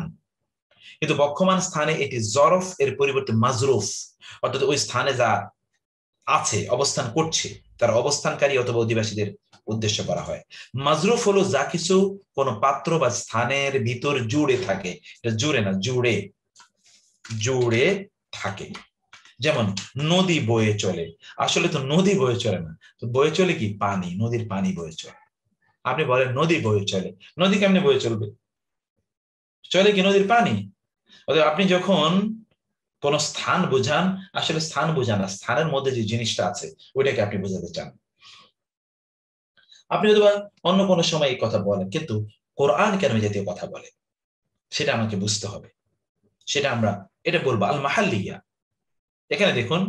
কিন্তু বক্ষমান স্থানে এটি জরফ এর পরিবর্তে মাজরুফ, অর্থাৎ ওই স্থানে যা আছে অবস্থান করছে তার অবস্থানকারী অথবা অধিবাসীদের উদ্দেশ্য করা হয়। মাজরুফ হলো যা কিছু কোন পাত্র বা স্থানের ভিতর জুড়ে থাকে, এটা জুড়ে না, জুড়ে, জুড়ে থাকে। যেমন নদী বয়ে চলে, আসলে তো নদী বয়ে চলে না, তো বয়ে চলে কি পানি, নদীর পানি বয়ে চলে। আপনি বলেন নদী বয়ে চলে, নদী কেমনে বয়ে চলবে, চলে কি নদীর পানি। অতএব আপনি যখন কোন স্থান বোঝান, আসলে স্থান বোঝান না, স্থানের মধ্যে যে জিনিসটা আছে ওইটাকে আপনি বোঝাতে চান। আপনি হয়তো অন্য কোনো সময় এই কথা বলেন, কিন্তু কোরআন কেন এই জাতীয় কথা বলে সেটা আমাকে বুঝতে হবে, সেটা আমরা এটা বলবো আল মাহাল্লিয়া। এখানে দেখুন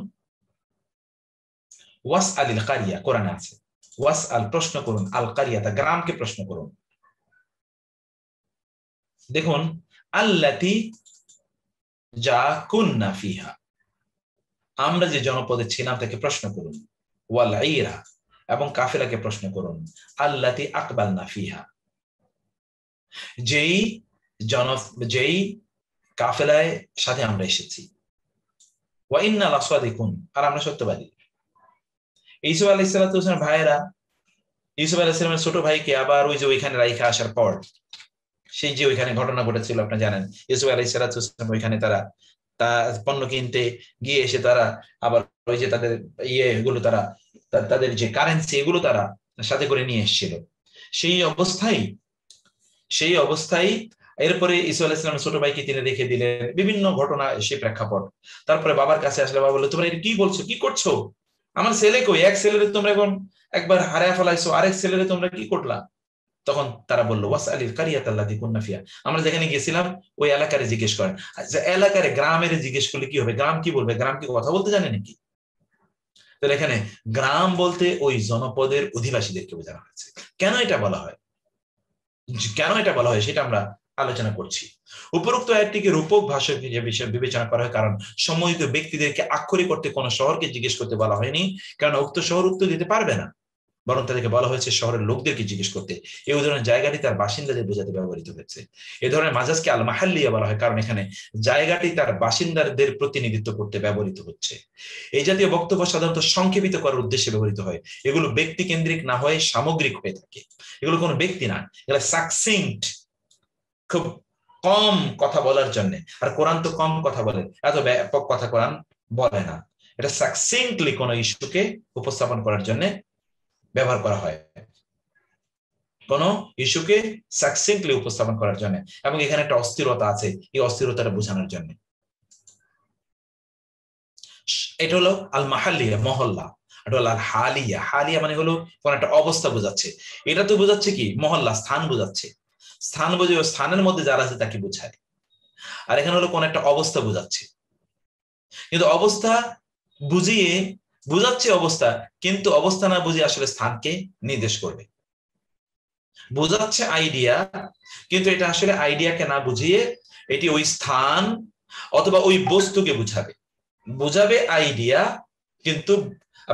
ওয়াস আলিল কারিয়া কোরআনে আছে, ওয়াস আল প্রশ্ন করুন, আল কারিয়া তা গ্রামকে প্রশ্ন করুন। দেখুন আল্লাতি যা কুন্না ফিহা, আমরা যে জনপদে ছিলাম তাকে প্রশ্ন করুন। ওয়াল ইরা, এবং কাফেলাকে প্রশ্ন করুন। আল্লাতি আকবালনা ফিহা, যেই যেই কাফেলায় সাথে আমরা এসেছি। ওয়া ইন্না লাসাদিকুন, আর আমরা সত্যবাদী। ইউসুফ আলাইহিস সালামের ভাইয়েরা ইউসুফ আলাইহিস সালামের ছোট ভাইকে আবার ওই যে ওইখানে রাইখা আসার পর সেই যে ওইখানে ঘটনা ঘটেছিল আপনারা জানেন, ইউসুফ আলাইহিস সালাম ওইখানে তারা পণ্য কিনতে গিয়ে এসে তারা আবার ওই যে তাদের এগুলো তারা তাদের যে কারেন্সি এগুলো তারা সাথে করে নিয়ে এসেছিল। সেই অবস্থায় এরপরে ইসা আলাইহিস সালামের ছোট ভাইকে তিনি রেখে দিলেন, বিভিন্ন ঘটনা সেই প্রেক্ষাপট। তারপরে বাবার কাছে আসলে বাবা বললো তোমরা এটা কি বলছো, কি করছো, আমার ছেলে কই, এক ছেলেরে তোমরা এখন একবার হারায় ফেলাইছো, আরেক ছেলেরে তোমরা কি করলা। তখন তারা বললো ওয়াস আলিল কারিয়াত আল্লাতী কুন্না ফিহা, আমরা যেখানে গেছিলাম ওই এলাকারে জিজ্ঞেস করেন। এলাকারে গ্রামের জিজ্ঞেস করলে কি হবে, গ্রাম কি বলবে, গ্রাম কি কথা বলতে জানে নাকি। তাহলে এখানে গ্রাম বলতে ওই জনপদের অধিবাসীদেরকে বোঝানো হয়েছে। কেন এটা বলা হয়, কেন এটা বলা হয় সেটা আমরা আলোচনা করছি। উপরোক্ত আয়াতটিকে রূপক ভাষা হিসেবে বিবেচনা করা হয়, কারণ সম্মিলিত ব্যক্তিদেরকে আক্ষরিক করতে কোন শহরকে জিজ্ঞেস করতে বলা হয়নি, কারণ উক্ত শহর উত্তর দিতে পারবে না, বরং তাদেরকে বলা হয়েছে শহরের লোকদেরকে জিজ্ঞেস করতে। এই উদাহরণের জায়গাটি তার বাসিন্দাদের বোঝাতে ব্যবহৃত হয়েছে। এই ধরনের মাজাজকে আল মাহাল্লিয়া বলা হয়, কারণ এখানে জায়গাটি তার বাসিন্দাদের প্রতিনিধিত্ব করতে ব্যবহৃত হচ্ছে। এই জাতীয় বক্তব্য সাধারণত সংক্ষেপিত করার উদ্দেশ্যে ব্যবহৃত হয়, এগুলো ব্যক্তি কেন্দ্রিক না হয়ে সামগ্রিক হয়ে থাকে। এগুলো কোনো ব্যক্তি না, এগুলো সাকসিংক্ট, খুব কম কথা বলার জন্য। আর কোরআন তো কম কথা বলে, এত ব্যাপক কথা কোরআন বলে না। এটা সাকসিংক্টলি কোনো ইস্যুকে উপস্থাপন করার জন্য ব্যবহার করা হয়, কোন ইস্যুকে সাকসিংক্টলি উপস্থাপন করার জন্য, এবং এখানে একটা অস্থিরতা আছে, এই অস্থিরতাটা বোঝানোর জন্য। এটা হলো আল মাহাল্লিয়া, মহল্লা। এটা হলো আল হালিয়া। হালিয়া মানে হলো কোন একটা অবস্থা বোঝাচ্ছে। এটা তো বোঝাচ্ছে কি মহল্লা, স্থান বোঝাচ্ছে। স্থান বোঝে স্থানের মধ্যে যারা আছে তাকে বোঝায়। আর এখানে হলো কোন একটা অবস্থা বোঝাচ্ছে। কিন্তু অবস্থা বুঝিয়ে বোঝাচ্ছে অবস্থা, কিন্তু অবস্থা না বুঝিয়ে আসলে স্থানকে নির্দেশ করবে। বোঝাচ্ছে আইডিয়া, কিন্তু এটা আসলে আইডিয়াকে না বুঝিয়ে এটি ওই স্থান অথবা ওই বস্তুকে বুঝাবে। বোঝাবে আইডিয়া, কিন্তু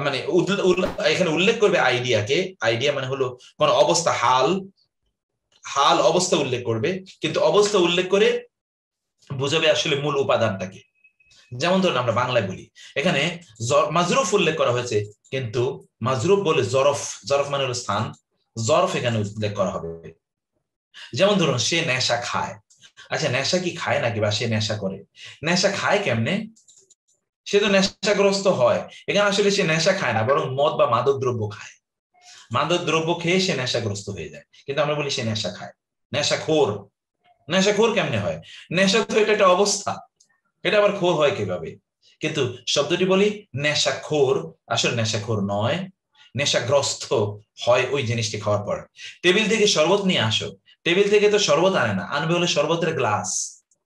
মানে এখানে উল্লেখ করবে আইডিয়াকে। আইডিয়া মানে হলো কোন অবস্থা, হাল, হাল অবস্থা উল্লেখ করবে, কিন্তু অবস্থা উল্লেখ করে বোঝাবে আসলে মূল উপাদানটাকে। যেমন ধরুন আমরা বাংলায় বলি, এখানে মাজরুফ উল্লেখ করা হয়েছে, কিন্তু মাজরুফ বলে জরফ, জরফ মানে হলো স্থান, জরফ এখানে উল্লেখ করা হবে। যেমন ধরুন সে নেশা খায়। আচ্ছা, নেশা কি খায় নাকি, বা সে নেশা করে? নেশা খায় কেমনে? সে তো নেশাগ্রস্ত হয়। এখানে আসলে সে নেশা খায় না, বরং মদ বা মাদক দ্রব্য খায়। মাদক দ্রব্য খেয়ে সে নেশাগ্রস্ত হয়ে যায়, কিন্তু আমরা বলি সে নেশা খায়। নেশাখোর, নেশাখোর কেমনে হয়? নেশা তো এটা একটা অবস্থা, এটা আবার খোর হয় কিভাবে? কিন্তু শব্দটি বলি নেশাখোর, আসলে নেশাখোর নয়, নেশাগ্রস্ত হয় ওই জিনিসটি খাওয়ার পর। টেবিল থেকে শরবত নিয়ে আসো, টেবিল থেকে তো শরবত আনে না, আনবে হলে শরবতের গ্লাস।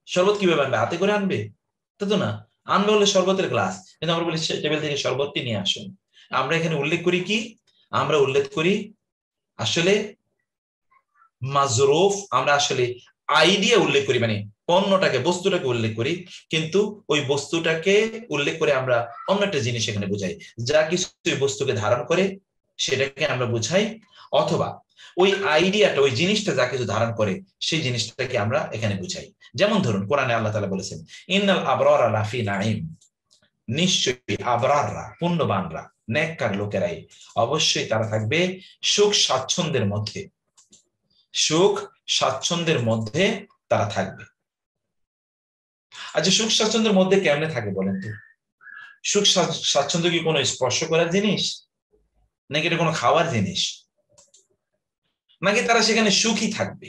শরবত কিভাবে আনবে? হাতে করে আনবে? তা তো না, আনবে হলে শরবতের গ্লাস। কিন্তু আমরা বলি টেবিল থেকে শরবতটি নিয়ে আসুন। আমরা এখানে উল্লেখ করি কি? আমরা উল্লেখ করি আসলে মাজরুফ, আমরা আসলে আইডিয়া উল্লেখ করি, মানে পণ্যটাকে, বস্তুটাকে উল্লেখ করি, কিন্তু ওই বস্তুটাকে উল্লেখ করে আমরা অন্য একটা জিনিস এখানে বুঝাই। যা কিছু বস্তুকে ধারণ করে সেটাকে আমরা বুঝাই, অথবা ওই আইডিয়াটা, ওই জিনিসটা যা কিছু ধারণ করে সেই জিনিসটাকে আমরা এখানে বুঝাই। যেমন ধরুন কোরআনে আল্লাহ তাআলা বলেছেন, ইন্নাল আবরারা লাফি নাঈম, নিশ্চয়ই আবরাররা, পুণ্যবানরা, নেককার লোকেরাই, অবশ্যই তারা থাকবে সুখ স্বাচ্ছন্দ্যের মধ্যে। সুখ স্বাচ্ছন্দ্যের মধ্যে তারা থাকবে। আচ্ছা, সুখ স্বাচ্ছন্দ্যের মধ্যে কেমনে থাকে বলেন তো? সুখ স্বাচ্ছন্দ্য কি কোনো স্পর্শ করার জিনিস, নাকি এটা কোনো খাওয়ার জিনিস, নাকি তারা সেখানে সুখী থাকবে?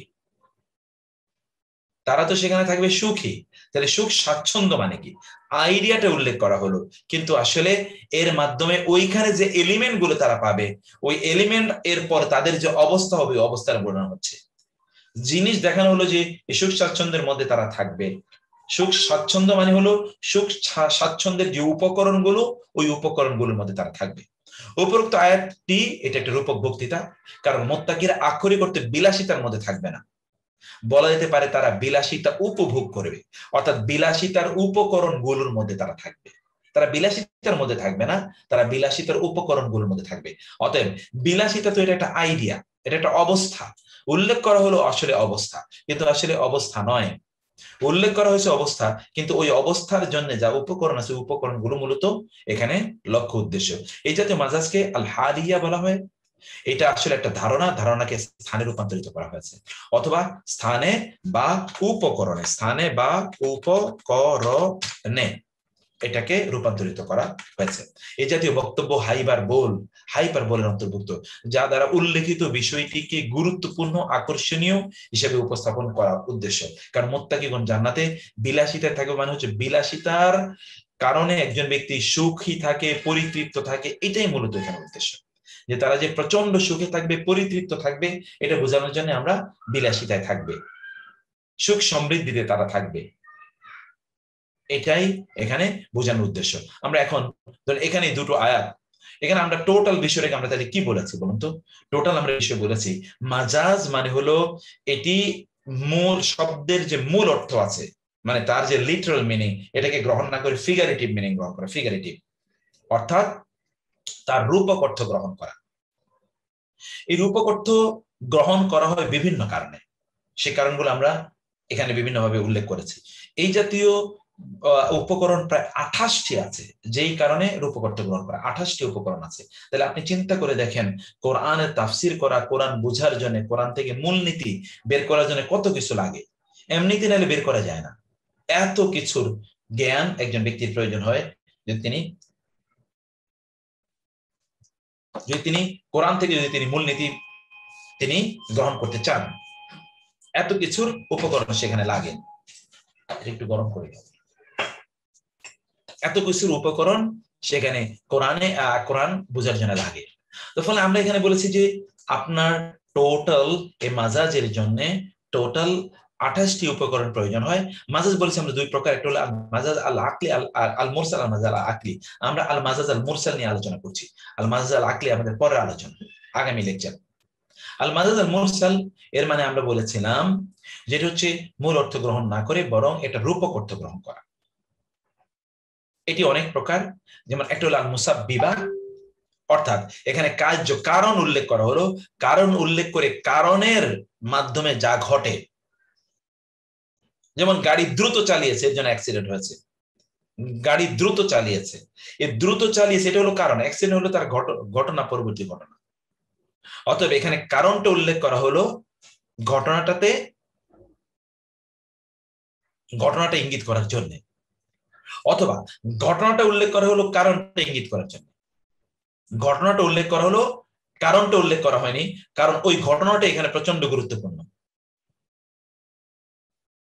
তারা তো সেখানে থাকবে সুখী। তাহলে সুখ স্বাচ্ছন্দ্য মানে কি? আইডিয়াটা উল্লেখ করা হলো, কিন্তু আসলে এর মাধ্যমে ওইখানে যে এলিমেন্ট গুলো তারা পাবে, ওই এলিমেন্ট এরপর তাদের যে অবস্থা হবে, অবস্থার বর্ণনা হচ্ছে। জিনিস দেখানো হলো যে সুখ স্বাচ্ছন্দ্যের মধ্যে তারা থাকবে। সুখ স্বাচ্ছন্দ্য মানে হলো সুখ স্বাচ্ছন্দ্যের যে উপকরণগুলো, ওই উপকরণগুলোর মধ্যে তারা থাকবে। উপরোক্ত আয়াতটি এটা একটা রূপক বক্তৃতা, কারণ মুত্তাকিরা আক্ষরিক অর্থে বিলাসিতার মধ্যে থাকবে না। বলা যেতে পারে তারা বিলাসিতা উপভোগ করবে, অর্থাৎ বিলাসিতার উপকরণগুলোর মধ্যে তারা থাকবে। তারা বিলাসিতার মধ্যে থাকবে না, তারা বিলাসিতার উপকরণগুলোর মধ্যে থাকবে। অতএব বিলাসিতা তো এটা একটা আইডিয়া, এটা একটা অবস্থা। উল্লেখ করা হলো আসলে অবস্থা, কিন্তু আসলে অবস্থা নয়। উল্লেখ করা হয়েছে অবস্থা, কিন্তু ওই অবস্থার জন্য যা উপকরণ আছে, উপকরণগুলো মূলত এখানে লক্ষ্য উদ্দেশ্য। এই জাতীয় মাজাজকে আল হালিয়া বলা হয়। এটা আসলে একটা ধারণা, ধারণাকে স্থানে রূপান্তরিত করা হয়েছে, অথবা স্থানে বা উপকরণে, স্থানে বা উপকরণে এটাকে রূপান্তরিত করা হয়েছে। এই জাতীয় বক্তব্য হাইপার বোলের অন্তর্ভুক্ত, যা দ্বারা উল্লেখিত বিষয়টিকে গুরুত্বপূর্ণ, আকর্ষণীয় হিসেবে উপস্থাপন করা উদ্দেশ্য। কারণ মুত্তাকিগণ জান্নাতে বিলাসিতায় থাকবে, মানে হচ্ছে বিলাসিতার কারণে একজন ব্যক্তি সুখী থাকে, পরিতৃপ্ত থাকে, এটাই মূলত এখানে উদ্দেশ্য। যে তারা যে প্রচন্ড সুখে থাকবে, পরিতৃপ্ত থাকবে, এটা বোঝানোর জন্য আমরা বিলাসিতায় থাকবে, সুখ সমৃদ্ধিতে তারা থাকবে, এটাই এখানে বোঝানোর উদ্দেশ্য। আমরা এখন এখানে দুটো আয়াত, এখানে আমরা টোটাল বিষয়টাকে আমরা তাহলে কি বলেছি বলুন তো? টোটাল আমরা বিষয় বলেছি মাজাজ মানে হলো এটি মূল শব্দের যে মূল অর্থ আছে, মানে তার যে লিটারাল মিনিং, এটাকে গ্রহণ না করে ফিগারেটিভ মিনিং গ্রহণ করা। ফিগারেটিভ অর্থাৎ তার রূপক অর্থ গ্রহণ করা। এই রূপক অর্থ গ্রহণ করা হয় বিভিন্ন কারণে, সে কারণগুলো আমরা এখানে বিভিন্নভাবে উল্লেখ করেছি। এই জাতীয় উপকরণ প্রায় 28টি আছে, যেই কারণে রূপক অর্থ গ্রহণ করা 28টি উপকরণ আছে। তাহলে আপনি চিন্তা করে দেখেন, কোরআনের তাফসির করা, কোরআন বোঝার জন্য, কোরআন থেকে মূলনীতি বের করার জন্য কত কিছু লাগে। এমনিতে নাহলে বের করা যায় না। এত কিছুর জ্ঞান একজন ব্যক্তির প্রয়োজন হয় যদি তিনি কোরআন থেকে তিনি মূলনীতি তিনি গ্রহণ করতে চান। এত কিছুর উপকরণ সেখানে লাগে। একটু গরম করে, এত কিছুর উপকরণ সেখানে কোরআন বোঝার জন্য লাগে। তো ফলে আমরা এখানে বলেছি যে আপনার টোটাল এই মাজাজের জন্য টোটাল 28টি উপকরণ প্রয়োজন হয়। মাজাজ বলেছি আমরা দুই প্রকার, একটা হলো মাজাজ আল আকলি, আল মুরসাল, আল মাজাজ আল আকলি। আমরা আল মাজাজ আল মুরসাল নিয়ে আলোচনা করছি, আল মাজাজ আল আকলি আমাদের পরের আলোচনা, আগামী লেকচার। আল মাজাজ আল মুরসাল এর মানে আমরা বলেছিলাম যেটা হচ্ছে মূল অর্থ গ্রহণ না করে বরং এটা রূপক অর্থ গ্রহণ করা। এটি অনেক প্রকার, যেমন একটা হলো আল মুসাব্বিবা, অর্থাৎ এখানে কারণ উল্লেখ করা হলো, কারণ উল্লেখ করে কারণের মাধ্যমে যা ঘটে, যেমন গাড়ি দ্রুত চালিয়েছে এর জন্য অ্যাক্সিডেন্ট হয়েছে, গাড়ি দ্রুত চালিয়েছে, এই দ্রুত চালিয়েছে এটা হলো কারণ, অ্যাক্সিডেন্ট হলো তার ঘটনা, পরবর্তী ঘটনা। অতএব এখানে কারণটা উল্লেখ করা হলো ঘটনাটা ইঙ্গিত করার জন্য, অথবা ঘটনাটা উল্লেখ করা হলো কারণটা ইঙ্গিত করার জন্য। ঘটনাটা উল্লেখ করা হলো, কারণটা উল্লেখ করা হয়নি, কারণ ওই ঘটনাটা এখানে প্রচন্ড গুরুত্বপূর্ণ।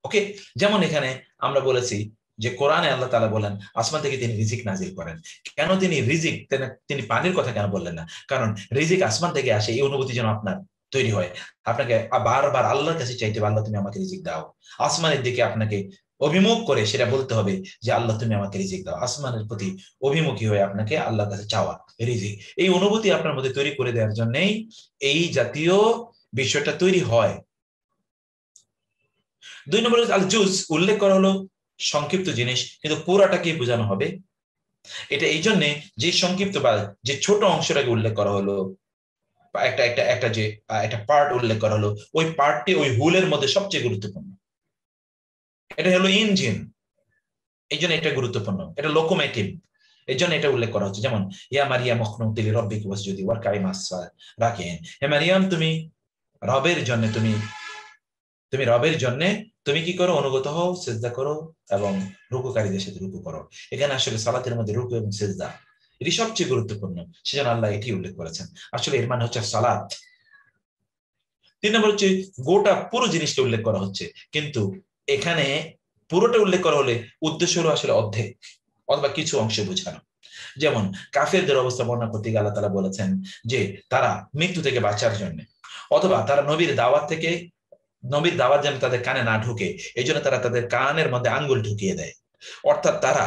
ওকে, যেমন এখানে আমরা বলেছি যে কোরআনে আল্লাহ তাআলা বলেন আসমান থেকে তিনি রিজিক নাজিল করেন। কেন তিনি রিজিক, তিনি পানির কথা কেন বললেন না? কারণ রিজিক আসমান থেকে আসে, এই অনুভূতি যেন আপনার তৈরি হয়, আপনাকে বারবার আল্লাহর কাছে চাইতে হবে, আল্লাহ তুমি আমাকে রিজিক দাও। আসমানের দিকে আপনাকে অভিমুখ করে সেটা বলতে হবে যে আল্লাহ তুমি আমাকে রিজিক দাও। আসমানের প্রতি অভিমুখী হয়ে আপনাকে আল্লাহর কাছে চাওয়া রিজিক, এই অনুভূতি আপনার মধ্যে তৈরি করে দেওয়ার জন্যই এই জাতীয় বিষয়টা তৈরি হয়। 2 নম্বর আল জুজ উল্লেখ করা হলো সংক্ষিপ্ত জিনিস, কিন্তু পুরাটাকে বোঝানো হবে। এটা এই জন্য যে সংক্ষিপ্ত বা যে ছোট অংশটাকে উল্লেখ করা হলো, একটা পার্ট উল্লেখ করা হলো, ওই পার্টটি ওই হুলের মধ্যে সবচেয়ে গুরুত্বপূর্ণ। এটা হলো ইঞ্জিন, এই জন্য এটা গুরুত্বপূর্ণ, এটা লোকোমেটিভ, এই জন্য এটা উল্লেখ করা হচ্ছে। যেমন ইয়া মারিয়াম উখনুতি লিরাব্বিকি ওয়াসজুদি ওয়ারকাই মাস রাকিন, হে মারিয়াম তুমি রবের জন্য তুমি রবের জন্য তুমি কি করো? অনুগত হও, সিজদা করো এবং রুকুকারীদের সাথে রুকু করো। এখানে আসলে সালাতের মধ্যে রুকু এবং সিজদা এটি সবচেয়ে গুরুত্বপূর্ণ, সেজন্য আল্লাহ এটি উল্লেখ করেছেন। আসলে এর মানে হচ্ছে সালাত। 3 নম্বর হচ্ছে গোটা পুরো জিনিসটা উল্লেখ করা হচ্ছে, কিন্তু এখানে পুরোটা উল্লেখ করা হলে উদ্দেশ্য হলো আসলে অর্ধেক অথবা কিছু অংশ বোঝানো। যেমন কাফেরদের অবস্থা বর্ণনা করতে গিয়ে আল্লাহ তাআলা বলেছেন যে তারা মৃত্যু থেকে বাঁচার জন্য, অথবা তারা নবীর দাওয়াত যেন তাদের কানে না ঢুকে, এই জন্য তারা তাদের কানের মধ্যে আঙ্গুল ঢুকিয়ে দেয়। অর্থাৎ তারা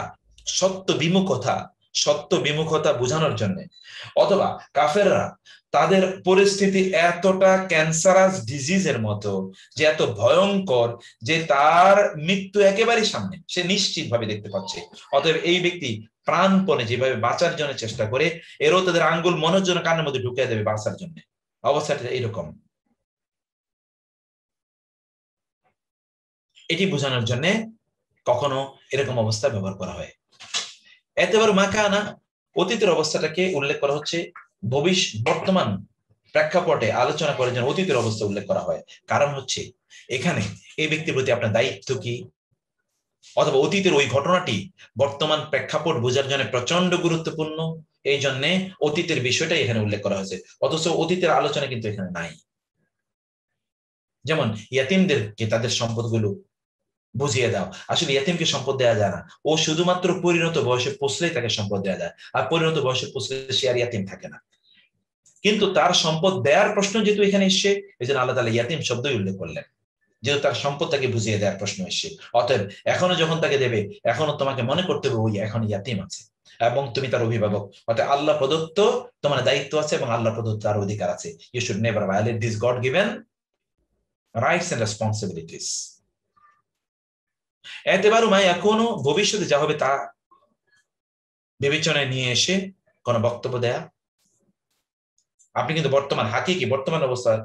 সত্য বিমুখতা বোঝানোর জন্য, অথবা কাফেররা তাদের পরিস্থিতি এতটা ক্যান্সারাস ডিজিজের মতো, যে এত ভয়ঙ্কর যে তার মৃত্যু একেবারে সামনে, সে নিশ্চিত ভাবে দেখতে পাচ্ছে। অতএব এই ব্যক্তি প্রাণপণে যেভাবে বাঁচার জন্য চেষ্টা করে, এরও তাদের আঙ্গুল মনের জন্য কানের মধ্যে ঢুকিয়ে দেবে বাঁচার জন্য। অবস্থাটা এইরকম। এটি বোঝানোর জন্য কখনো এরকম অবস্থা ব্যবহার করা হয়। এতেবার মাকানা অতীতের অবস্থাটাকে উল্লেখ করা হচ্ছে, বর্তমান প্রেক্ষাপটে আলোচনা করার জন্য অতীতের অবস্থা উল্লেখ করা হয়। কারণ হচ্ছে এখানে এই ব্যক্তির প্রতি আপনার দায়িত্ব কি, অথবা অতীতের ওই ঘটনাটি বর্তমান প্রেক্ষাপট বোঝার জন্য প্রচন্ড গুরুত্বপূর্ণ, এই জন্য অতীতের বিষয়টাই এখানে উল্লেখ করা হয়েছে। অথচ অতীতের আলোচনা কিন্তু এখানে নাই। যেমন ইয়াতিমদেরকে তাদের সম্পদগুলো বুঝিয়ে দাও। আসলে ইয়াতিমকে সম্পদ দেওয়া যায় না, ও শুধুমাত্র পরিণত বয়সে পৌঁছলেই তাকে সম্পদ দেওয়া যায়, আর পরিণত বয়সে পৌঁছলে সে আর ইয়াতিম থাকে না। কিন্তু তার সম্পদ দেওয়ার প্রশ্ন যেহেতু এখানে এসছে, এই জন্য আল্লাহ তাআলা ইয়াতিম শব্দই উল্লেখ করলেন, যেহেতু তার সম্পদ তাকে বুঝিয়ে দেওয়ার প্রশ্ন এসছে। অতএব এখনো যখন তাকে দেবে, এখনো তোমাকে মনে করতে হবে ওই এখন ইয়াতিম আছে এবং তুমি তার অভিভাবক। অর্থাৎ আল্লাহ প্রদত্ত তোমার দায়িত্ব আছে এবং আল্লাহ প্রদত্ত তার অধিকার আছে। You should never violate this God given rights and responsibilities. এতেবারু মা এখনো ভবিষ্যতে যা হবে তা বিবেচনায় নিয়ে এসে কোন বক্তব্য দেয়া। আপনি কিন্তু বর্তমান অবস্থার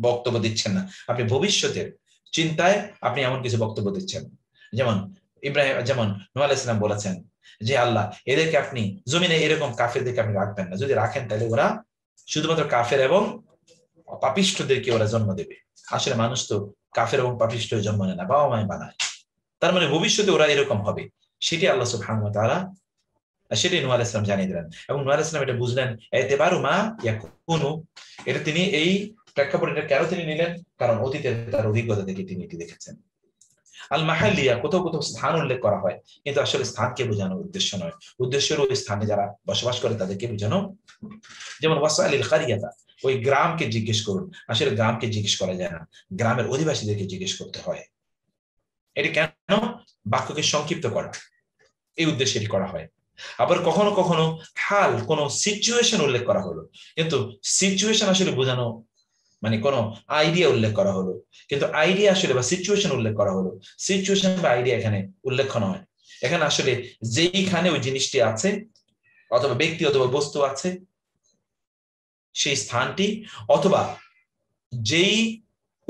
বক্তব্য দিচ্ছেন না, আপনি ভবিষ্যতের চিন্তায় আপনি এমন কিছু বক্তব্য দিচ্ছেন। যেমন নূহ আলাইহিস সালাম বলেছেন যে আল্লাহ এদেরকে আপনি জমিনে এরকম কাফেরদেরকে আপনি রাখবেন না, যদি রাখেন তাহলে ওরা শুধুমাত্র কাফের এবং পাপিষ্ঠদেরকে ওরা জন্ম দেবে। আসলে মানুষ তো কাফের এবং পাপিষ্ঠ জন্ম নেয় না, বাবা মায় বানায়। তার মানে ভবিষ্যতে ওরা এরকম হবে, সেটি আল্লাহ সুবহানাহু ওয়া তাআলা সেটাই নূহ আলাইহিস সালাম জানিয়ে দিলেন। এবং নূহ আলাইহিস সালাম এটা বুঝলেন, এতেবারু মা ইয়াকুনু, এটা তিনি এই প্রেক্ষাপটে কেন তিনি নিলেন? কারণ অতীতের তার অভিজ্ঞতা থেকে তিনি এটি দেখেছেন। আল মাহাল্লিয়া, কোথাও কোথাও স্থান উল্লেখ করা হয়, কিন্তু আসলে স্থানকে বোঝানোর উদ্দেশ্য নয়, উদ্দেশ্য ওই স্থানে যারা বসবাস করে তাদেরকে বোঝানো। যেমন ওয়াসালিল কারিয়াতা, ওই গ্রামকে জিজ্ঞেস করুন, আসলে গ্রামকে জিজ্ঞেস করা যায় না, গ্রামের অধিবাসীদেরকে জিজ্ঞেস করতে হয়। এটি কেন? বাক্যকে সংক্ষিপ্ত করা, এই উদ্দেশ্যে এটি করা হয়। আবার কখনো কখনো হাল, কোন সিচুয়েশন উল্লেখ করা হলো, কিন্তু সিচুয়েশন আসলে বোঝানো মানে কোন আইডিয়া উল্লেখ করা হলো, কিন্তু আইডিয়া আসলে বা সিচুয়েশন উল্লেখ করা হলো, সিচুয়েশন বা আইডিয়া এখানে উল্লেখ নয়। এখানে আসলে যেইখানে ওই জিনিসটি আছে অথবা ব্যক্তি অথবা বস্তু আছে সেই স্থানটি, অথবা যেই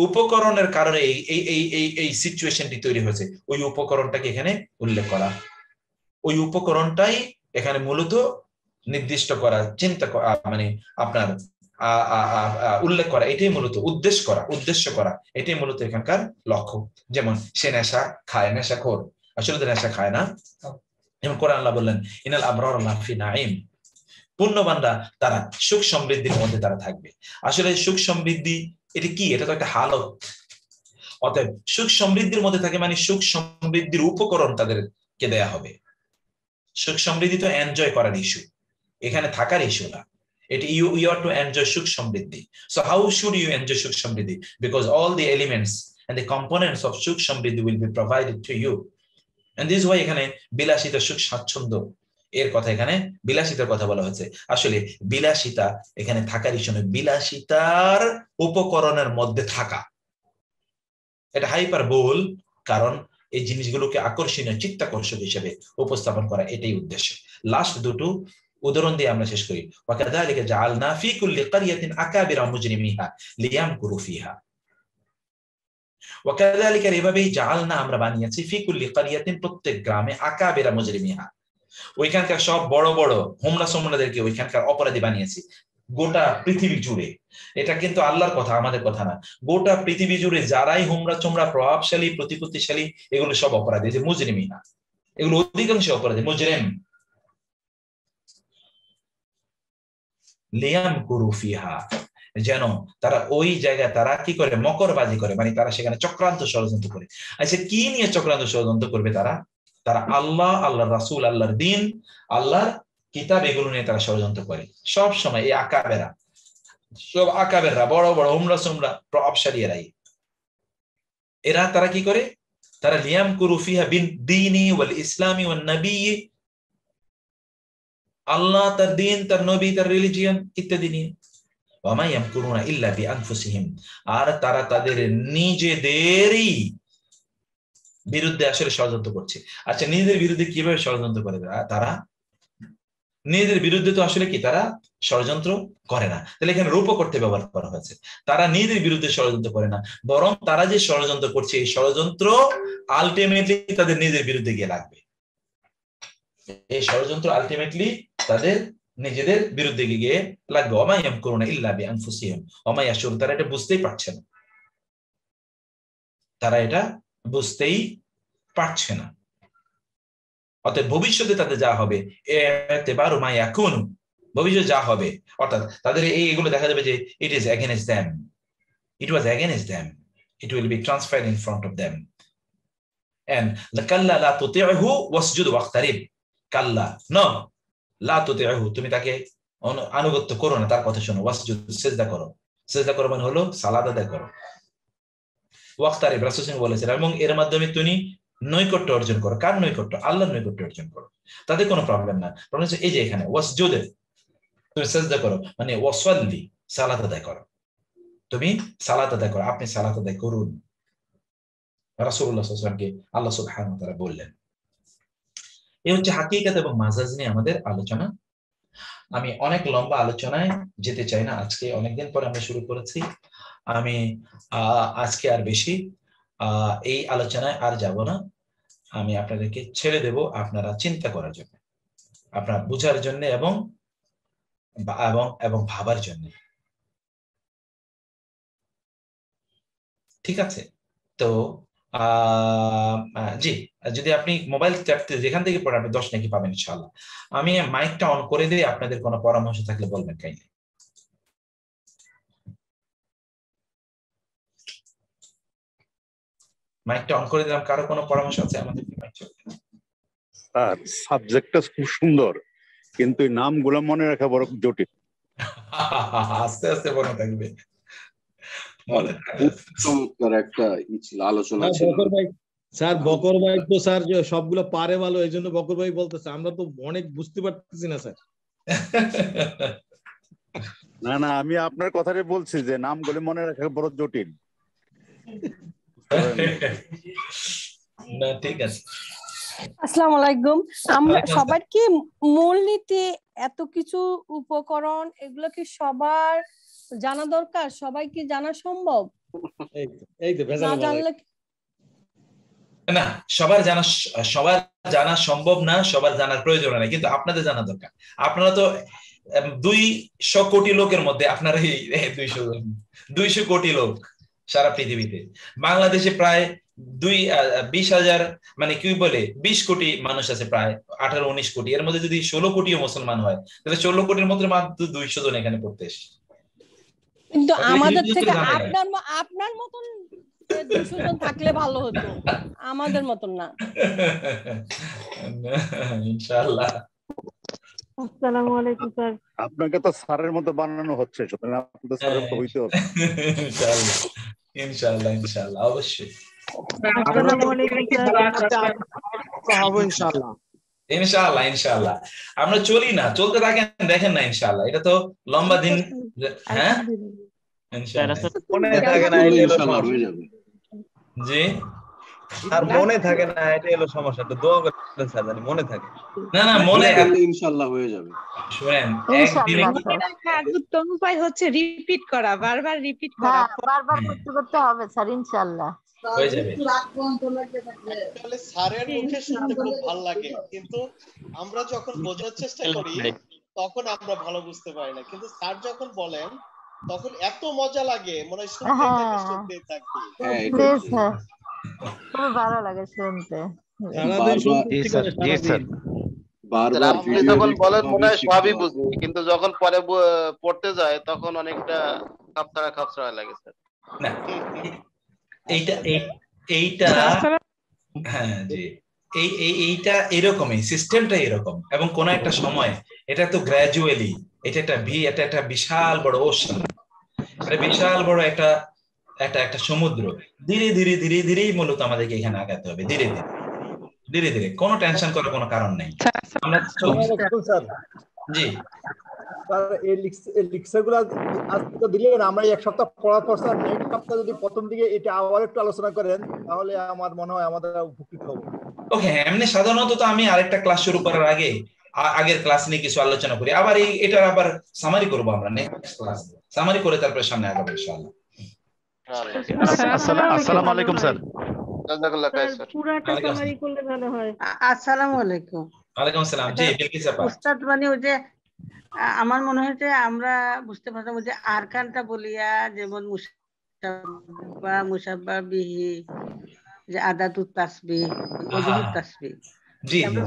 উপকরণের কারণে এই এই এই এই এই সিচুয়েশনটি তৈরি হয়েছে ওই উপকরণটাকে এখানে উল্লেখ করা, ওই উপকরণটাই এখানে মূলত নির্দিষ্ট করা, চিন্তা করা, মানে আপনার উল্লেখ করা, এটাই মূলত উদ্দেশ্য করা, এটাই মূলত এখানকার লক্ষ্য। যেমন সে নেশা খায়, নেশাখোর, আসলে তো নেশা খায় না। যেমন কোরআন আল্লাহ বললেন ইনাল আবরার লাফি নাঈম, পুণ্যবানরা তারা সুখ সমৃদ্ধির মধ্যে তারা থাকবে। আসলে সুখ সমৃদ্ধি এটা কি? এটা তো একটা হালত। অতএব সুখ সমৃদ্ধির মধ্যে থাকে মানে সুখ সমৃদ্ধির উপকরণ তাদেরকে দেয়া হবে। সুখ সমৃদ্ধি তো এনজয় করার ইস্যু, এখানে থাকার ইস্যু না। It you are to enjoy সুখ সমৃদ্ধি. So how should you enjoy সুখ সমৃদ্ধি? Because all the elements and the components of সুখ সমৃদ্ধি will be provided to you. And this is why এখানে বিলাসিতা, সুখ স্বাচ্ছন্দ্য এর কথা, এখানে বিলাসিতার কথা বলা হয়েছে। আসলে বিলাসিতা এখানে থাকার ইস্যু নয়, বিলাসিতার উপকরণের মধ্যে থাকা, এটা হাইপারবোল, কারণ এই জিনিসগুলোকে আকর্ষণীয়, চিত্তাকর্ষক হিসেবে উপস্থাপন করা, এটাই উদ্দেশ্য। লাস্ট দুটো উদাহরণ দিয়ে আমরা শেষ করি। ওয়াকাযালিকা জাআলনা ফি কুল্লি ক্বরিয়াতিন আকাবিরা মুজরিমিহা লিয়ামকুরু ফিহা। ওয়াকাযালিকা, এভাবেই জাআলনা, আমরা বানিয়েছি, ফি কুল্লি ক্বরিয়াতিন, প্রত্যেক গ্রামে, আকাবিরা মুজরিমিহা, ওইখানকার সব বড় বড় হোমরা সোমরাদেরকে ওইখানকার অপরাধী বানিয়েছি। গোটা পৃথিবী জুড়ে, এটা কিন্তু আল্লাহর কথা, আমাদের কথা না, গোটা পৃথিবী জুড়ে যারাই হোমরা চোমরা, প্রভাবশালী, প্রতিপত্তিশালী, এগুলো সব অপরাধী, যে মুজরিমিনা, এগুলো অধিকাংশ অপরাধী, মুজরিম। লিয়ামকুরু ফিহা, যেন তারা ওই জায়গায় তারা কি করে? মকরবাজি করে, মানে তারা সেখানে চক্রান্ত ষড়যন্ত্র করে। আচ্ছা, কি নিয়ে চক্রান্ত ষড়যন্ত্র করবে তারা? তারা আল্লাহ, আল্লাহর রাসূল, আল্লাহর দিন, আল্লাহর কিতাব, এগুলো নিয়ে তারা ষড়যন্ত্র করে সব সময়। এই আকাবেরা, সব আকাবেররা, বড় বড় হোমরা সোমরা, প্রভাবশালী এরাই, এরা তারা কি করে? তারা লিয়ামকুরু ফিহা বিন দীনি ওয়াল ইসলামি ওয়ান নবী, আল্লাহ, তার দিন, তার নবী, তার রিলিজিয়ন ইত্যাদি নিয়ে। ওয়ামা ইয়ামকুরুনা ইল্লা বিআনফুসিহিম, আর তারা তাদের নিজেদেরই বিরুদ্ধে আসলে ষড়যন্ত্র করছে। আচ্ছা, নিজেদের বিরুদ্ধে কিভাবে ষড়যন্ত্র করে তারা? নিজেদের বিরুদ্ধে তো আসলে কি তারা ষড়যন্ত্র করে না, তাহলে এখানে রূপ করতে ব্যবহার করা হয়েছে। তারা নিজেদের বিরুদ্ধে ষড়যন্ত্র করে না, বরং তারা যে ষড়যন্ত্র করছে, এই ষড়যন্ত্র আলটিমেটলি তাদের নিজের বিরুদ্ধে গিয়ে লাগবে। এই ষড়যন্ত্র আলটিমেটলি তাদের নিজেদের বিরুদ্ধে গিয়ে লাগবে। ওমা ইয়ামকুরুনা ইল্লা বিআনফুসিহিম ওমা ইয়াশউরুন, তারা এটা বুঝতেই পারছে না, তারা এটা বুঝতেই পারছে না। অতএব ভবিষ্যতে তাদের যা হবে, এতেবারু মা ইয়াকুনু, ভবিষ্যতে যা হবে, অর্থাৎ তাদের এইগুলো দেখা যাবে যে it is against them, it was against them, it will be transferred in front of them. And কাল্লা লা তুতিউহু ওয়াসজুদ ওয়াক্তারিব, কাল্লা নো, লা তুতিউহু, তুমি তাকে আনুগত্য করো না, তার কথা শোনো, ওয়াসজুদ, সিজদা করো। সিজদা করো মানে হলো সালাত আদায় করো। ওয়াক্তারিব, রাসূল সাল্লাল্লাহু আলাইহি ওয়াসাল্লাম বলেছেন, এবং এর মাধ্যমে তুমি নৈকট্য অর্জন করো। কার নৈকট্য? আল্লাহর নৈকট্য অর্জন করো। তাদের কোনো প্রবলেম না। প্রবলেম হচ্ছে এই যে এখানে ওয়াসজুদ, তুমি সিজদা করো, মানে ওয়াসাল্লি, সালাত আদায় করো, তুমি সালাত আদায় করো, আপনি সালাত আদায় করুন। রাসূলুল্লাহ সাল্লাল্লাহু আলাইহি ওয়াসাল্লামকে আল্লাহ সুবহানাহু ওয়া তাআলা বললেন। এই হচ্ছে হাকিকাত এবং মাজাজ নিয়ে আমাদের আলোচনা। আমি অনেক লম্বা আলোচনায় যেতে চাই না, আজকে অনেকদিন পরে আমরা শুরু করেছি। আমি আজকে আর বেশি এই আলোচনায় আর যাব না। আমি আপনাদেরকে ছেড়ে দেব আপনারা চিন্তা করার জন্য, আপনারা বুঝার জন্য এবং এবং এবং ভাবার জন্য। ঠিক আছে? তো জি, যদি আপনি মোবাইল ট্যাপতে যেখান থেকে পড়েন আপনি 10 নাকি পাবেন ইনশাআল্লাহ। আমি মাইকটা অন করে দিয়ে আপনাদের কোনো পরামর্শ থাকলে বলবেন কাইন্ডলি। মাইকটা অন করে দিলাম। কারো কোনো পরামর্শ আছে আমাদের? স্যার সাবজেক্টটা খুব সুন্দর, কিন্তু এই নামগুলো মনে রাখা বড় জটিল। আস্তে আস্তে মনে থাকবে, মনে থাকবে। খুব চমৎকার একটা আলোচনা ছিল। বকর ভাই স্যার, বকর ভাই তো স্যার যে সবগুলো পারে ভালো, এই জন্য বকর ভাই বলতেছে, আমরা তো অনেক বুঝতে পারতেছি না স্যার। না না, আমি আপনার কথাটাই বলছি যে নামগুলো মনে রাখা বড় জটিল। না ঠিক আছে। আসসালামু আলাইকুম। আমরা সবার কি মূলনীতি, এত কিছু উপকরণ, এগুলো কি সবার জানা দরকার? সবাই কি জানা সম্ভব? এই তো না জানলে না, সবার জানা সম্ভব না, সবার জানার প্রয়োজন নাই, কিন্তু আপনাদের জানা দরকার। আপনারা তো 200 কোটি লোকের মধ্যে আপনারা 200 কোটি লোক সারা পৃথিবীতে। বাংলাদেশে প্রায় 20,000 মানে কি বলে 20 কোটি মানুষ আছে, প্রায় 18-19 কোটি। এর মধ্যে যদি 16 কোটিও মুসলমান হয়, তাহলে 16 কোটির মধ্যে মাত্র 200 জন এখানে পড়তে এসে। কিন্তু আমাদের থেকে আপনার মতন 200 জন থাকলে ভালো হতো, আমাদের মতন না। ইনশাআল্লাহ। আসসালামু আলাইকুম স্যার। আপনাকে তো স্যারের মতো বানানো হচ্ছে, সুতরাং আপনি তো স্যারের মতো হইতে হবে। ইনশাআল্লাহ ইনশাআল্লাহ ইনশাআল্লাহ, অবশ্যই ইনশাআল্লাহ ইনশাআল্লাহ। আমরা চলি না, চলতে থাকেন, দেখেন না ইনশাআল্লাহ। এটা তো লম্বা দিন। হ্যাঁ ইনশাআল্লাহ হয়ে যাবে। জি, আর মনে থাকে না, এটা হলো সমস্যা। একটু দোয়া করেন স্যার, জানি মনে থাকে। না না, মনে ইনশাআল্লাহ হয়ে যাবে। শুনেন, উত্তম উপায় হচ্ছে রিপিট করা, বারবার রিপিট করা, বারবার করতে হবে স্যার, ইনশাআল্লাহ হয়ে যাবে। আসলে স্যারের মুখে শুনতে খুব ভালো লাগে, কিন্তু আমরা যখন বোঝার চেষ্টা করি তখন আমরা ভালো বুঝতে পারি না, কিন্তু স্যার যখন বলেন তখন এত মজা লাগে, মনে হয় শুনতেই থাকি। খুব ভালো লাগে শুনতে। আপনি যখন বলেন মনে হয় সবই বুঝি, কিন্তু যখন পরে পড়তে যায় তখন অনেকটা খাপছাড়া লাগে স্যার। না, এইটা হ্যাঁ জি, এইটা এরকমই, সিস্টেমটা এরকম। এবং কোন একটা সময় এটা তো গ্র্যাজুয়ালি, এটা একটা বিশাল বড় ওশান, এটা বিশাল বড় একটা সমুদ্র। ধীরে ধীরে ধীরে ধীরেই মূলত আমাদেরকে এখানে আগাতে হবে, ধীরে ধীরে ধীরে ধীরে। কোনো টেনশন করার কোনো কারণ নেই। আমরা জি এই লেকচারগুলো আজকে দিলেন, আমরা এক সপ্তাহ পড়ার পর স্যার নেক্সট সপ্তাহ যদি প্রথম দিকে এটা আবার একটু আলোচনা করেন, তাহলে আমার মনে হয় আমাদের উপকৃত হবো। ওকে, এমনি সাধারণত তো আমি আরেকটা ক্লাস শুরু করার আগে আগের ক্লাস নিয়ে কিছু আলোচনা করি, আবার এটার আবার সামারি করবো আমরা নেক্সট ক্লাস, সামারি করে তারপরে সামনে আগাবো ইনশাআল্লাহ। আসসালামু আলাইকুম স্যার। পুরাটা সামারি করলে ভালো হয়। আসসালামু আলাইকুম। ওয়ালাইকুম আসসালাম। জি বিলকিস আপা। উস্তাদ মানে ওই যে আমার মনে হয় যে আমরা বুঝতে পারতাম যে আরকানটা বলিয়া, যেমন মুসাব্বা বিহি, যে আদাতুত তাসবিহ, ওযুহুত তাসবিহ, জি আমরা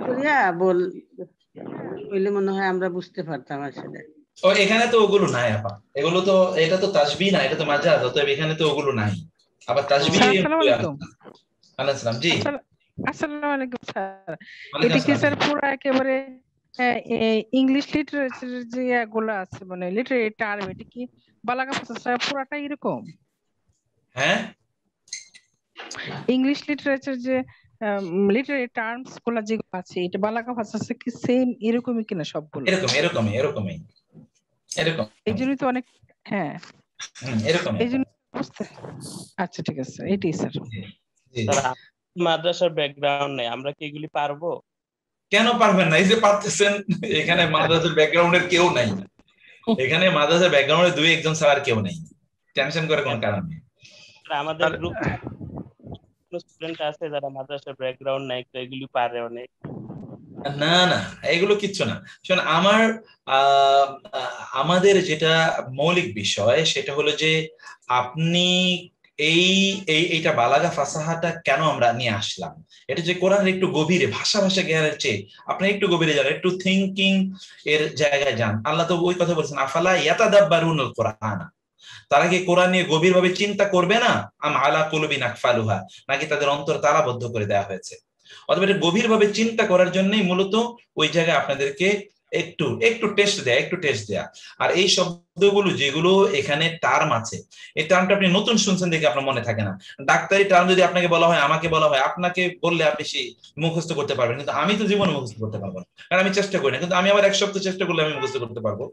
করিয়া বললে মনে হয় আমরা বুঝতে পারতাম আসলে। ও এখানে তো ওগুলো নাই আপা, এগুলো তো, এটা তো তাসবিহ না, এটা তো মাজাজ, অতএব এখানে তো ওগুলো নাই। আবার তাসবিহ। আসসালামু আলাইকুম। ওয়ালাইকুম আসসালাম। জি আসসালামু আলাইকুম স্যার। এটা কি স্যার পুরো একেবারে ইংলিশ লিটারেচার যে এগুলো আছে, মানে লিটারেরি টার্ম, এটা কি বালাগা ফাসাহা পুরাটা এরকম? হ্যাঁ, ইংলিশ লিটারেচার যে লিটারেরি টার্মস গুলো যেগুলো আছে, এটা বালাগা ফাসাহা কি সেম এরকমই কিনা সবগুলো? এরকমই। এই জন্যই তো অনেক, হ্যাঁ এরকম। এই জন্য আচ্ছা ঠিক আছে, এটাই স্যার। মাদ্রাসার ব্যাকগ্রাউন্ড নেই, আমরা কি এগুলি পারবো? কেন পারবেন না? এই যে পারতেছেন, এখানে মাদ্রাসার ব্যাকগ্রাউন্ডের কেউ নাই, এখানে মাদ্রাসার ব্যাকগ্রাউন্ডে 2-1 জন ছাড়া আর কেউ নেই, টেনশন করে কোনো কারণ নেই। আমাদের গ্রুপ স্টুডেন্ট আছে যারা মাদ্রাসার ব্যাকগ্রাউন্ড নাই, তো এগুলি পারে অনেক। না না, এগুলো কিচ্ছু না। শোন, আমাদের যেটা মৌলিক বিষয় সেটা হলো যে আপনি এইটা বালাগা ফাসাহাটা কেন আমরা নিয়ে আসলাম, এটা যে কোরআনের একটু গভীরে, ভাষা জ্ঞানের চেয়ে আপনি একটু গভীরে যান, একটু থিঙ্কিং এর জায়গায় যান। আল্লাহ তো ওই কথা বলছেন, আফালা ইয়াতাদাব্বারুনাল কোরআন, তারা কি কোরআন নিয়ে গভীরভাবে চিন্তা করবে না? আম আলা কুলুবিন আকফালুহা, নাকি তাদের অন্তর তালাবদ্ধ করে দেওয়া হয়েছে? অথবা এটা গভীরভাবে চিন্তা করার জন্যই মূলত ওই জায়গায় আপনাদেরকে একটু টেস্ট দেয়া। আর এই শব্দগুলো যেগুলো এখানে টার্ম আছে, এই টার্মটা আপনি নতুন শুনছেন দেখে আপনার মনে থাকে না। ডাক্তারি টার্ম যদি আপনাকে বলা হয়, আমাকে বলা হয়, আপনাকে বললে আপনি সেই মুখস্থ করতে পারবেন, কিন্তু আমি তো জীবনে মুখস্থ করতে পারবো না, কারণ আমি চেষ্টা করি না। কিন্তু আমি আবার 1 সপ্তাহ চেষ্টা করলে আমি মুখস্থ করতে পারবো।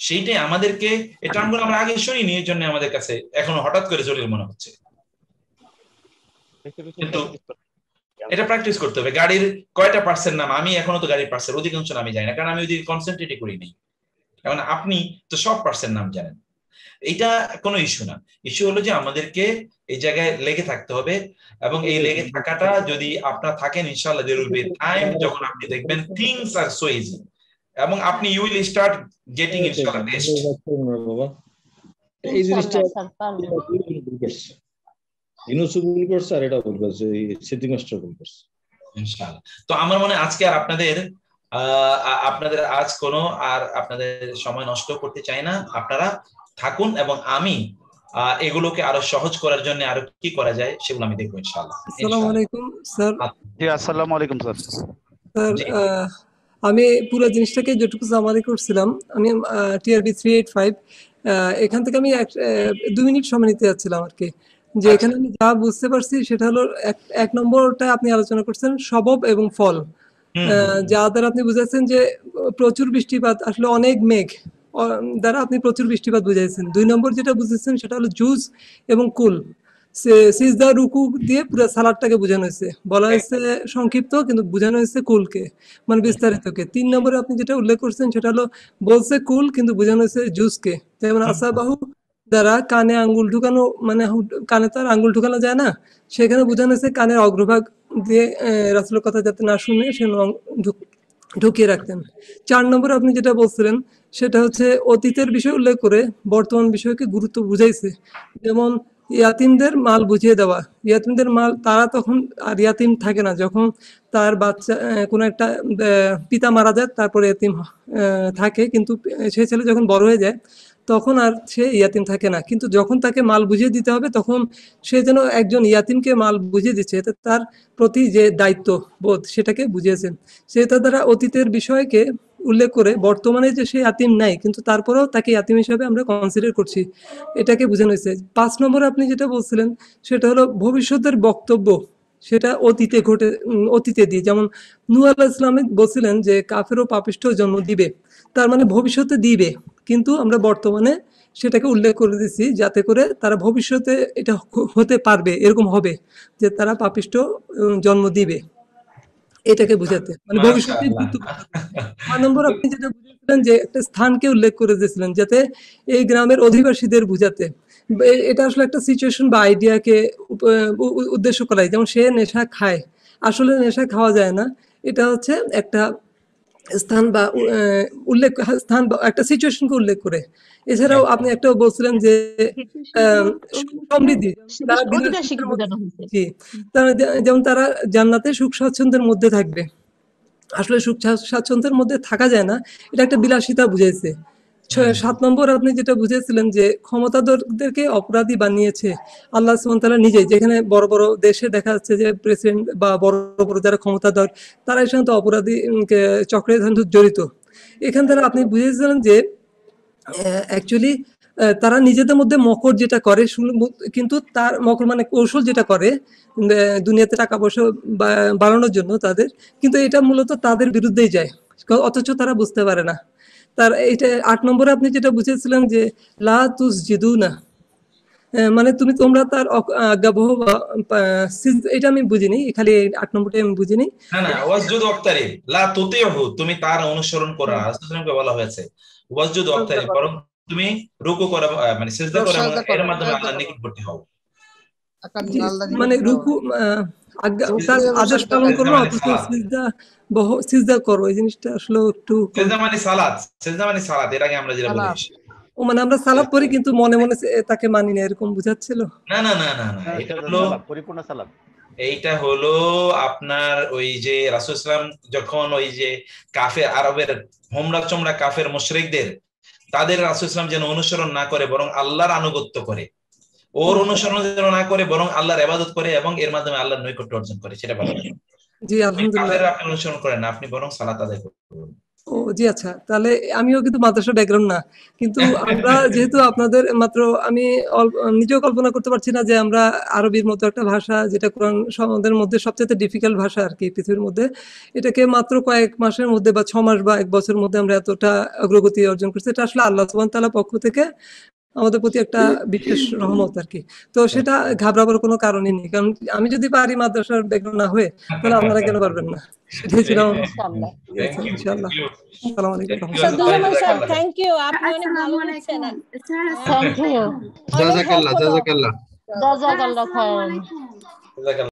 সেইটাই আমাদেরকে, এই টার্মগুলো আমরা আগে শুনিনি, এই জন্য আমাদের কাছে এখন হঠাৎ করে জটিল মনে হচ্ছে। কিন্তু এটা প্র্যাকটিস করতে হবে। গাড়ির কয়টা পার্সেন্ট নাম, আমি এখনো তো গাড়ির পার্সেন্ট অধিকাংশ নামই জানি না, কারণ আমি ওইদিকে কনসেন্ট্রেট করি নাই। এখন আপনি তো সব পার্সেন্ট নাম জানেন, এইটা কোনো ইস্যু না। ইস্যু হলো যে আমাদেরকে এই জায়গায় লেগে থাকতে হবে, এবং এই লেগে থাকাটা যদি আপনার থাকেন, ইনশাআল্লাহ there will be time যখন আপনি দেখবেন things are so easy, এবং আপনি you will start getting ইনশাআল্লাহ best। এই জিনিসটা ইউনুসু ভুল করছে আর এটা ভুল করছে, এই সিদ্দিক মাস্টার ভুল করছে ইনশাআল্লাহ। তো আমার মনে আজকে আর আপনাদের আজ কোনো আর আপনাদের সময় নষ্ট করতে চাই না। আপনারা থাকুন, এবং আমি এগুলোকে আরো সহজ করার জন্য আরো কি করা যায় সেগুলো আমি দেখবো ইনশাআল্লাহ। আসসালামু আলাইকুম স্যার। জি আসসালামু আলাইকুম স্যার। স্যার আমি পুরো জিনিসটাকে যেটুকু জামারি করছিলাম, আমি টিআরবি 385 এখান থেকে আমি 2 মিনিট সময় নিতে যাচ্ছিলাম আর কি। যে এখানে আমি যা বুঝতে পারছি সেটা হলো 1 নম্বরটা আপনি আলোচনা করছেন সবব এবং ফল, যা দ্বারা আপনি বুঝাচ্ছেন যে প্রচুর বৃষ্টিপাত, আসলে অনেক মেঘ দ্বারা আপনি প্রচুর বৃষ্টিপাত বুঝাইছেন। 2 নম্বর যেটা বুঝেছেন সেটা হলো জুজ এবং কুল, সিজদা রুকু দিয়ে পুরো সালাদটাকে বোঝানো হয়েছে, বলা হয়েছে সংক্ষিপ্ত কিন্তু বোঝানো হয়েছে কুলকে, মানে বিস্তারিতকে। 3 নম্বরে আপনি যেটা উল্লেখ করছেন সেটা হলো বলছে কুল কিন্তু বোঝানো হয়েছে জুজকে, যেমন আসাবাহু দ্বারা কানে আঙ্গুল ঢুকানো, মানে কানে তো আর আঙ্গুল ঢুকানো যায় না, সেখানে বোঝানো হয়েছে কানের অগ্রভাগ দিয়ে রাসূলের কথা যাতে না শুনে সে ঢুকিয়ে রাখতেন। 4 নম্বর আপনি যেটা বলছিলেন সেটা হচ্ছে অতীতের বিষয় উল্লেখ করে বর্তমান বিষয়কে গুরুত্ব বুঝাইছে, যেমন ইয়াতিমদের মাল বুঝিয়ে দেওয়া। ইয়াতিমদের মাল, তারা তখন আর ইয়াতিম থাকে না, যখন তার বাচ্চা কোনো একটা পিতা মারা যায় তারপরে ইয়াতিম থাকে, কিন্তু সেই ছেলে যখন বড় হয়ে যায় তখন আর সে ইয়াতিম থাকে না। কিন্তু যখন তাকে মাল বুঝিয়ে দিতে হবে তখন সে যেন একজন ইয়াতিমকে মাল বুঝিয়ে দিচ্ছে, এতে তার প্রতি যে দায়িত্ব বোধ সেটাকে বুঝিয়েছেন। সেটা দ্বারা অতীতের বিষয়কে উল্লেখ করে বর্তমানে যে সে ইয়াতিম নাই কিন্তু তারপরেও তাকে ইয়াতিম হিসাবে আমরা কনসিডার করছি, এটাকে বোঝানো হয়েছে। 5 নম্বরে আপনি যেটা বলছিলেন সেটা হলো ভবিষ্যতের বক্তব্য, সেটা অতীতে দিয়ে, যেমন নূহ আলাইহিস সালাম বলছিলেন যে কাফের ও পাপিষ্ঠ জন্ম দিবে, তার মানে ভবিষ্যতে দিবে, কিন্তু আমরা বর্তমানে সেটাকে উল্লেখ করে দিচ্ছি যাতে করে তারা ভবিষ্যতে এটা হতে পারবে, এরকম হবে যে তারা পাপিষ্ঠ জন্ম দিবে, এটাকে বুঝাতে, মানে ভবিষ্যতে। 6 নম্বর আপনি যেটা বুঝেছিলেন যে একটা স্থানকে উল্লেখ করে দিয়েছিলেন যাতে এই গ্রামের অধিবাসীদের বুঝাতে, এটা আসলে একটা সিচুয়েশন বা আইডিয়াকে উদ্দেশ্য করাই, যেমন সে নেশা খায়, আসলে নেশা খাওয়া যায় না, এটা হচ্ছে একটা স্থান বা স্থান বা একটা সিচুয়েশনকে উল্লেখ করে। এছাড়াও আপনি একটা বলছিলেন যে সমৃদ্ধি, জি, যেমন তারা জান্নাতে সুখ স্বাচ্ছন্দ্যের মধ্যে থাকবে, আসলে সুখ স্বাচ্ছন্দ্যের মধ্যে থাকা যায় না, এটা একটা বিলাসিতা বুঝাইছে। 7 নম্বর আপনি যেটা বুঝেছিলেন যে ক্ষমতাধরদেরকে অপরাধী বানিয়েছে আল্লাহ সুবহানাহু ওয়া তাআলা নিজেই, যেখানে বড় বড় দেশে দেখা যাচ্ছে যে প্রেসিডেন্ট বা বড় বড় যারা ক্ষমতাধর তারা এই সাধারণত অপরাধী চক্রে জড়িত। এখান থেকে আপনি বুঝেছিলেন যে অ্যাকচুয়ালি তারা নিজেদের মধ্যে মকর যেটা করে, কিন্তু তার মকর মানে কৌশল যেটা করে দুনিয়াতে টাকা পয়সা বাড়ানোর জন্য তাদের, কিন্তু এটা মূলত তাদের বিরুদ্ধেই যায়, অথচ তারা বুঝতে পারে না। তার এইটা 8 নম্বরে আপনি যেটা বুঝেছিলেন যে লা তুসজিদুনা, মানে তোমরা তার আজ্ঞাবহ, এটা আমি বুঝিনি, খালি 8 নম্বরটা আমি বুঝিনি। না ওয়াসজুদ ওয়াক্তারিব, লা তুতিহু, তুমি তার অনুসরণ করো না, রাসূলকে বলা হয়েছে ওয়াসজুদ ওয়াক্তারিব, বরং তুমি রুকু করো, মানে সিজদা করো, এর মাধ্যমে আল্লাহর নিকটবর্তী হও। মানে রুকু তার আদেশ পালন করো, অথচ সিজদা করো, এই জিনিসটা আসলে একটু সিজদা মানে সালাত, এর আগে আমরা যেটা বলেছি, ও মানে আমরা সালাত পড়ি কিন্তু মনে মনে তাকে মানি না, এরকম বুঝাচ্ছিল। না এটা হলো পরিপূর্ণ সালাত। এইটা হলো আপনার ওই যে রাসূল সাল্লাল্লাহু আলাইহি ওয়াসাল্লাম যখন ওই যে কাফের আরবের হোমরা চোমরা কাফের মুশরিকদের তাদের রাসূল সাল্লাল্লাহু আলাইহি ওয়াসাল্লাম যেন অনুসরণ না করে বরং আল্লাহর আনুগত্য করে, ওর অনুসরণ যেন না করে বরং আল্লাহর ইবাদত করে এবং এর মাধ্যমে আল্লাহর নৈকট্য অর্জন করে, সেটা ভালো লাগে। জি আলহামদুলিল্লাহ। আপনি অনুসরণ করেন না, আপনি বরং সালাত আদায় করুন। ও জি আচ্ছা, তাহলে আমিও কিন্তু মাদ্রাসা ব্যাকগ্রাউন্ড না, কিন্তু আমরা যেহেতু আপনাদের মাত্র আমি নিজেও কল্পনা করতে পারছি না যে আমরা আরবির মতো একটা ভাষা যেটা কোরআন সমাজের মধ্যে সবচেয়ে ডিফিকাল্ট ভাষা আর কি পৃথিবীর মধ্যে, এটাকে মাত্র কয়েক মাসের মধ্যে বা 6 মাস বা 1 বছরের মধ্যে আমরা এতটা অগ্রগতি অর্জন করছি। এটা আসলে আল্লাহ সুবহানাহু ওয়া তাআলার পক্ষ থেকে আমাদের প্রতি একটা বিশেষ রহমত আর কি। তো সেটা ঘাবড়াবার কোনো কারণই নেই, কারণ আমি যদি পারি মাদ্রাসার ব্যাকগ্রাউন্ড না হয়ে, তাহলে আপনারা কেন পারবেন না? সেটাই ছিল আমার। ইনশাআল্লাহ। আসসালামু আলাইকুম। সাদুল্লাহ স্যার, থ্যাংক ইউ, আপনি অনেক ভালো বলছেন। Thank you. জাযাকাল্লাহ জাযাকাল্লাহ জাযাকাল্লাহ খাইরান।